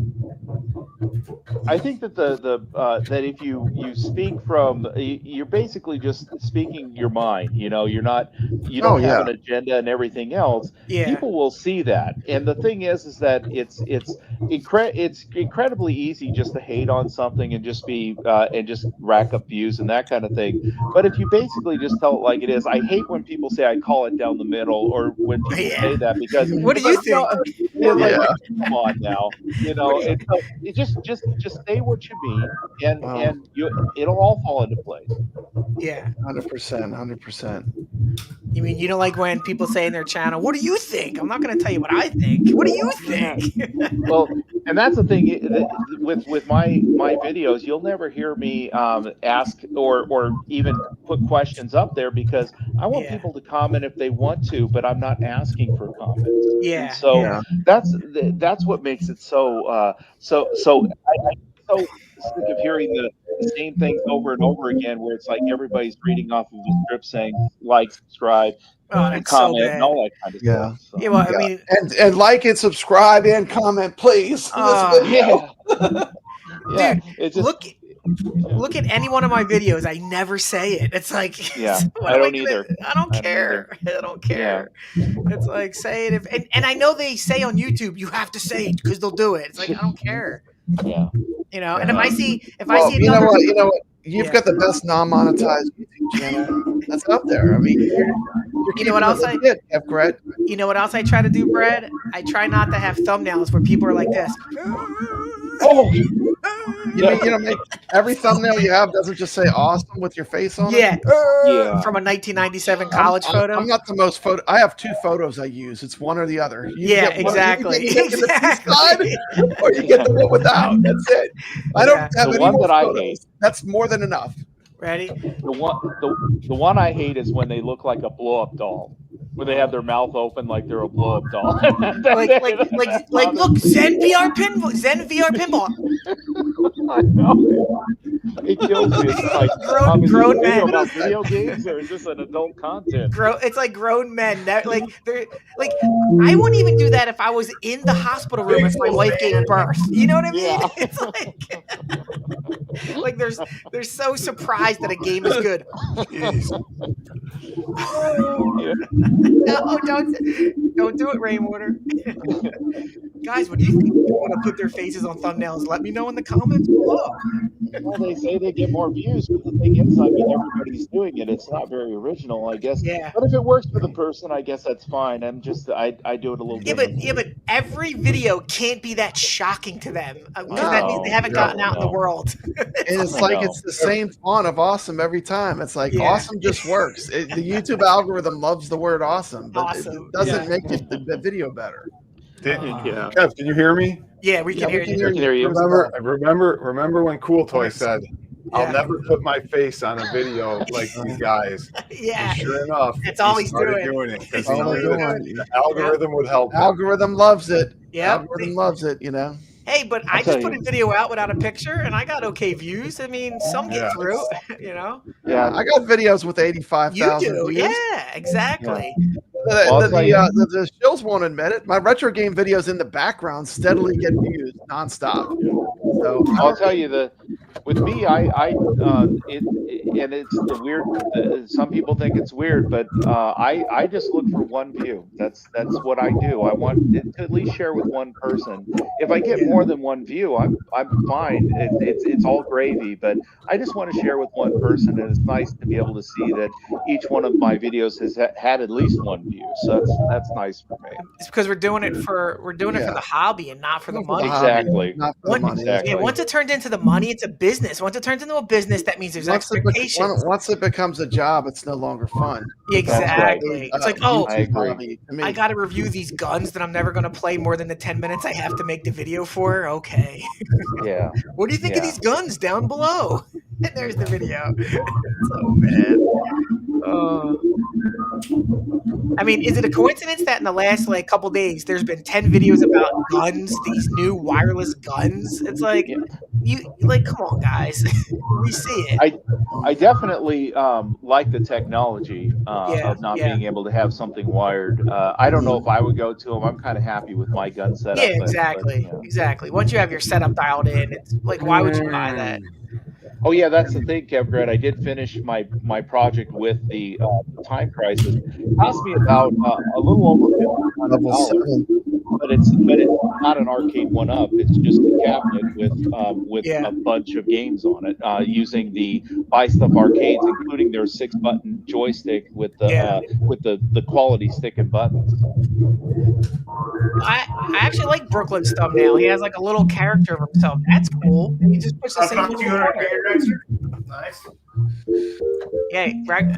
I think that that if you speak from, you're basically just speaking your mind. You know, you don't have an agenda and everything else. Yeah. People will see that, and the thing is that it's incredibly easy just to hate on something and just be and just rack up views and that kind of thing. But if you basically just tell it like it is, I hate when people say I call it down the middle, or when people say that, because What do you think? Come on now, you know, it just say what you mean, and it'll all fall into place. Yeah. 100%. You mean you don't like when people say in their channel, "What do you think?" I'm not going to tell you what I think. What do you think? Well, and that's the thing with my videos. You'll never hear me ask or even put questions up there, because I want people to comment if they want to, but I'm not asking for comments. Yeah. And so that's what makes it so so sick of hearing the same things over and over again, where it's like everybody's reading off of the script saying like, subscribe, and comment, and all that kind of stuff. So. Yeah, well, I mean, and like and subscribe and comment, please. This video. Yeah. Dude, It's just, look at any one of my videos. I never say it. It's like, I don't either. I don't care. I don't care. It's like, say it and I know they say on YouTube you have to say it because they'll do it. It's like, I don't care. Yeah. You know, and if I see you know what, you've got the best non-monetized YouTube channel that's out there. I mean, you know what else kevgret. You know what else I try to do, Brad? I try not to have thumbnails where people are like this. Oh, you know, every thumbnail you have doesn't just say "awesome" with your face on it. From a 1997 college photo. I'm not the most photo. I have two photos I use. It's one or the other. Exactly. You get the side, or you get the one without. That's it. I don't have the any one more that photos. I hate. That's more than enough. Ready? The one I hate is when they look like a blow-up doll, where they have their mouth open like they're a blow-up doll. like look, Zen VR Pinball. I know. It kills me. It's like, grown men. About video games, or is this an adult content? It's like grown men. They're like I wouldn't even do that if I was in the hospital room if my wife gave birth. You know what I mean? Yeah. It's like they're so surprised that a game is good. No, don't do it, Rainwater. Guys, what do you think? People want to put their faces on thumbnails? Let me know in the comments below. Well, they say they get more views, but the thing is, I mean, everybody's doing it. It's not very original, I guess. Yeah. But if it works for the person, I guess that's fine. I do it a little different. But every video can't be that shocking to them because that means they haven't gotten out in the world. And it's like it's the same font of awesome every time. It's like awesome just works. The YouTube algorithm loves the word awesome, but it doesn't make the video better. Kev, can you hear me? Yeah, we can hear you. We can hear you. Remember when Cool Toy said, "I'll never put my face on a video like these guys." Yeah. And sure enough, that's all he's doing it because the algorithm would help. Algorithm loves it. Yeah, algorithm loves it. You know. Hey, but I just put a video out without a picture, and I got okay views. I mean, some get through, you know. Yeah, I got videos with 85,000 views. Yeah, exactly. The shills won't admit it. My retro game videos in the background steadily get views nonstop. So I'll tell you with me, and it's the weird. Some people think it's weird, but I just look for one view. That's what I do. I want it to at least share with one person. If I get more than one view, I'm fine. It's all gravy. But I just want to share with one person, and it's nice to be able to see that each one of my videos has had at least one view. So that's nice for me. It's because we're doing it for the hobby and not for the money. Exactly. Not for the money. Exactly. Yeah, once it turns into the money, it's a business. Once it turns into a business, that means there's expectations. Once it becomes a job, it's no longer fun. Exactly. It's like, oh, I agree. I got to review these guns that I'm never going to play more than the 10 minutes I have to make the video for. Okay. Yeah. What do you think of these guns down below? And there's the video. Oh, man. I mean, is it a coincidence that in the last couple days there's been 10 videos about guns, these new wireless guns? It's like come on, guys. We see it. I definitely like the technology of not being able to have something wired. I don't know if I would go to them. I'm kind of happy with my gun setup. Yeah, exactly. Exactly. Once you have your setup dialed in, it's like, why would you buy that? Oh yeah, that's the thing, KevGret. I did finish my project with the time crisis. It cost me about a little over $50, but it's not an arcade 1-up. It's just a cabinet with a bunch of games on it, using the Buy Stuff arcades, including their 6-button joystick with the quality stick and buttons. I actually like Brooklyn's thumbnail. He has like a little character of himself. That's cool. And he just puts the same. Nice. Yeah,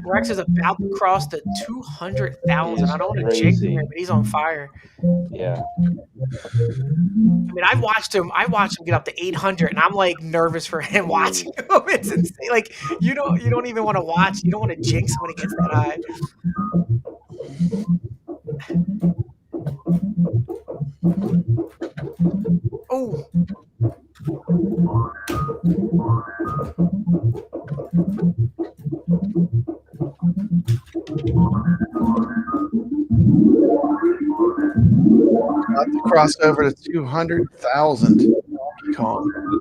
Rex is about to cross the 200,000. I don't want to jinx him, but he's on fire. Yeah. I mean, I watched him get up to 800, and I'm like nervous for him watching him. It's insane. Like you don't even want to watch. You don't want to jinx him when he gets that high. Oh. About to cross over to 200,000.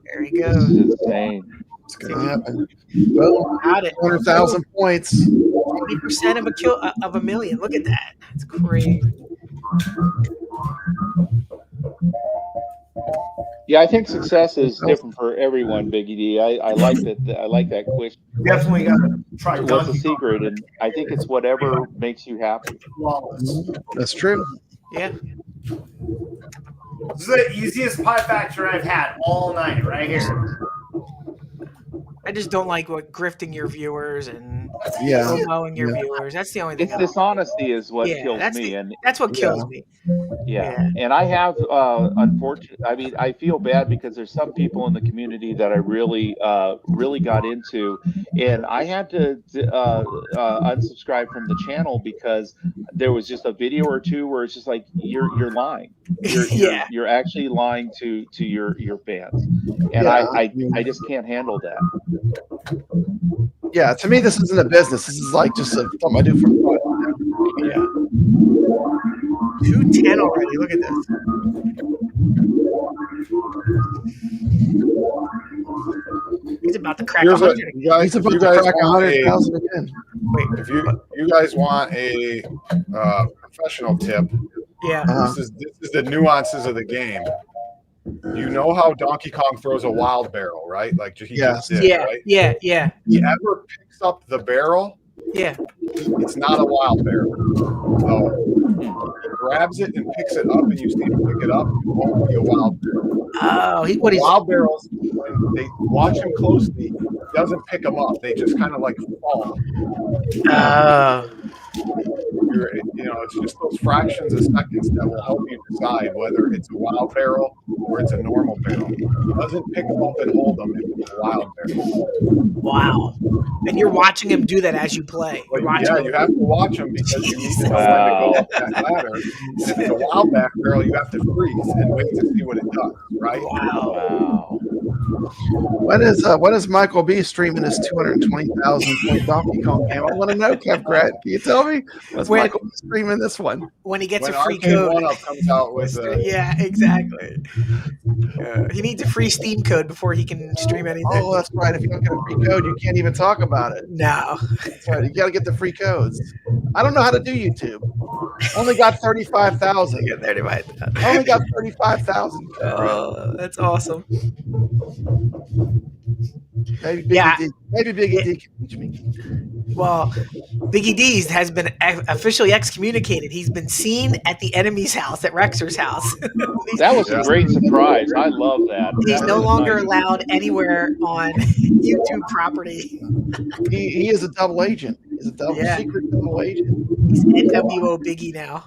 There he goes. This is insane. It's going to happen. Well, 200,000 points. 80% of a million. Look at that. That's crazy. Yeah, I think success is different for everyone, Biggie D. I like that. I like that question. Definitely got to try. What's the secret? And I think it's whatever makes you happy. That's true. Yeah. This is the easiest pie factor I've had all night, right here. I just don't like grifting your viewers and promoting your viewers. That's the only thing. It's dishonesty is what kills me, and that's what kills me. Yeah, and I have unfortunately. I mean, I feel bad because there's some people in the community that I really got into, and I had to unsubscribe from the channel because there was just a video or two where it's just like you're lying. You're actually lying to your fans, and I just can't handle that. Yeah, to me, this isn't a business. This is like just something I do for fun. Yeah. 210 already. Look at this. He's about to crack 100. He's about to crack 100,000 again. Wait, if you guys want a professional tip, this is the nuances of the game. You know how Donkey Kong throws a wild barrel, right? Like he just did, right? Yeah. He ever picks up the barrel, it's not a wild barrel. So he grabs it and picks it up, and you see him pick it up. It won't be a wild barrel. Oh, wild barrels, when they watch him closely, he doesn't pick them up. They just kind of like fall. It's just those fractions of seconds that will help you decide whether it's a wild barrel or it's a normal barrel. He doesn't pick them up and hold them if it's a wild barrel. Wow. And you're watching him do that as you play. You have to watch him because you need to know when to go up that ladder. And if it's a wild barrel, you have to freeze and wait to see what it does, right? Wow. When is Michael B streaming his 220,000 point Donkey Kong game? I want to know, Kevgret. Can you tell me? When's Michael B streaming this one? When he gets When a free Arcade code. 1-Up comes out with yeah, exactly. He needs a free Steam code before he can stream anything. Oh, that's right. If you don't get a free code, you can't even talk about it. No. That's right. You got to get the free codes. I don't know how to do YouTube. Only got 35,000. Only got 35,000. Oh, that's awesome. Maybe Biggie D. Maybe Biggie D can teach me. Well, Biggie D's has been officially excommunicated. He's been seen at the enemy's house, at Rexer's house. That was a great surprise. I love that. He's That no was longer nice. allowed anywhere on YouTube property. He is a double agent. He's a secret double agent. He's NWO Biggie now.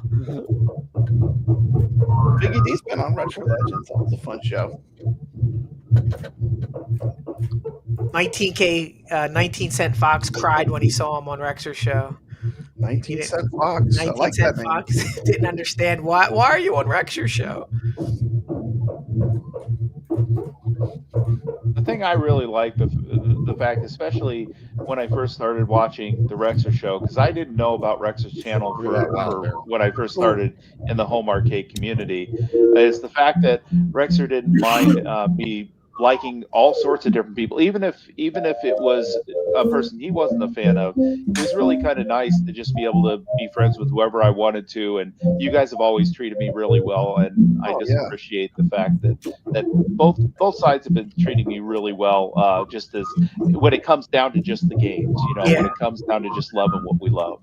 Biggie D's been on Retro Legends. That was a fun show. 19 Cent Fox cried when he saw him on Rexer's show. 19 Cent Fox. 19 I like Cent that name. Fox didn't understand why are you on Rexer's show? The thing I really like the fact, especially when I first started watching the Rexer show, because I didn't know about Rexer's channel for when I first started in the home arcade community, is the fact that Rexer didn't mind me liking all sorts of different people, even if it was a person he wasn't a fan of. It was really kind of nice to just be able to be friends with whoever I wanted to, and you guys have always treated me really well, and I just appreciate the fact that both sides have been treating me really well, just as when it comes down to just the games, when it comes down to just loving what we love.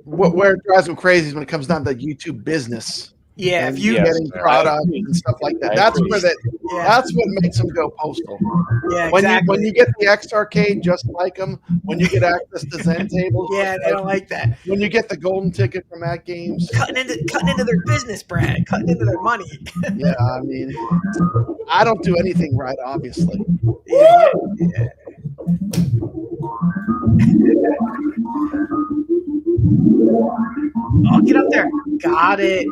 Where it drives them crazy is when it comes down to YouTube business. Yeah, and if you getting products and stuff like that. That's where that's what makes them go postal. Yeah, when you get the X Arcade just like them, when you get access to Zen tables, they don't like that. When you get the golden ticket from At Games, cutting into their business, Brad, cutting into their money. Yeah, I mean, I don't do anything right, obviously. Yeah. Oh, get up there. Got it.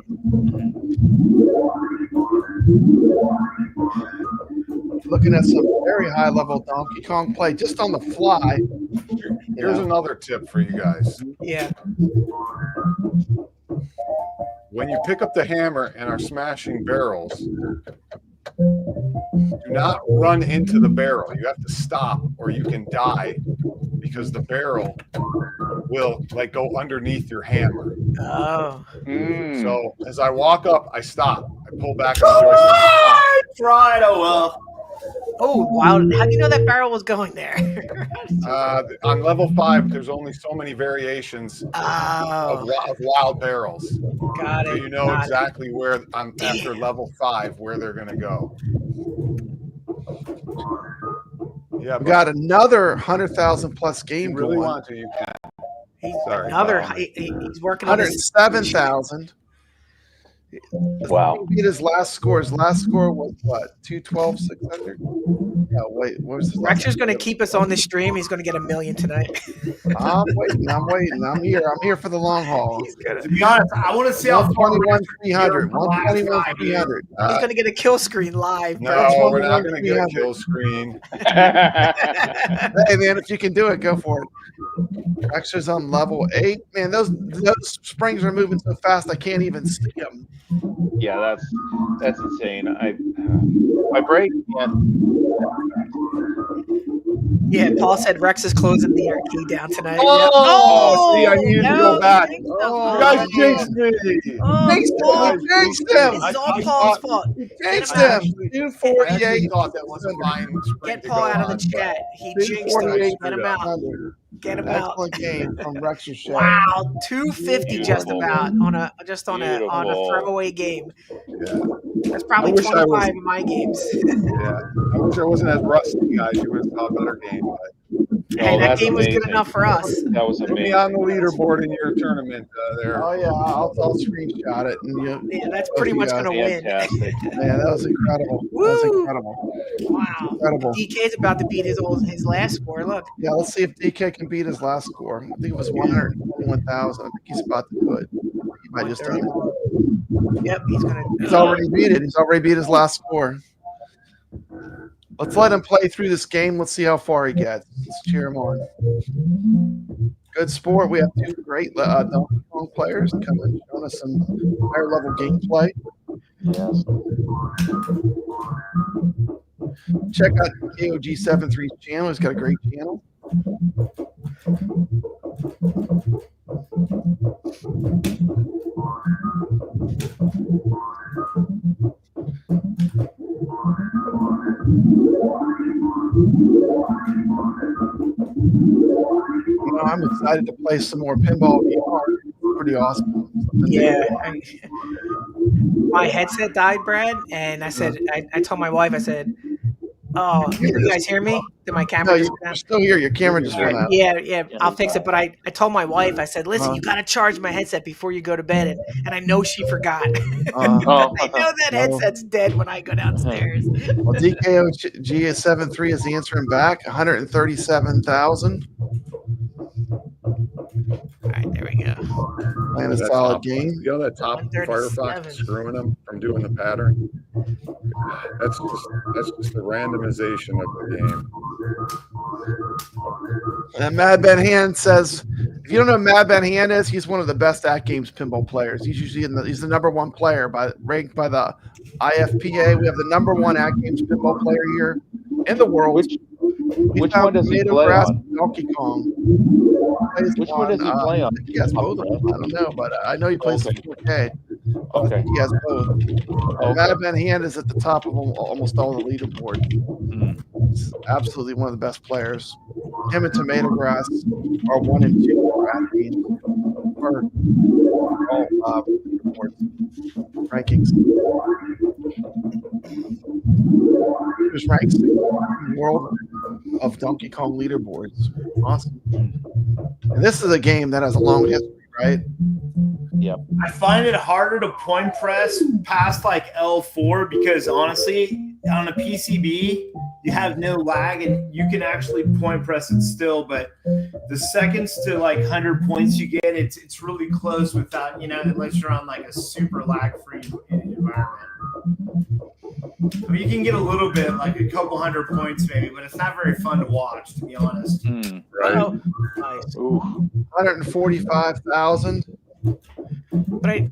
Looking at some very high level Donkey Kong play just on the fly. Here's another tip for you guys. Yeah. When you pick up the hammer and are smashing barrels, do not run into the barrel. You have to stop or you can die because the barrel will go underneath your hammer. Oh. So as I walk up, I stop. I pull back on the joystick. Right. Oh well. Oh wow! How do you know that barrel was going there? On level 5, there's only so many variations of wild barrels. Got it. So you know exactly where after level 5 where they're going to go. Yeah, we got another 100,000 plus game. If you really going. want to, you can. He's working on 107,000. Wow. He beat his last score. His last score was what? 212, 600? No, wait. Where's the Rexer's going to keep us on this stream. He's going to get 1 million tonight. I'm waiting. I'm here for the long haul. To be honest, I want to see how far 121,300. 121,300. He's going to get a kill screen live. No, we're not going to get a kill screen. Hey, man, if you can do it, go for it. Rexer's on level 8. Man, those springs are moving so fast I can't even see them. Yeah, that's insane. My break. Yeah, Paul said Rex is closing the arcade down tonight. Oh, see, I needed to go back. You guys jinxed me. Jinxed him. It's all Paul's fault. Jinxed him. I 248. thought that was a fine spring Get to Paul go out of on, the chat. He jinxed us. 248. Get him out. Get him out. Excellent game from Rexer's show. Wow, 250 just Beautiful. about on a Beautiful. throwaway game. Yeah. That's probably I wish I 25 was- of my games. Yeah. I wish I wasn't as rusty, guys. You would have saw a better game. But Hey, that that's game was good amazing. enough for us. That was put me amazing. on the leaderboard in your tournament there. Oh yeah, I'll screenshot it. And Yeah, that's pretty much going to win. Fantastic. yeah, that was incredible. That was Woo! incredible. Wow. Incredible. DK's about to beat his last score. Look. Yeah, let's see if DK can beat his last score. I think it was 121,000. I think he's about to do it. He might just done it. Yep, he's going to. He's already beat it. He's already beat his last score. Let's let him play through this game. Let's see how far he gets. Let's cheer him on. Good sport. We have two great Donkey Kong players coming and showing us some higher level gameplay. Yes. Check out DKOG73's channel. He's got a great channel. I'm excited to play some more Pinball VR. Pretty awesome. Yeah. My headset died, Brad, and I said, I told my wife, I said, "Oh, can you guys hear me? Did my camera just you're still here. Your camera just went out. Yeah, I'll fix it." But I told my wife, I said, "Listen, you got to charge my headset before you go to bed," and I know she forgot. I know that headset's dead when I go downstairs. Well, DKOG73 is answering back. 137,000. All right, there we go. Playing a solid game. You know that top Firefox screwing them from doing the pattern? That's just the randomization of the game. And Mad Ben Hand says, if you don't know who Mad Ben Hand is, he's one of the best at games pinball players. He's usually he's the number 1 player ranked by the IFPA. We have the number 1 at games pinball player here in the world. Which one does he play on? Donkey Kong. Which one does he play on? He has both of them. I don't know, but I know he plays 4K. Okay. He has both. Mad Ben Hand is at the top of almost all the leaderboards. He's absolutely one of the best players. Him and Tomato Grass are 1 and 2 for at games. For all rankings. There's ranks in the world of Donkey Kong leaderboards. Awesome. And this is a game that has a long history, right? Yep. I find it harder to point press past like L4 because honestly, on a PCB, you have no lag and you can actually point press it still. But the seconds to like 100 points you get, it's really close without, unless you're on like a super lag-free environment. I mean, you can get a little bit, like a couple 100 points maybe, but it's not very fun to watch, to be honest. Right. Oh, nice. 145,000. But I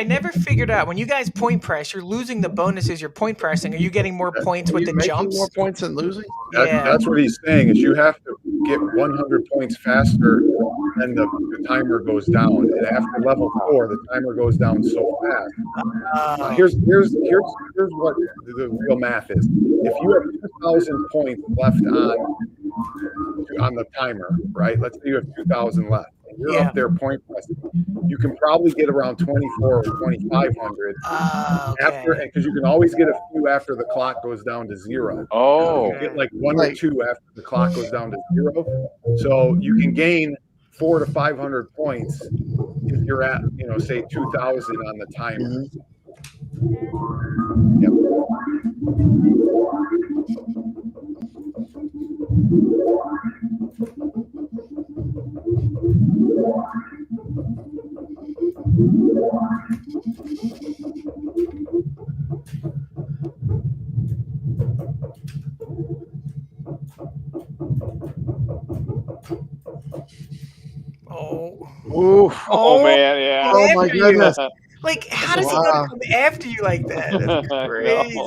never figured out, when you guys point press, you're losing the bonuses you're point pressing. Are you getting more points with the jumps? More points than losing? That's what he's saying, is you have to get 100 points faster and the timer goes down. And after level 4, the timer goes down so fast. Here's what the real math is. If you have 2,000 points left on the timer, right? Let's say you have 2,000 left. You're up there point pressing. You can probably get around 24 or 2,500 after, because you can always get a few after the clock goes down to 0. Oh, you get like 1 or 2 after the clock goes down to 0. So you can gain 400 to 500 points if you're at, say 2,000 on the timer. Yep. Oh man, yeah. Oh my goodness. Like, how does he know to come after you like that? That's crazy.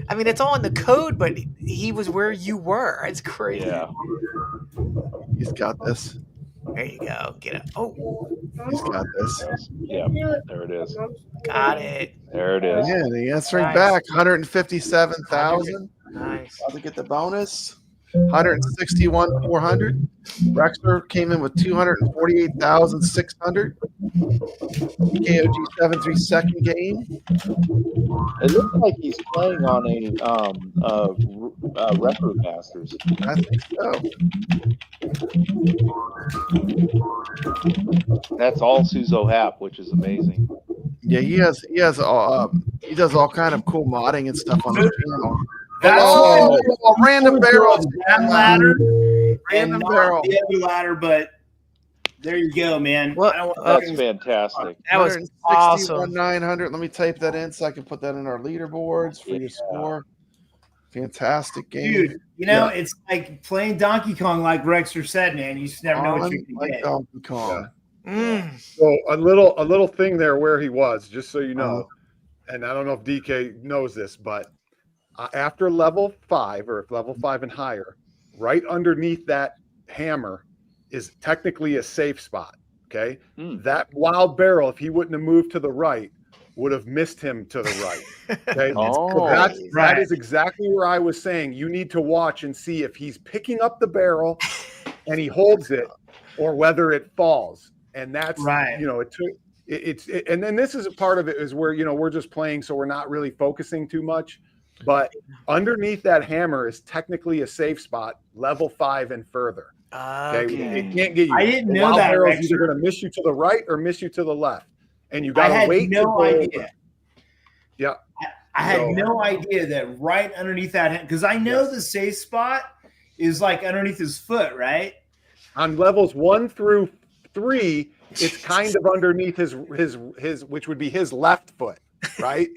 I mean, it's all in the code, but he was where you were. It's crazy. Yeah. He's got this. There you go. Get it. Oh, he's got this. Yeah, there it is. Got it. There it is. Yeah, the answering back 157,000. Nice. About to get the bonus. 161,400. Rexer came in with 248,600. DKOG73 second game. It looks like he's playing on a Record Masters. I think so. That's all Suzo Hap, which is amazing. Yeah, he does all kind of cool modding and stuff on the channel. That's random barrels. That ladder. Random barrel. The other ladder, but there you go, man. That's fantastic. That was awesome. 900. Let me type that in so I can put that in our leaderboards for your score. Fantastic game. Dude, you know, it's like playing Donkey Kong, like Rexer said, man. You just never know what you can like get. Donkey Kong. So a little thing there where he was, just so you know, and I don't know if DK knows this, but after level 5 or level 5 and higher, right underneath that hammer is technically a safe spot. Okay, that wild barrel, if he wouldn't have moved to the right, would have missed him to the right. Okay, that is exactly where I was saying you need to watch and see if he's picking up the barrel and he holds it, or whether it falls. And that's you know, and then this is a part of it is where, you know, we're just playing, so we're not really focusing too much. But underneath that hammer is technically a safe spot, level 5 and further. Okay. It can't get you. I didn't know that. Barrel's either going to miss you to the right or miss you to the left, and you got to wait. No idea. Yeah, I had no idea that right underneath that, because I know the safe spot is like underneath his foot, right? On levels 1 through 3, it's kind of underneath his which would be his left foot, right?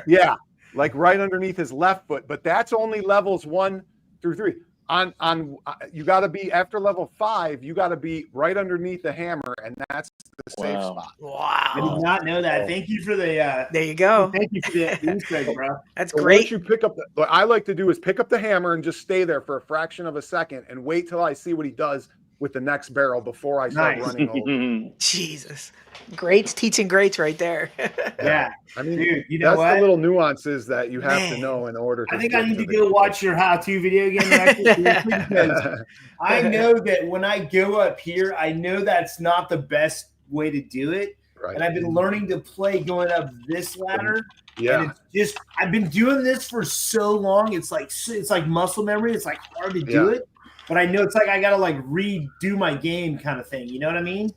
Yeah, like right underneath his left foot. But that's only levels 1 through 3. On you got to be after level 5. You got to be right underneath the hammer, and that's the safe spot. Wow! I did not know that. Thank you for the. There you go. Thank you for the Easter egg, bro. That's so great. Once you pick up, what I like to do is pick up the hammer and just stay there for a fraction of a second and wait till I see what he does with the next barrel before I start running over. Jesus, greats teaching greats right there. Yeah, I mean, dude, you know that's what? the little nuances that you have to know in order to. I think I need to go watch your how-to video game because I know that when I go up here, I know that's not the best way to do it. Right. And I've been learning to play going up this ladder. Yeah. And it's just I've been doing this for so long. It's like muscle memory. It's like hard to do it. But I know it's like I gotta like redo my game kind of thing. You know what I mean?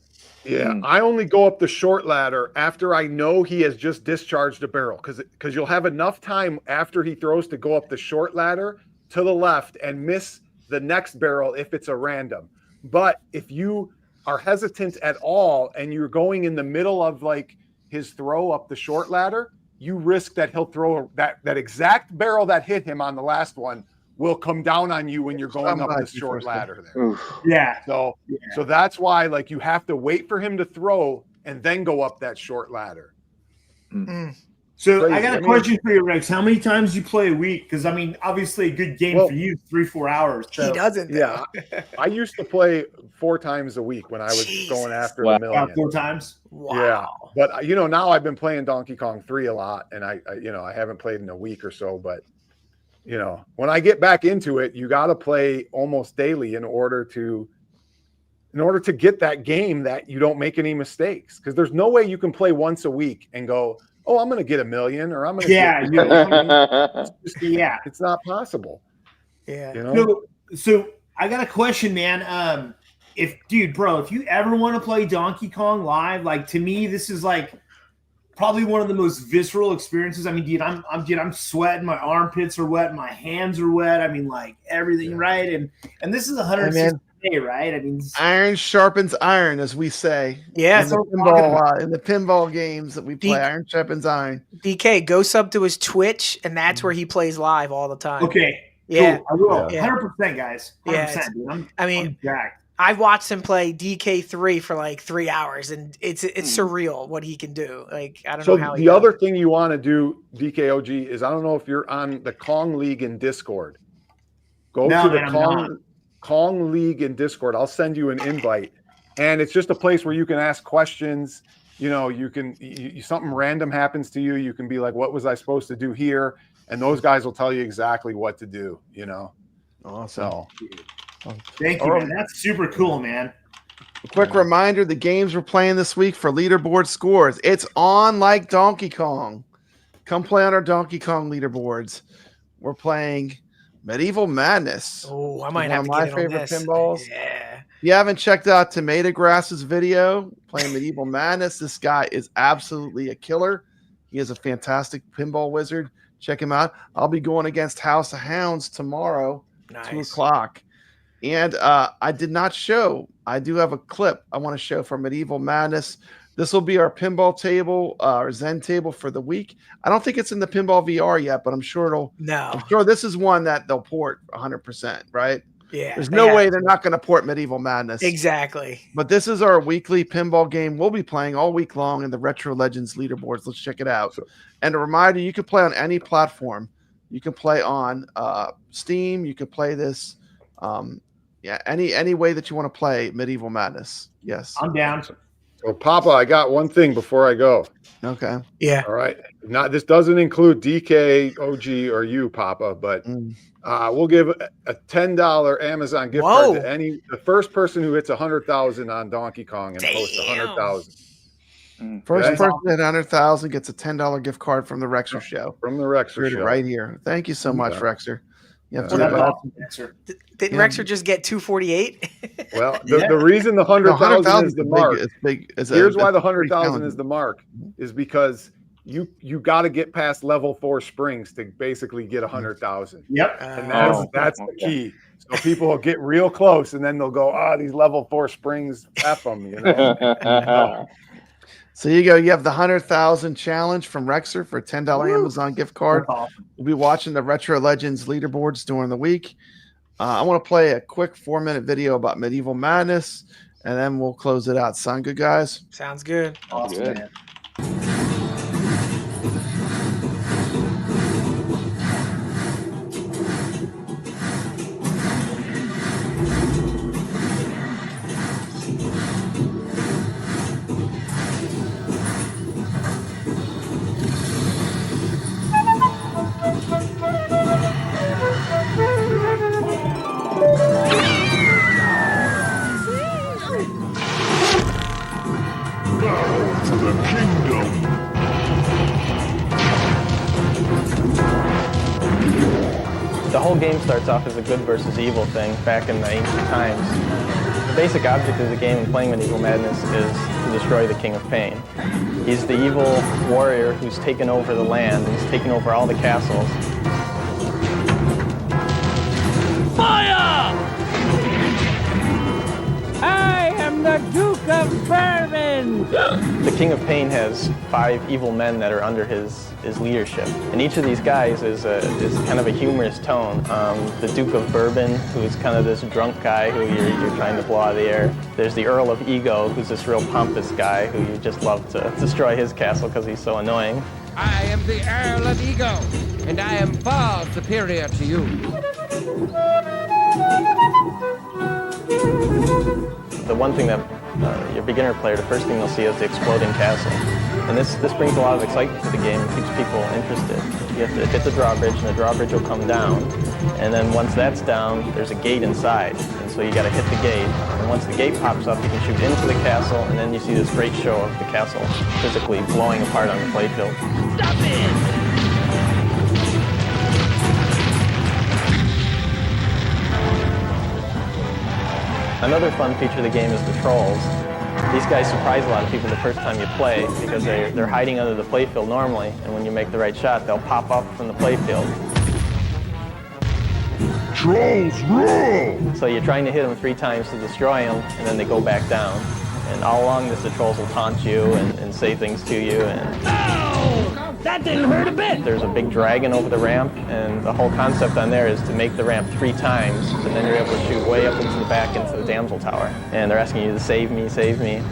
Yeah, I only go up the short ladder after I know he has just discharged a barrel, because you'll have enough time after he throws to go up the short ladder to the left and miss the next barrel if it's a random. But if you are hesitant at all and you're going in the middle of like his throw up the short ladder, you risk that he'll throw that exact barrel that hit him on the last one will come down on you when you're going up the short ladder there. Yeah. So that's why like you have to wait for him to throw and then go up that short ladder. So crazy. I got a question for you, Rex. How many times do you play a week? Because I mean, obviously a good game for you, 3-4 hours. So. He doesn't. Yeah. I used to play 4 times a week when I was going after the million. 4 times. Wow. Yeah. But you know, now I've been playing Donkey Kong 3 a lot, and I you know, I haven't played in a week or so, but you know, when I get back into it, you got to play almost daily in order to get that game that you don't make any mistakes. Because there's no way you can play once a week and go, oh, I'm going to get a million, or I'm going to it's not possible. Yeah. You know? So I got a question, man. If you ever want to play Donkey Kong live, like to me, this is like probably one of the most visceral experiences. I mean, dude, I'm sweating. My armpits are wet. My hands are wet. I mean, like everything, right? And this is 160 day, right? I mean, iron sharpens iron, as we say. Yeah, in the pinball games that we play, iron sharpens iron. DK, go sub to his Twitch, and that's where he plays live all the time. Okay, yeah, cool. I will. 100%, guys. 100%, yeah, dude. I'm jacked. I've watched him play DK3 for like 3 hours, and it's surreal what he can do. Like I don't know how. So the other thing you want to do, DKOG, is I don't know if you're on the Kong League in Discord. Go to the Kong League in Discord. I'll send you an invite, and it's just a place where you can ask questions. You know, something random happens to you, you can be like, "What was I supposed to do here?" And those guys will tell you exactly what to do. You know. Awesome. So, thank you, man. That's super cool, man. A quick reminder, the games we're playing this week for leaderboard scores. It's on like Donkey Kong. Come play on our Donkey Kong leaderboards. We're playing Medieval Madness. Oh, I might have one to of my favorite this. pinballs. Yeah. If you haven't checked out Tomato Grass's video playing Medieval Madness, this guy is absolutely a killer. He is a fantastic pinball wizard. Check him out. I'll be going against House of Hounds tomorrow, 2 o'clock. And I did not show. I do have a clip I want to show for Medieval Madness. This will be our pinball table, our Zen table for the week. I don't think it's in the Pinball VR yet, but I'm sure it'll. No. I'm sure this is one that they'll port 100%, right? Yeah. There's no way they're not going to port Medieval Madness. Exactly. But this is our weekly pinball game. We'll be playing all week long in the Retro Legends leaderboards. Let's check it out. And a reminder, you can play on any platform. You can play on Steam. You can play this. Any way that you want to play Medieval Madness. Yes. I'm down. So, Papa, I got one thing before I go. Okay. Yeah. All right. This doesn't include DKOG or you, Papa, but we'll give a $10 Amazon gift card to the first person who hits 100,000 on Donkey Kong and posts 100,000. First person at 100,000 gets a $10 gift card from the Rexer Show. From the Rexer Show. Right here. Thank you so much, Rexer. You have Didn't Rexer just get 248? Well, the reason the 100,000 is the mark. Here's why the 100,000 is the mark, is because you got to get past level 4 springs to basically get 100,000. Yep, and that's the key. So people will get real close, and then they'll go, these level 4 springs, F them, you know. So you go. You have the 100,000 challenge from Rexer for a $10 Amazon gift card. We'll be watching the Retro Legends leaderboards during the week. I want to play a quick 4-minute video about Medieval Madness, and then we'll close it out. Sound good, guys? Sounds good. Awesome, man. The whole game starts off as a good versus evil thing back in the ancient times. The basic object of the game in playing Medieval Madness is to destroy the King of Pain. He's the evil warrior who's taken over the land, and he's taken over all the castles. Fire! I am the Duke of Bourbon! The King of Pain has 5 evil men that are under his leadership. And each of these guys is kind of a humorous tone. The Duke of Bourbon, who is kind of this drunk guy who you're trying to blow out of the air. There's the Earl of Ego, who's this real pompous guy who you just love to destroy his castle because he's so annoying. I am the Earl of Ego, and I am far superior to you. The one thing that your beginner player, the first thing they'll see is the exploding castle. And this brings a lot of excitement to the game. It keeps people interested. You have to hit the drawbridge, and the drawbridge will come down. And then once that's down, there's a gate inside. And so you got to hit the gate. And once the gate pops up, you can shoot into the castle, and then you see this great show of the castle physically blowing apart on the playfield. Stop it! Another fun feature of the game is the trolls. These guys surprise a lot of people the first time you play because they're hiding under the playfield normally, and when you make the right shot, they'll pop up from the playfield. Trolls rule! So you're trying to hit them 3 times to destroy them, and then they go back down. And all along this, the trolls will taunt you and say things to you. And Oh! That didn't hurt a bit! There's a big dragon over the ramp, and the whole concept on there is to make the ramp 3 times, and then you're able to shoot way up into the back into the damsel tower. And they're asking you to save me, save me.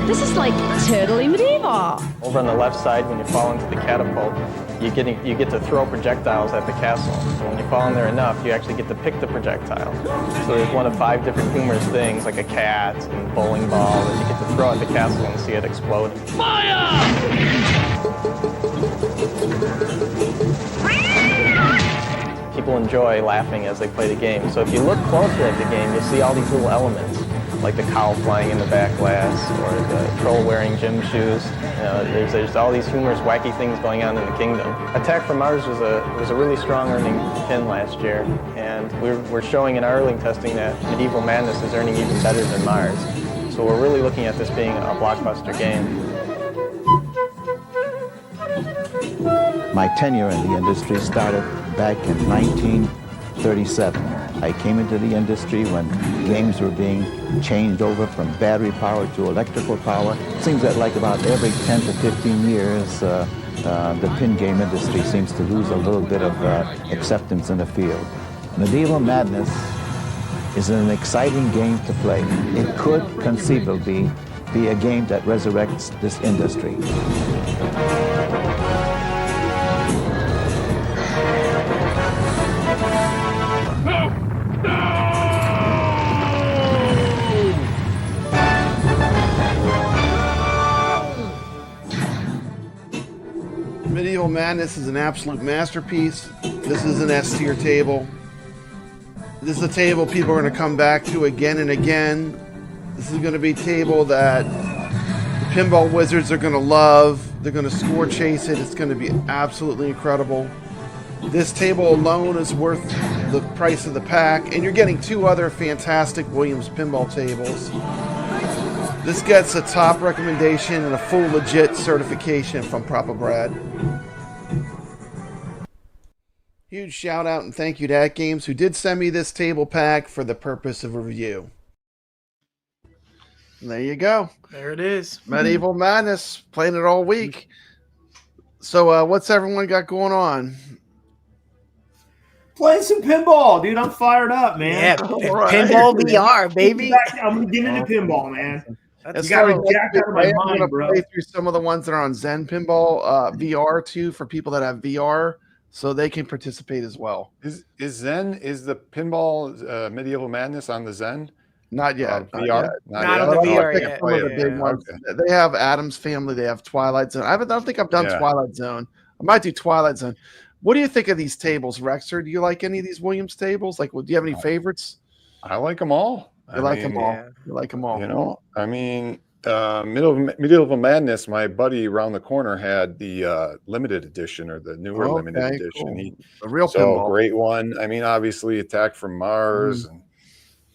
This is like totally medieval. Over on the left side, when you fall into the catapult, you get to throw projectiles at the castle. So when you fall in there enough, you actually get to pick the projectile. So there's one of 5 different humorous things, like a cat and a bowling ball, that you get to throw at the castle and see it explode. Fire! People enjoy laughing as they play the game. So if you look closer at the game, you'll see all these little elements, like the cow flying in the back glass, or the troll wearing gym shoes. You know, there's all these humorous, wacky things going on in the kingdom. Attack from Mars was a really strong earning pin last year, and we're showing in our early testing that Medieval Madness is earning even better than Mars. So we're really looking at this being a blockbuster game. My tenure in the industry started back in 1937. I came into the industry when games were being changed over from battery power to electrical power. It seems that like about every 10 to 15 years, the pin game industry seems to lose a little bit of acceptance in the field. Medieval Madness is an exciting game to play. It could conceivably be a game that resurrects this industry. Medieval Madness is an absolute masterpiece. This is an S tier table. This is a table people are going to come back to again and again. This is going to be a table that the pinball wizards are going to love. They're going to score chase it. It's going to be absolutely incredible. This table alone is worth the price of the pack, and you're getting 2 other fantastic Williams pinball tables. This gets a top recommendation and a full legit certification from Proper Brad. Huge shout out and thank you to At Games who did send me this table pack for the purpose of review. And there you go. There it is. Medieval Madness, playing it all week. So what's everyone got going on? Playing some pinball, dude. I'm fired up, man. Yeah, pinball VR, baby. I'm getting into pinball, man. That's You got me jacked out of my I'm mind, gonna bro. play through some of the ones that are on Zen Pinball VR too for people that have VR, so they can participate as well. Is the pinball Medieval Madness on the Zen? Not yet. VR? Not on the VR yet. Some of the big ones. They have Adam's Family. They have Twilight Zone. I don't think I've done Twilight Zone. I might do Twilight Zone. What do you think of these tables, Rexer? Do you like any of these Williams tables? Like, do you have any favorites? I like them all. You like them all. You like them all. You know, I mean, Medieval Madness, my buddy around the corner had the limited edition or the newer limited edition. Cool. A real pinball. Great one. I mean, obviously Attack from Mars and,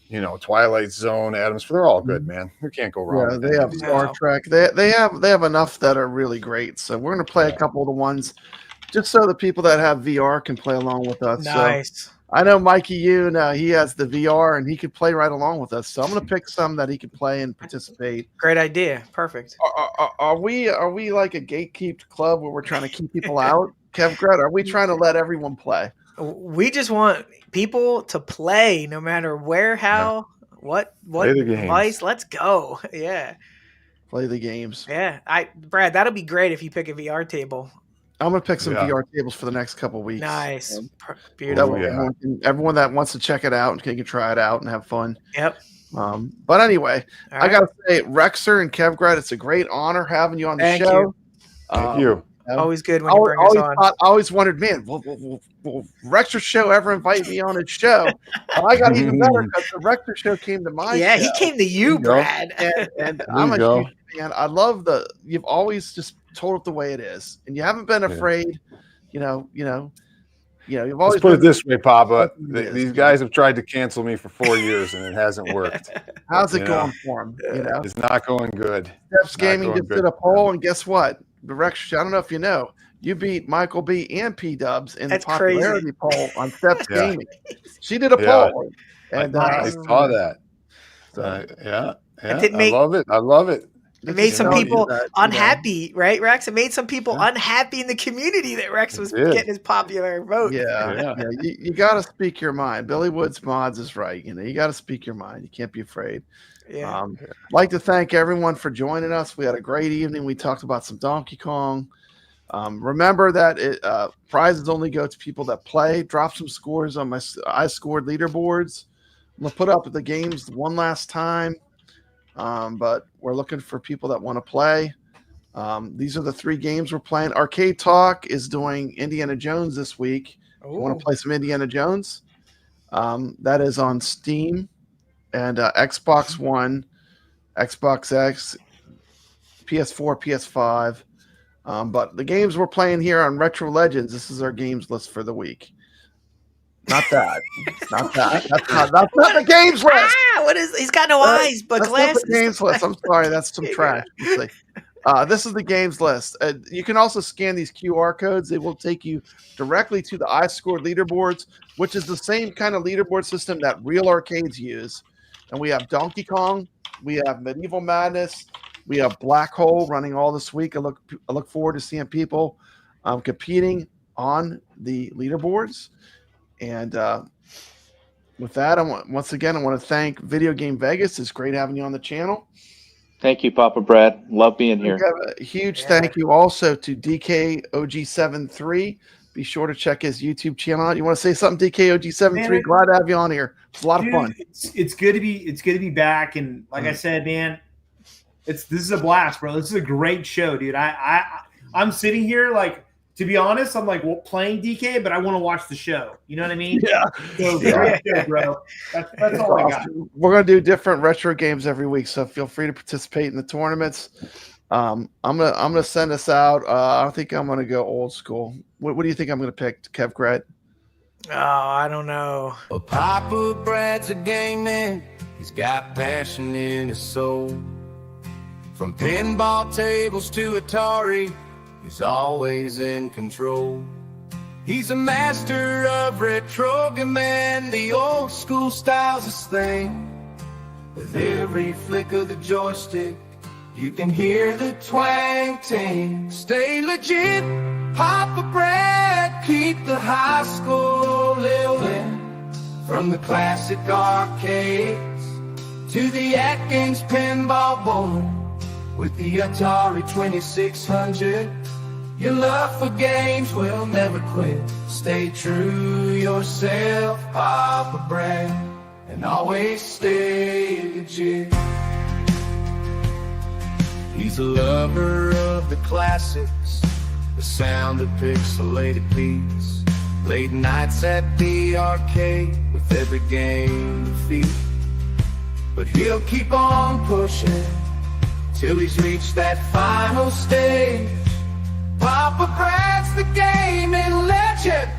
you know, Twilight Zone, Adams, they're all good, man. You can't go wrong. Yeah, they have Star Trek. They have enough that are really great. So we're going to play a couple of the ones just so the people that have VR can play along with us. Nice. So I know Mikey Yoon, he has the VR and he could play right along with us. So I'm going to pick some that he can play and participate. Great idea. Perfect. Are we like a gatekept club where we're trying to keep people out? kevgret, are we trying to let everyone play? We just want people to play no matter where, how, what device. Let's go. Yeah. Play the games. Yeah. Brad, that'll be great if you pick a VR table. I'm going to pick some VR tables for the next couple of weeks. Nice. Beautiful. Everyone that wants to check it out can try it out and have fun. Yep. But anyway, I got to say, Rexer and kevgret, it's a great honor having you on the show. Thank you. Always good when you bring us on. I always wondered, man, will Rexer Show ever invite me on his show? Well, I got even better because the Rexer Show came to my show. Yeah, he came to you, Brad. And I'm a huge fan. I love you've always just told it the way it is, and you haven't been afraid. You know. You've always. Let's put it this way, Papa. These guys have tried to cancel me for 4 years, and it hasn't worked. How's it going for them? It's not going good. Steps Gaming just did a poll, and guess what? The Rex, I don't know if you know, you beat Michael B and P Dubs in the popularity poll on Steps Gaming. She did a poll, and I saw that. I love it. I love it. It made some people unhappy, right, Rex? It made some people unhappy in the community that Rex was getting his popular vote. Yeah. You got to speak your mind. Billy Woods Mods is right. You got to speak your mind. You can't be afraid. Yeah. Like to thank everyone for joining us. We had a great evening. We talked about some Donkey Kong. Remember that prizes only go to people that play. Drop some scores on my iScored leaderboards. I'm going to put up the games one last time. But we're looking for people that want to play. These are the 3 games we're playing. Arcade Talk is doing Indiana Jones this week. You want to play some Indiana Jones? That is on Steam and Xbox One, Xbox X, PS4, PS5. But the games we're playing here on Retro Legends, this is our games list for the week. Not that. Not that. That's not the games list. What is? He's got no eyes, but that's glasses. Not the games list. I'm sorry. That's some trash. This is the games list. You can also scan these QR codes. They will take you directly to the iScored leaderboards, which is the same kind of leaderboard system that real arcades use. And we have Donkey Kong, we have Medieval Madness, we have Black Hole running all this week. I look forward to seeing people competing on the leaderboards. And with that, once again, I want to thank Video Game Vegas. It's great having you on the channel. Thank you, Papa Brad. Love being here. A huge thank you also to DKOG73. Be sure to check his YouTube channel out. You want to say something, DKOG73? Glad to have you on here. It's a lot of fun. It's good to be back. And like I said, man, this is a blast, bro. This is a great show, dude. I'm sitting here like, to be honest, I'm like playing DK, but I want to watch the show. You know what I mean? Yeah. So, great show, bro. That's all I got. We're gonna do different retro games every week, so feel free to participate in the tournaments. I'm gonna send us out. I think I'm gonna go old school. What do you think I'm gonna pick, kevgret? Oh, I don't know. Well, Papa Brad's a game man. He's got passion in his soul. From pinball tables to Atari, he's always in control. He's a master of retro game and the old school style's his thing. With every flick of the joystick, you can hear the twang ting. Stay legit, Papa Brad, keep the high school living. From the classic arcades to the Atkins pinball board. With the Atari 2600, your love for games will never quit. Stay true yourself, Papa Brad, and always stay legit. He's a lover of the classics, the sound of pixelated beats. Late nights at the arcade with every game to defeat. But he'll keep on pushing till he's reached that final stage. Papa Brad's the gaming legend.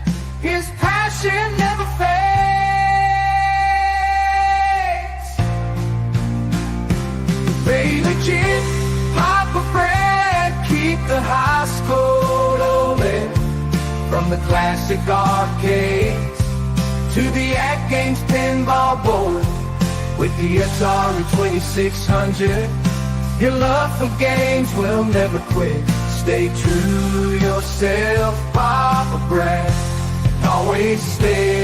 His passion never fades. Stay legit, Papa Brad, keep the high school rolling. From the classic arcades to the At Games pinball board. With the Atari 2600, your love for games will never quit. Stay true yourself, Papa Brad, always stay